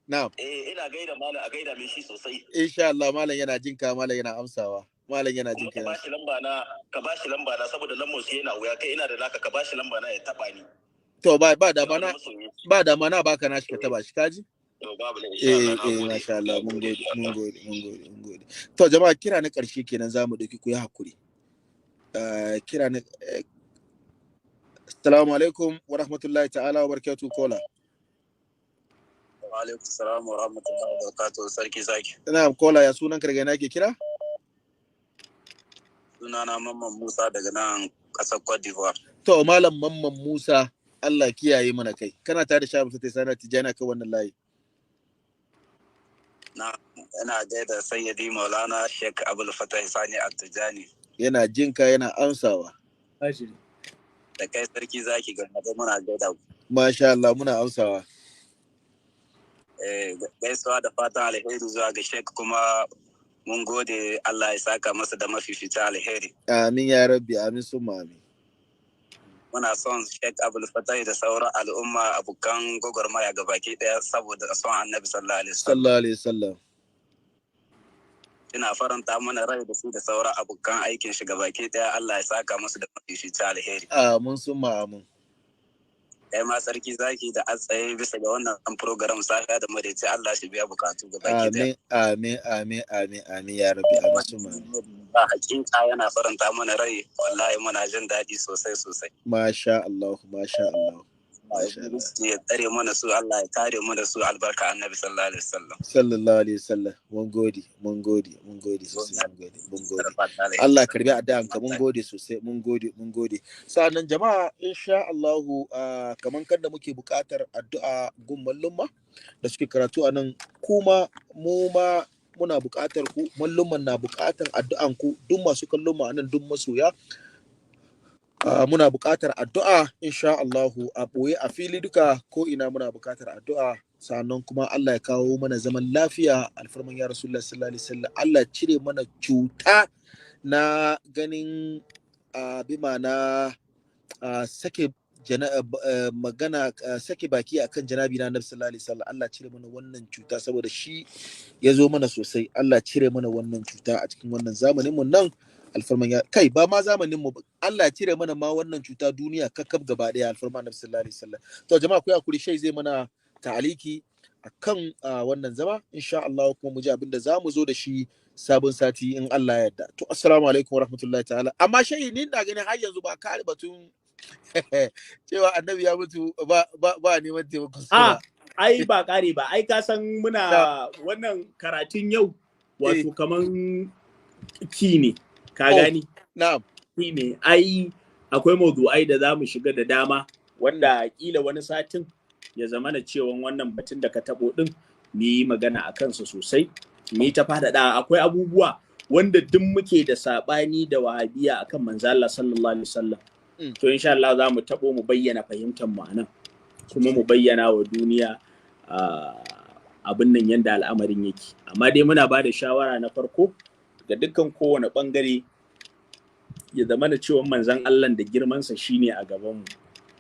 Na'am. Ina gaida malam, a gaida mai shi sosai. Insha Allah malam yana jinka, malam yana amsawa. Malam yana jinka. Ka bashi lamba na saboda lambar su yana wuya, kai ina da naka, ka bashi lamba na ya taba ni. To ba da mana baka nashi ka taba shi, kaji? Masha Allah, mun gode. To jama'a, kira na ƙarshe kenan zamu dauki, ku yi hakuri. Kira na Assalamu alaikum wa rahmatullahi ta'ala wa barakatuh kola. Wa alaikum salam wa rahmatullahi wa barakatuh, sarki zaki. Na'am kola, ya sunan ka daga ina ke kira? Sunana Mamman Musa daga nan ƙasar Cote d'Ivoire. To malam Mamman Musa, Allah kiyaye mana kai. Kana tare da Shabu Fatai Sana Tijani kan wannan layi. Ina gaida Sayyidi Maulana Sheikh Abdul Fattah Sani Al-Tijani. Yana jinka, yana amsawa. Da kai sarki zaki ga muna gaida ku. Masha Allah, muna amsawa. Gaisuwa da fatan alheri zuwa ga Sheikh kuma mun gode, Allah ya saka masa da mafificin alheri. Amin ya rabbi, amin summa amin. Muna son Sheikh Abdul Fattah da sauran al'umma abokan gwagwarmaya gabaki daya saboda son Annabi sallallahu alaihi wasallam. Ina faranta mana rai da su da sauran abokan aikin shi gabaki daya, Allah ya saka musu da mafificin alheri. Amin summa amin. Kai ma sarki zaki da atsaye bisa ga wannan program safiya da madaici, Allah shi biya bukatu gabaki daya. Amin ya rabbi, amin summa amin. Ba hakika yana faranta mana rai, wallahi muna jin daɗi sosai. Masha Allah. Ya tsare mana su, Allah ya kare mu da su, albarka Annabi sallallahu alaihi wasallam. Mun gode sosai. Allah karbi addu'an ka, mun gode sosai, mun gode. Sannan jama'a insha Allah kaman kanda muke buƙatar addu'a gun mallumma da suke karatu a nan, kuma mu ma muna buƙatar ku, mallumman na buƙatar addu'an ku, duk masu kallon mu a nan, duk masoya muna buƙatar addu'a insha Allahu, a ɓoye a fili duka ko ina muna buƙatar addu'a. Sannan kuma Allah ya kawo mana zaman lafiya alfarman ya Rasulullah sallallahu alaihi wasallam. Allah cire mana cuta na ganin bima na sake magana, sake baki akan janabi na Annabi sallallahu alaihi wasallam. Allah cire mana wannan cuta saboda shi ya zo mana sosai. Allah cire mana wannan cuta a cikin wannan zamanin mu nan alfarman ya kai, ba ma zamanin mu, Allah ya cire mana ma wannan cuta duniya kakkab gaba daya alfarman Annabi sallallahu alaihi wasallam. To jama'a ku hakuri, shai zai mana ta'aliki akan wannan zama insha Allah, kuma mu ji abinda zamu zo da shi sabon sati in Allah ya yarda. To assalamu alaikum warahmatullahi ta'ala. Amma shai ni ina ganin har yanzu ba kare batun cewa Annabi ya mutu ba neman taimakon sa. Ai ba kare ba, ai ka san muna wannan karatun yau wato kaman ki ne. Ka gani? Na'am. Shi ne, ai akwai mawdu'ai da za mu shiga da dama wanda kila wani satin ya zama na cewa wannan batun da ka tabo din mu yi magana a kansa sosai, mu yi ta faɗaɗa. Akwai abubuwa wanda duk muke da saɓani da wahabiya akan manzo Allah sallallahu alaihi wasallam. To insha Allah za mu tabo mu bayyana fahimtar mu anan, kuma mu bayyana wa duniya abin nan yanda al'amarin yake. Amma dai muna ba da shawara na farko ga dukkan kowane bangare ya zama da cewa manzon Allah da girmansa shine a gabanmu,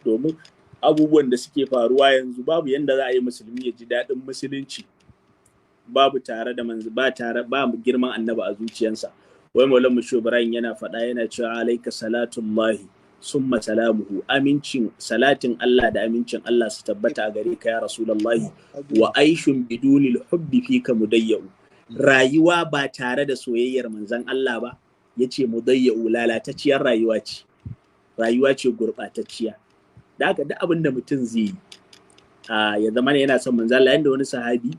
domin abubuwan da suke faruwa yanzu babu yanda za a yi musulmi ya ji daɗin musulunci babu tare da ba girman annabi a zuciyarsa. Wai Maulana Musho Ibrahim yana faɗa, yana cewa alaika salatullahi summa salamuhu, salatin Allah da amincin Allah su tabbata a gare ka ya rasulullahi, wa aishun bidunil hubbi fika mudayyau, rayuwa ba tare da soyayyar manzon Allah ba, yace mudayyau, lalatacciyar rayuwa ce gurɓatacciya. Da haka duk abin da mutum zai yi ya zama yana son manzon Allah. Yanda wani sahabi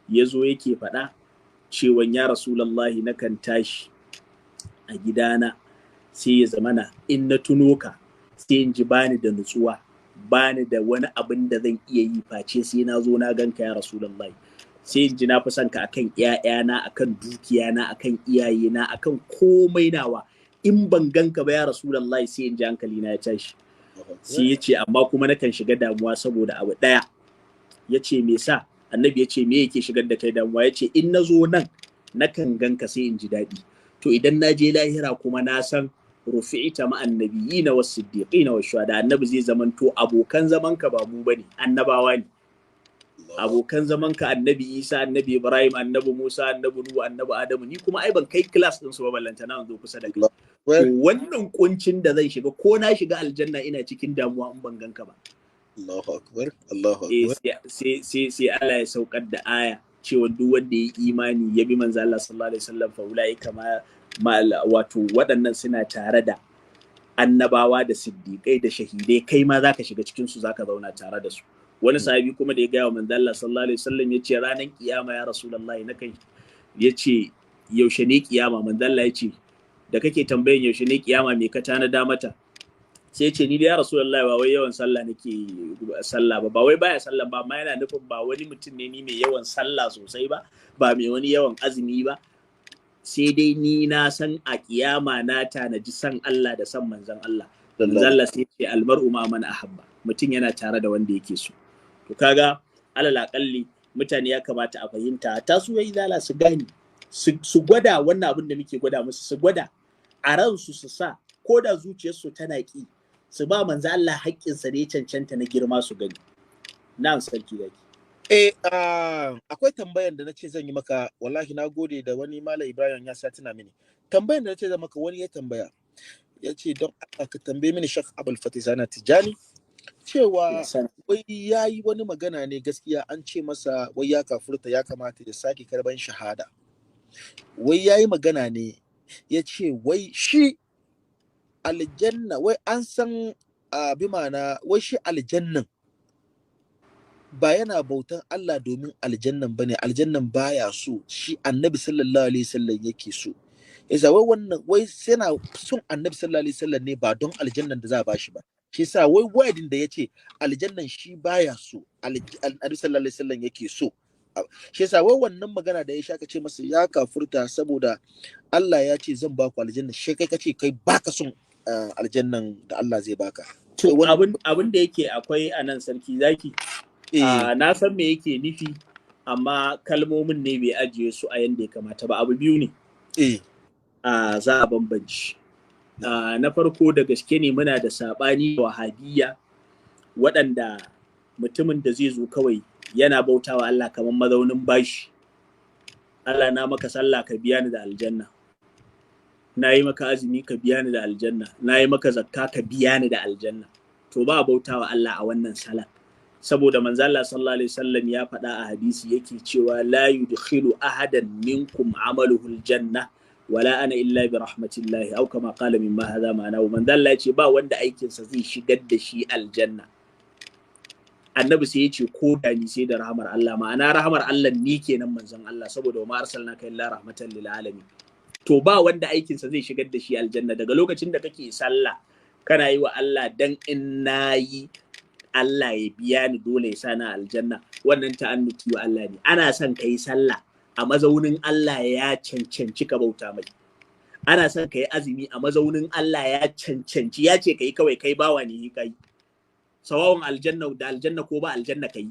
ya zo yake faɗa cewa ya rasulullahi, nakan tashi a gidana sai ya zamana in na tuno ka sai in ji bani da nutsuwa, bani da wani abin da zan iya yi face sai na zo na ganka ya rasulullahi. Sai in ji na fi son ka akan ƴaƴana, akan dukiyana, akan iyayena, akan komai nawa. In ban ganka ba ya rasulullahi sai in ji hankali na ya tashi. Sai ya ce amma kuma nakan shiga damuwa saboda abu ɗaya. Ya ce me sa? Annabi ya ce me yake shigar da kai damuwa? Ya ce in na zo nan nakan ganka sai in ji daɗi. To idan na je lahira kuma na san rufi'ita ma'an nabiyina was siddiqina was shuhada, annabi zai zamanto abokan zamanka ba mu bane, annabawa ne. Abokan zamanka annabi Isa, annabi Ibrahim, annabi Musa, annabi Nuhu, annabi Adamu, ni kuma ai ban kai class din su ba, ballanta na zo kusa da kai. Wannan kuncin da zai shiga, ko na shiga aljanna ina cikin damuwa in ban ganka ba. Allahu akbar, Allahu akbar. Sai Allah ya saukar da aya cewa duk wanda ya yi imani ya bi manzo Allah sallallahu alaihi wasallam fa ulai kama wato waɗannan suna tare da annabawa da siddiƙai da shahidai, kai ma zaka shiga cikin su, zaka zauna tare da su. Wani sahabi kuma da ya gaya wa manzo Allah sallallahu alaihi wasallam yace ranar kiyama ya rasulullahi na kai, yace yaushe ne kiyama? Manzo Allah yace da kake tambayan yaushe ne kiyama me ka tanada mata? Sai ce ni da ya rasulullahi ba wai yawan sallah nake sallah ba wai baya sallah ba, amma yana nufin ba wani mutum ne ni mai yawan sallah sosai ba mai wani yawan azumi ba, sai dai ni na san a kiyama na tanaji san Allah da san manzon Allah. Manzon Allah sai ce almar'u ma man ahabba, mutum yana tare da wanda yake so. To kaga alal akalli mutane ya kamata a fahimta, ta su yayi zala su gani su gwada wannan abin da muke gwada musu, su gwada a ransu su sa ko da zuciyarsu tana ki su ba manzo Allah haƙƙinsa da ya cancanta na girma su gani. Na'am sarki zaki. Akwai tambayan da nace zan yi maka, wallahi na gode da wani Malam Ibrahim ya sa tuna mini. Tambayan da nace zan maka, wani ya tambaya. Ya ce don Allah ka tambaye mini Sheikh Abul Fatih Sana Tijani cewa wai yayi wani magana ne gaskiya, an ce masa wai ya kafurta, ya kamata ya sake karban shahada. Wai yayi magana ne ya ce wai shi aljanna, wai an san bi ma'ana wai shi aljannan ba yana bautan Allah domin aljannan bane, aljannan baya so, shi annabi sallallahu alaihi wasallam yake so. Yasa wai wannan wai yana son annabi sallallahu alaihi wasallam ne ba don aljannan da za a bashi ba. Shi yasa wai wadin da yace aljannan shi baya so, annabi sallallahu alaihi wasallam yake so. Shi yasa wai wannan magana da ya shaka ce masa ya kafurta saboda Allah ya ce zan baku aljanna, shi kai kace kai baka son aljannan da Allah zai baka. To abin da yake akwai a nan sarki zaki, na san me yake nufi, amma kalmomin ne bai ajiye su a yanda ya kamata ba. Abu biyu ne za a bambanci. Na farko, da gaske ne muna da saɓani wahabiyya waɗanda mutumin da zai zo kawai yana bautawa Allah kamar mazaunin bashi. Allah, na maka sallah ka biya ni da aljanna, na yi maka azumi ka biya ni da aljanna, na yi maka zakka ka biya ni da aljanna. To ba a bautawa Allah a wannan salat, saboda manzo Allah sallallahu alaihi wasallam ya faɗa a hadisi yake cewa la yudkhilu ahadan minkum amaluhu aljanna wala ana illa bi rahmatillahi, au kama qala mimma hadha ma'ana. Manzo Allah ya ce ba wanda aikinsa zai shigar da shi aljanna. Annabi sai ya ce ko da ni sai da rahmar Allah, ma'ana rahmar Allah ni kenan manzon Allah, saboda wa ma arsalnaka illa rahmatan lil alamin. To ba wanda aikinsa zai shigar da shi aljanna. Daga lokacin da kake sallah kana yi wa Allah dan in nayi Allah ya biya ni dole ya sa na aljanna, wannan ta'annuti wa Allah ne. Ana son kai sallah a mazaunin Allah ya cancanci ka bauta mai. Ana son kai azumi a mazaunin Allah ya cancanci, ya ce kai kawai kai bawa ne kai. Sawawun aljanna da aljanna ko ba aljanna kai.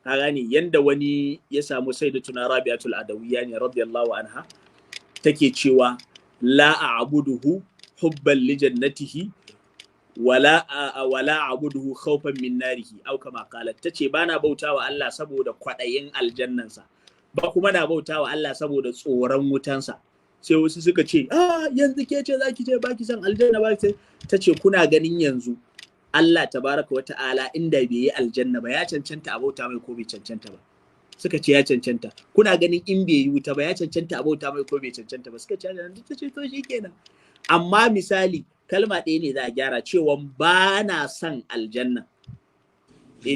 Ka gane yanda wani ya samu Sayyidatuna Rabi'atul Adawiyya ne radiyallahu anha take cewa la a'buduhu hubban li jannatihi wala a'buduhu khawfan min narihi, au kama qalat. Tace bana bautawa Allah saboda kwadayin aljannansa, ba kuma na bautawa Allah saboda tsoron wutansa. Sai wasu suka ce yanzu ke ce zaki ce baki san aljanna ba. Tace kuna ganin yanzu Allah tabaraka wa ta'ala inda bai yi aljanna ba ya cancanta a bauta mai ko bai cancanta ba? Suka ce ya cancanta. Kuna ganin in bai yi wuta ba ya cancanta a bauta mai ko bai cancanta ba? Suka ce ta ce to shikenan. Amma misali kalma ɗaya ne za a gyara, cewa ba na son aljanna.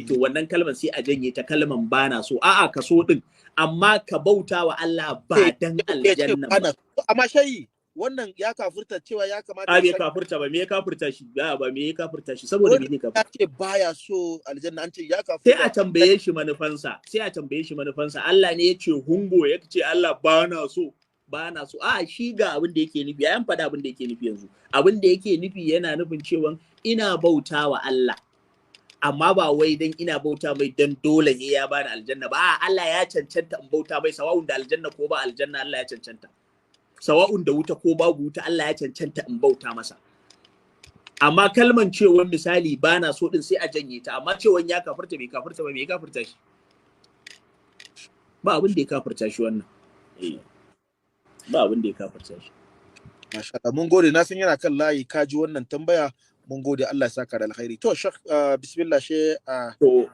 To wannan kalmar sai a janye ta, kalman ba na so. A'a ka so din, amma ka bauta wa Allah ba dan aljanna ba. Amma shayi wannan ya kafurta cewa ya kamata. Bai kafurta ba, me ya kafurta shi? Ba me ya kafurta shi, saboda me ne kafurta? Ya ce baya so aljanna, an ce ya kafurta. Sai a tambaye shi manufansa. Allah ne ya ce hungo, ya ce Allah ba na so. Shi ga abin da yake nufi, ayan faɗa abin da yake nufi yanzu. Abin da yake nufi yana nufin cewa ina bauta wa Allah, amma ba wai dan ina bauta mai dan dole ne ya bani aljanna ba. Allah ya cancanta in bauta mai, sawa'un da aljanna ko ba aljanna Allah ya cancanta. Sawa'un da wuta ko babu wuta Allah ya cancanta in bauta masa. Amma kalman cewa misali ba na so din sai a janye ta, amma cewa ya kafirta bai kafirta ba, me ya kafirta shi? Ba abin da ya kafirta shi wannan. Ba abin da ya kafirta shi. Masha Allah, mun gode, na san yana kan layi, ka ji wannan tambaya, mun gode, Allah ya saka da alkhairi. To shek, bismillah she to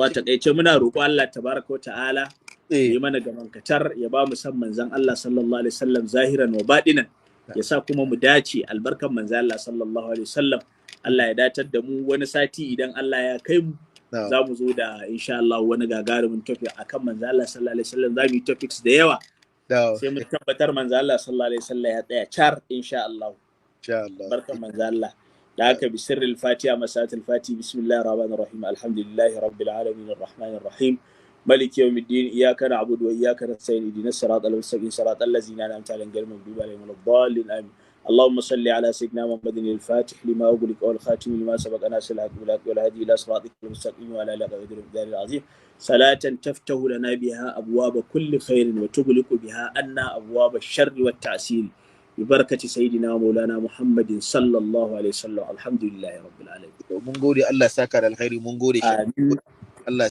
a takaice muna roƙo Allah tabaraka wa ta'ala ya mana gamankatar, ya ba mu san manzon Allah sallallahu alaihi wasallam zahiran wa batinan, ya sa kuma mu dace albarkan manzon Allah sallallahu alaihi wasallam. Allah ya datar da mu. Wani sati idan Allah ya kai mu za mu zo da insha Allah wani gagarumin topic akan manzon Allah sallallahu alaihi wasallam. Za mu yi topics da yawa, sai mu tabbatar manzo Allah sallallahu alaihi wasallam ya tsaya char insha Allah. Barkan manzo Allah. Da haka bi sirril fatiha, masatul fatiha, bismillahir rahmanir rahim, alhamdulillahi rabbil alamin, arrahmanir rahim, maliki yawmiddin, iyyaka na'budu wa iyyaka nasta'in, ihdinas siratal mustaqim, siratal ladzina an'amta alaihim ghayril maghdubi alaihim waladdallin, amin. اللهم صل على سيدنا محمد الفاتح لما أغلق والخاتم لما سبق ناصر الحق بالحق والهادي إلى صراطك المستقيم وعلى آله وصحبه وسلم العظيم صلاة تفتح لنا بها أبواب كل خير وتغلق بها عنا أبواب الشر والتعسير ببركة سيدنا ومولانا محمد صلى الله عليه وسلم. الحمد لله رب العالمين. mun gode Allah saka da alkhairi mun gode shi آمين. Allah